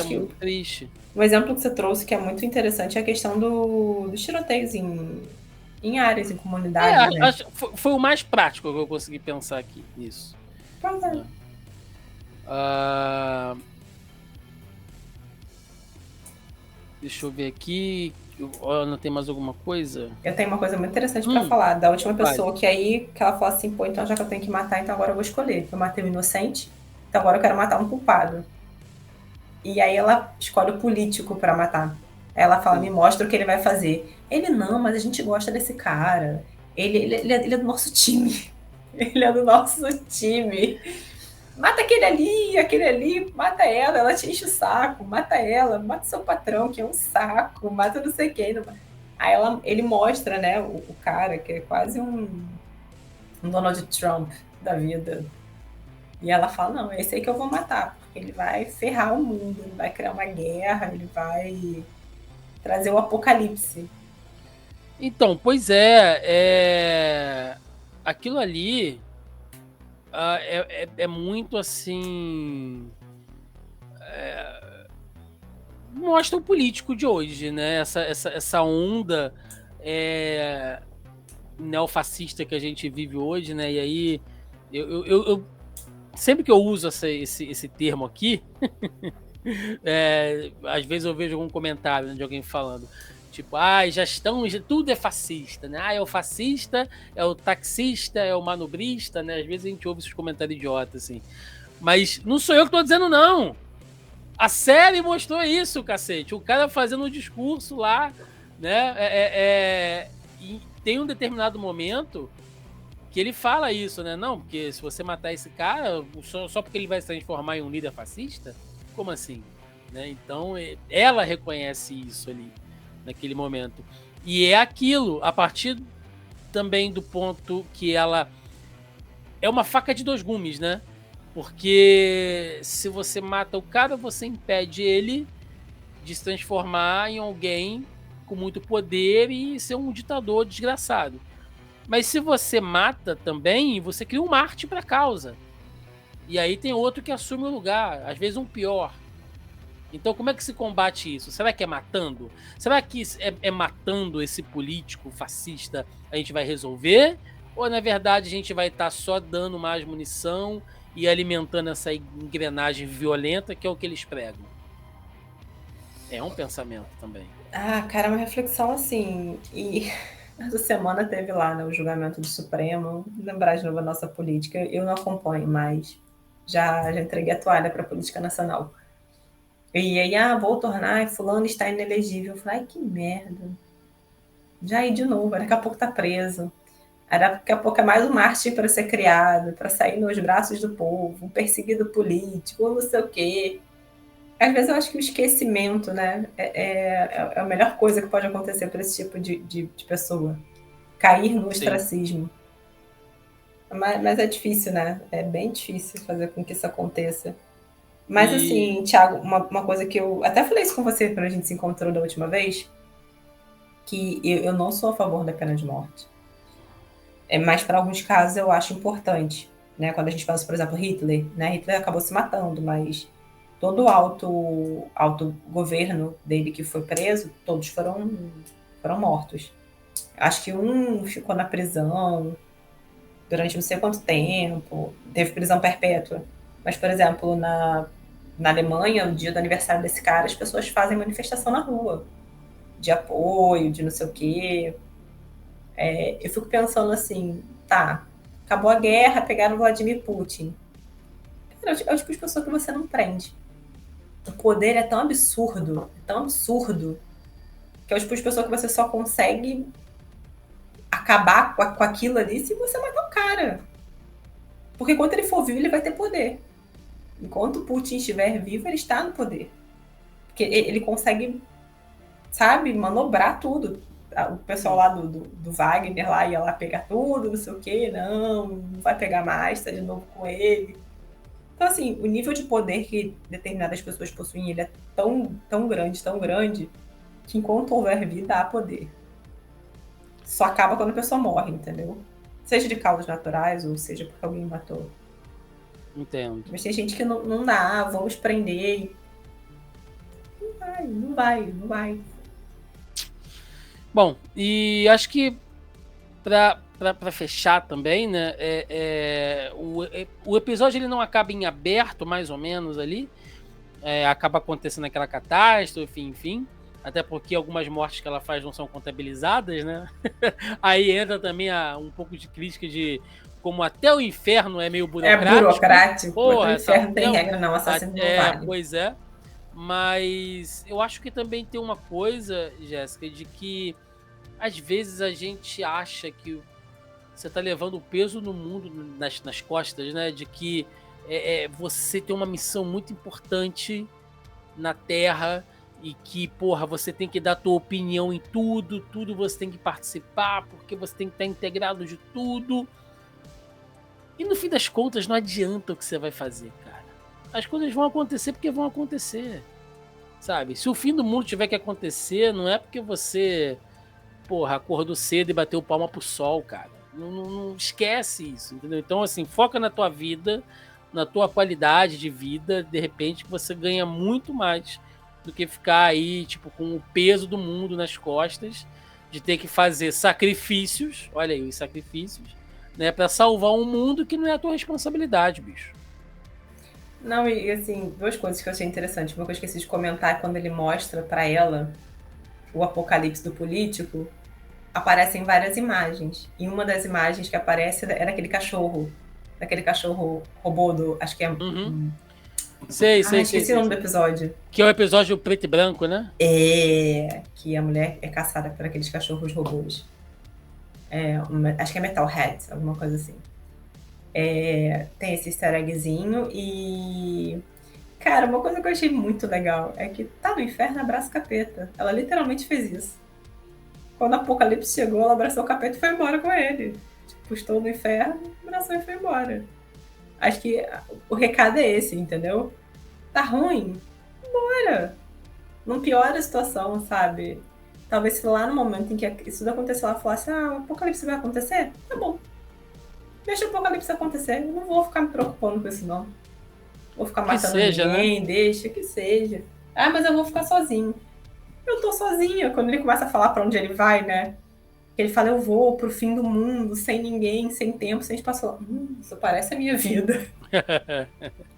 muito triste. Um exemplo que você trouxe que é muito interessante é a questão dos tiroteios em áreas, em comunidades. Né? Foi o mais prático que eu consegui pensar aqui nisso. Pois é. Deixa eu ver aqui. Não tem mais alguma coisa? Eu tenho uma coisa muito interessante pra falar. Da última pessoa que ela falou assim, pô, então já que eu tenho que matar, então agora eu vou escolher. Eu matei um inocente, então agora eu quero matar um culpado. E aí ela escolhe o político pra matar. Ela fala, me mostra o que ele vai fazer. Ele, não, mas a gente gosta desse cara. Ele é do nosso time. Ele é do nosso time. Mata aquele ali, mata ela te enche o saco, mata ela, mata seu patrão, que é um saco, mata não sei quem. Aí ele mostra, né, o cara, que é quase um Donald Trump da vida. E ela fala, não, é esse aí que eu vou matar, porque ele vai ferrar o mundo, ele vai criar uma guerra, ele vai trazer o apocalipse. Então, pois é aquilo ali é muito assim. Mostra o político de hoje, né? Essa onda neofascista que a gente vive hoje, né? E aí, eu sempre que eu uso esse termo aqui, às vezes eu vejo algum comentário de alguém falando. Tipo, tudo é fascista, né? É o fascista, é o taxista, é o manobrista, né? Às vezes a gente ouve esses comentários idiotas, assim. Mas não sou eu que tô dizendo, não. A série mostrou isso, cacete. O cara fazendo um discurso lá, né? E tem um determinado momento que ele fala isso, né? Não, porque se você matar esse cara, só porque ele vai se transformar em um líder fascista? Como assim? Né? Então, ela reconhece isso ali, naquele momento. E é aquilo, a partir também do ponto que ela é uma faca de dois gumes, né? Porque se você mata o cara, você impede ele de se transformar em alguém com muito poder e ser um ditador desgraçado. Mas se você mata também, você cria um mártir para a causa. E aí tem outro que assume o lugar, às vezes um pior. Então como é que se combate isso? Será que é matando? Será que é matando esse político fascista a gente vai resolver? Ou na verdade a gente vai estar só dando mais munição e alimentando essa engrenagem violenta que é o que eles pregam? É um pensamento também. Cara, é uma reflexão assim. E essa semana teve lá, né, o julgamento do Supremo. Lembrar de novo a nossa política. Eu não acompanho, mas já entreguei a toalha para a política nacional. E aí, vou tornar, fulano está inelegível. Eu falei, que merda. Já ir de novo, daqui a pouco tá preso. Daqui a pouco é mais um mártir para ser criado, para sair nos braços do povo, um perseguido político, ou não sei o quê. Às vezes eu acho que o esquecimento, né, é a melhor coisa que pode acontecer para esse tipo de pessoa. Cair no ostracismo. Mas é difícil, né? É bem difícil fazer com que isso aconteça. Mas assim, Thiago, uma coisa que eu até falei isso com você quando a gente se encontrou da última vez, que eu não sou a favor da pena de morte. Mas para alguns casos eu acho importante, né? Quando a gente pensa, por exemplo, Hitler, né? Hitler acabou se matando, mas todo o alto governo dele que foi preso, todos foram mortos. Acho que um ficou na prisão durante não sei quanto tempo, teve prisão perpétua. Mas, por exemplo, na Alemanha, no dia do aniversário desse cara, as pessoas fazem manifestação na rua, de apoio, de não sei o quê. Eu fico pensando assim, tá, acabou a guerra, pegaram o Vladimir Putin. Cara, é o tipo de pessoa que você não prende. O poder é tão absurdo, que é o tipo de pessoa que você só consegue acabar com aquilo ali se você matar o cara. Porque enquanto ele for vivo, ele vai ter poder. Enquanto o Putin estiver vivo, ele está no poder. Porque ele consegue, sabe, manobrar tudo. O pessoal lá do Wagner lá ia lá pegar tudo, não sei o quê. Não vai pegar mais, tá de novo com ele. Então, assim, o nível de poder que determinadas pessoas possuem, ele é tão grande, que enquanto houver vida, há poder. Só acaba quando a pessoa morre, entendeu? Seja de causas naturais, ou seja porque alguém matou. Entendo. Mas tem gente que não dá, vamos prender. Não vai. Bom, e acho que para fechar também, né? O episódio ele não acaba em aberto, mais ou menos ali. Acaba acontecendo aquela catástrofe, enfim. Até porque algumas mortes que ela faz não são contabilizadas, né? Aí entra também um pouco de crítica de como até o inferno é meio burocrático. É burocrático. Porra, o inferno tem regra, não. Assassino não vale. Pois é. Mas eu acho que também tem uma coisa, Jéssica, de que às vezes a gente acha que você tá levando o peso no mundo nas costas, né? De que você tem uma missão muito importante na Terra e que, porra, você tem que dar a tua opinião em tudo você tem que participar, porque você tem que estar integrado de tudo. E no fim das contas, não adianta o que você vai fazer, cara. As coisas vão acontecer porque vão acontecer, sabe? Se o fim do mundo tiver que acontecer, não é porque você, porra, acordou cedo e bateu palma pro sol, cara. Não esquece isso, entendeu? Então, assim, foca na tua vida, na tua qualidade de vida, de repente você ganha muito mais do que ficar aí, tipo, com o peso do mundo nas costas, de ter que fazer sacrifícios, olha aí, os sacrifícios, né, pra salvar um mundo que não é a tua responsabilidade, bicho. Não, e assim, duas coisas que eu achei interessante. Uma coisa que eu esqueci de comentar é quando ele mostra pra ela o apocalipse do político, aparecem várias imagens. E uma das imagens que aparece era aquele cachorro. Daquele cachorro robô do. Acho que é. Sei. Esqueci o nome do episódio. Que é o episódio preto e branco, né? Que a mulher é caçada por aqueles cachorros robôs. Acho que é Metalhead, alguma coisa assim. Tem esse easter eggzinho e... Cara, uma coisa que eu achei muito legal é que tá no inferno, abraça o capeta. Ela literalmente fez isso. Quando o Apocalipse chegou, ela abraçou o capeta e foi embora com ele. Tipo, estou no inferno, abraçou e foi embora. Acho que o recado é esse, entendeu? Tá ruim? Bora! Não piora a situação, sabe? Talvez se lá no momento em que isso tudo aconteceu, ela falasse, o apocalipse vai acontecer? Tá bom. Deixa o apocalipse acontecer. Eu não vou ficar me preocupando com isso, não. Vou ficar matando ninguém, né? Deixa que seja. Mas eu vou ficar sozinho. Eu tô sozinha. Quando ele começa a falar pra onde ele vai, né? Ele fala, eu vou pro fim do mundo, sem ninguém, sem tempo, sem espaço. Isso parece a minha vida.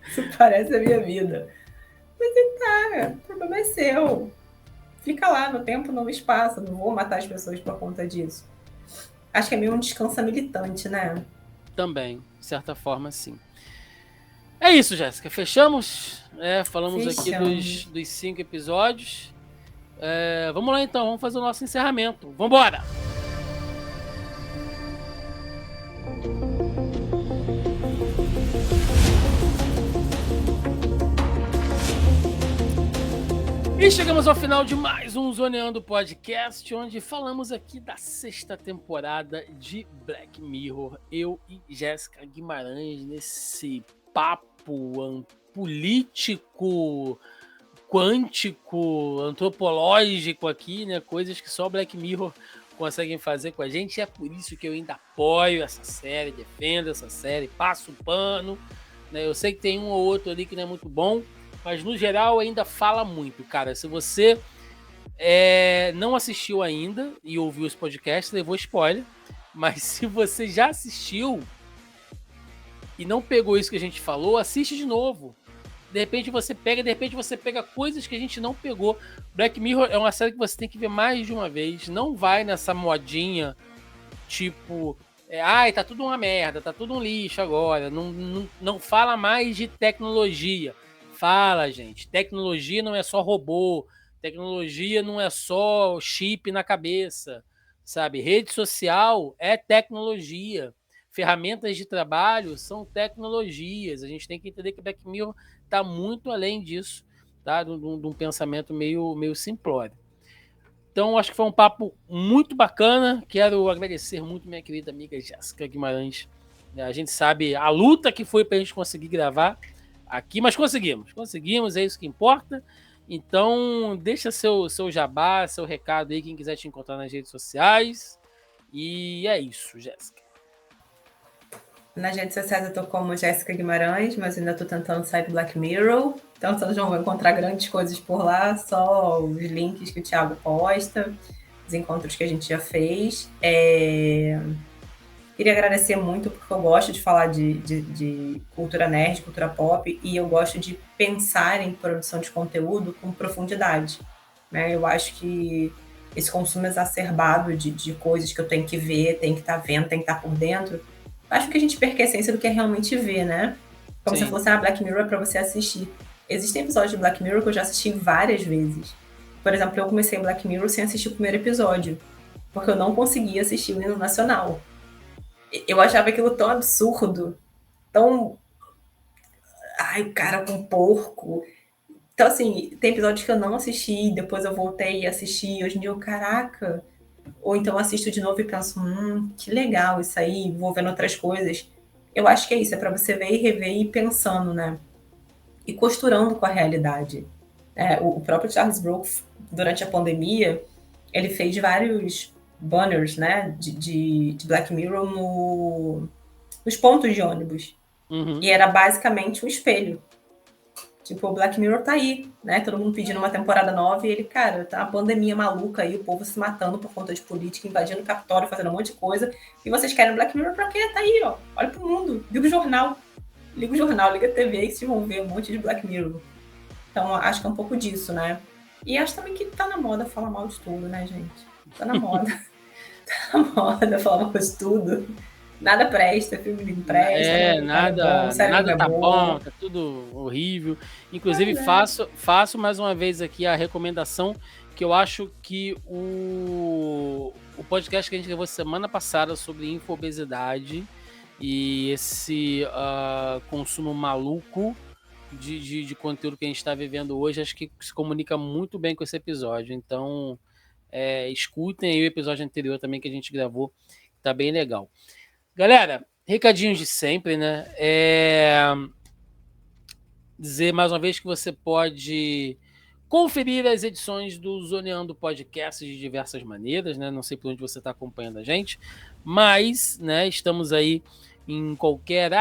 Isso parece a minha vida. Mas o problema é seu. Fica lá no tempo, no espaço. Não vou matar as pessoas por conta disso. Acho que é meio um descanso militante, né? Também, de certa forma, sim. É isso, Jéssica. Fechamos? Falamos aqui dos 5 episódios. Vamos lá, então. Vamos fazer o nosso encerramento. Vambora! E chegamos ao final de mais um Zoneando Podcast, onde falamos aqui da 6ª temporada de Black Mirror. Eu e Jéssica Guimarães nesse papo político, quântico, antropológico aqui, né? Coisas que só Black Mirror conseguem fazer com a gente. E é por isso que eu ainda apoio essa série, defendo essa série, passo o pano, né? Eu sei que tem um ou outro ali que não é muito bom, mas no geral ainda fala muito, cara. Se você não assistiu ainda e ouviu os podcasts, levou spoiler, mas se você já assistiu e não pegou isso que a gente falou, assiste de novo. De repente você pega coisas que a gente não pegou. Black Mirror é uma série que você tem que ver mais de uma vez. Não vai nessa modinha, tipo, tá tudo uma merda, tá tudo um lixo agora. Não fala mais de tecnologia. Fala, gente. Tecnologia não é só robô. Tecnologia não é só chip na cabeça. Sabe? Rede social é tecnologia. Ferramentas de trabalho são tecnologias. A gente tem que entender que Black Mirror está muito além disso, tá? De um pensamento meio simplório. Então, acho que foi um papo muito bacana. Quero agradecer muito minha querida amiga Jéssica Guimarães. A gente sabe a luta que foi para a gente conseguir gravar aqui, mas conseguimos, é isso que importa. Então, deixa seu jabá, seu recado aí, quem quiser te encontrar nas redes sociais. E é isso, Jéssica. Nas redes sociais eu tô como Jéssica Guimarães, mas ainda tô tentando sair do Black Mirror. Então vocês não vão encontrar grandes coisas por lá, só os links que o Thiago posta, os encontros que a gente já fez. Queria agradecer muito, porque eu gosto de falar de cultura nerd, cultura pop, e eu gosto de pensar em produção de conteúdo com profundidade, né? Eu acho que esse consumo exacerbado de coisas que eu tenho que ver, tenho que estar vendo, tenho que estar por dentro, acho que a gente perca a essência do que é realmente ver, né? Como Sim. você falou assim, Black Mirror é pra você assistir. Existem episódios de Black Mirror que eu já assisti várias vezes. Por exemplo, eu comecei Black Mirror sem assistir o primeiro episódio, porque eu não conseguia assistir o hino nacional. Eu achava aquilo tão absurdo, tão... Ai, o cara com porco. Então, assim, tem episódios que eu não assisti, depois eu voltei e assisti. Hoje em dia eu, caraca... Ou então assisto de novo e penso, que legal isso aí, vou vendo outras coisas. Eu acho que é isso, é para você ver e rever e ir pensando, né? E costurando com a realidade. O próprio Charles Brook, durante a pandemia, ele fez vários banners, né, de Black Mirror nos pontos de ônibus. Uhum. E era basicamente um espelho. Tipo, o Black Mirror tá aí, né? Todo mundo pedindo uma temporada nova e ele, cara, tá uma pandemia maluca aí, o povo se matando por conta de política, invadindo o Capitólio, fazendo um monte de coisa. E vocês querem Black Mirror pra quê? Tá aí, ó. Olha pro mundo. Liga o jornal, liga a TV e vocês vão ver um monte de Black Mirror. Então, acho que é um pouco disso, né? E acho também que tá na moda falar mal de tudo, né, gente? Tá na moda. Tá na moda falar mal de tudo. Nada presta, filme não presta. Nada tá bom, bom, tá tudo horrível. Inclusive, faço mais uma vez aqui a recomendação que eu acho que o podcast que a gente gravou semana passada sobre infobesidade e esse consumo maluco de conteúdo que a gente está vivendo hoje, acho que se comunica muito bem com esse episódio. Então, escutem aí o episódio anterior também que a gente gravou, tá bem legal. Galera, recadinhos de sempre, né? Dizer mais uma vez que você pode conferir as edições do Zoneando Podcast de diversas maneiras, né? Não sei por onde você está acompanhando a gente, mas, né, estamos aí em qualquer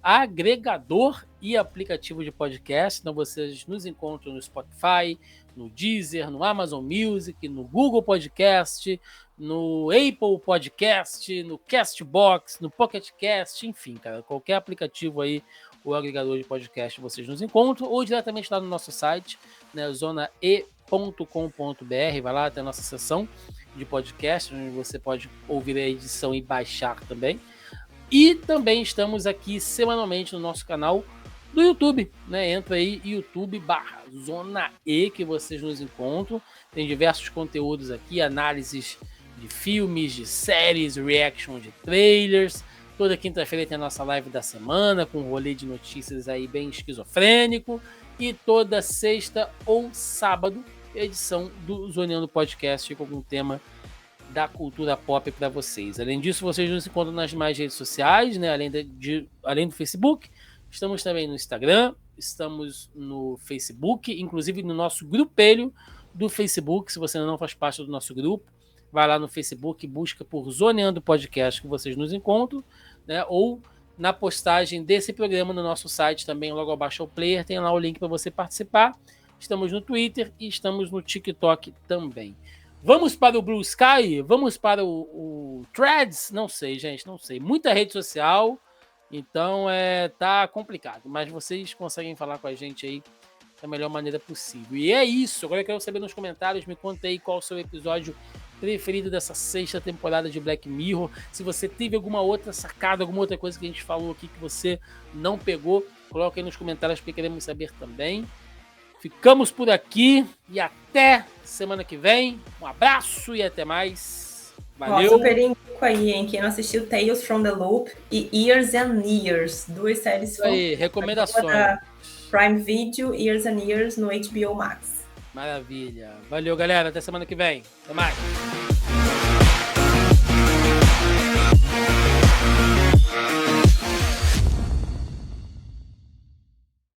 agregador e aplicativo de podcast. Então vocês nos encontram no Spotify, no Deezer, no Amazon Music, no Google Podcast, no Apple Podcast, no Castbox, no Pocket Cast, enfim, cara, qualquer aplicativo aí, o agregador de podcast, vocês nos encontram, ou diretamente lá no nosso site, né, zonae.com.br, vai lá, tem a nossa seção de podcast, onde você pode ouvir a edição e baixar também. E também estamos aqui semanalmente no nosso canal do YouTube, né? Entra aí, YouTube/ZonaE, que vocês nos encontram. Tem diversos conteúdos aqui, análises de filmes, de séries, reaction de trailers. Toda quinta-feira tem a nossa live da semana, com um rolê de notícias aí bem esquizofrênico. E toda sexta ou sábado, edição do Zoneando Podcast com algum tema da cultura pop para vocês. Além disso, vocês nos encontram nas demais redes sociais, né? Além do Facebook, estamos também no Instagram, estamos no Facebook, inclusive no nosso grupelho do Facebook. Se você ainda não faz parte do nosso grupo, vai lá no Facebook, busca por Zoneando Podcast que vocês nos encontram, né? Ou na postagem desse programa no nosso site também, logo abaixo ao player, tem lá o link para você participar. Estamos no Twitter e estamos no TikTok também. Vamos para o Blue Sky? Vamos para o Threads? Não sei, gente, não sei. Muita rede social, então tá complicado. Mas vocês conseguem falar com a gente aí da melhor maneira possível. E é isso. Agora eu quero saber nos comentários, me conta aí qual o seu episódio preferido dessa 6ª temporada de Black Mirror. Se você teve alguma outra sacada, alguma outra coisa que a gente falou aqui que você não pegou, coloca aí nos comentários porque queremos saber também. Ficamos por aqui e até semana que vem. Um abraço e até mais. Valeu. Super indico aí, hein? Quem não assistiu Tales from the Loop e Years and Years. 2 séries. Isso aí, recomendações. Da Prime Video, Years and Years no HBO Max. Maravilha. Valeu, galera. Até semana que vem. Até mais.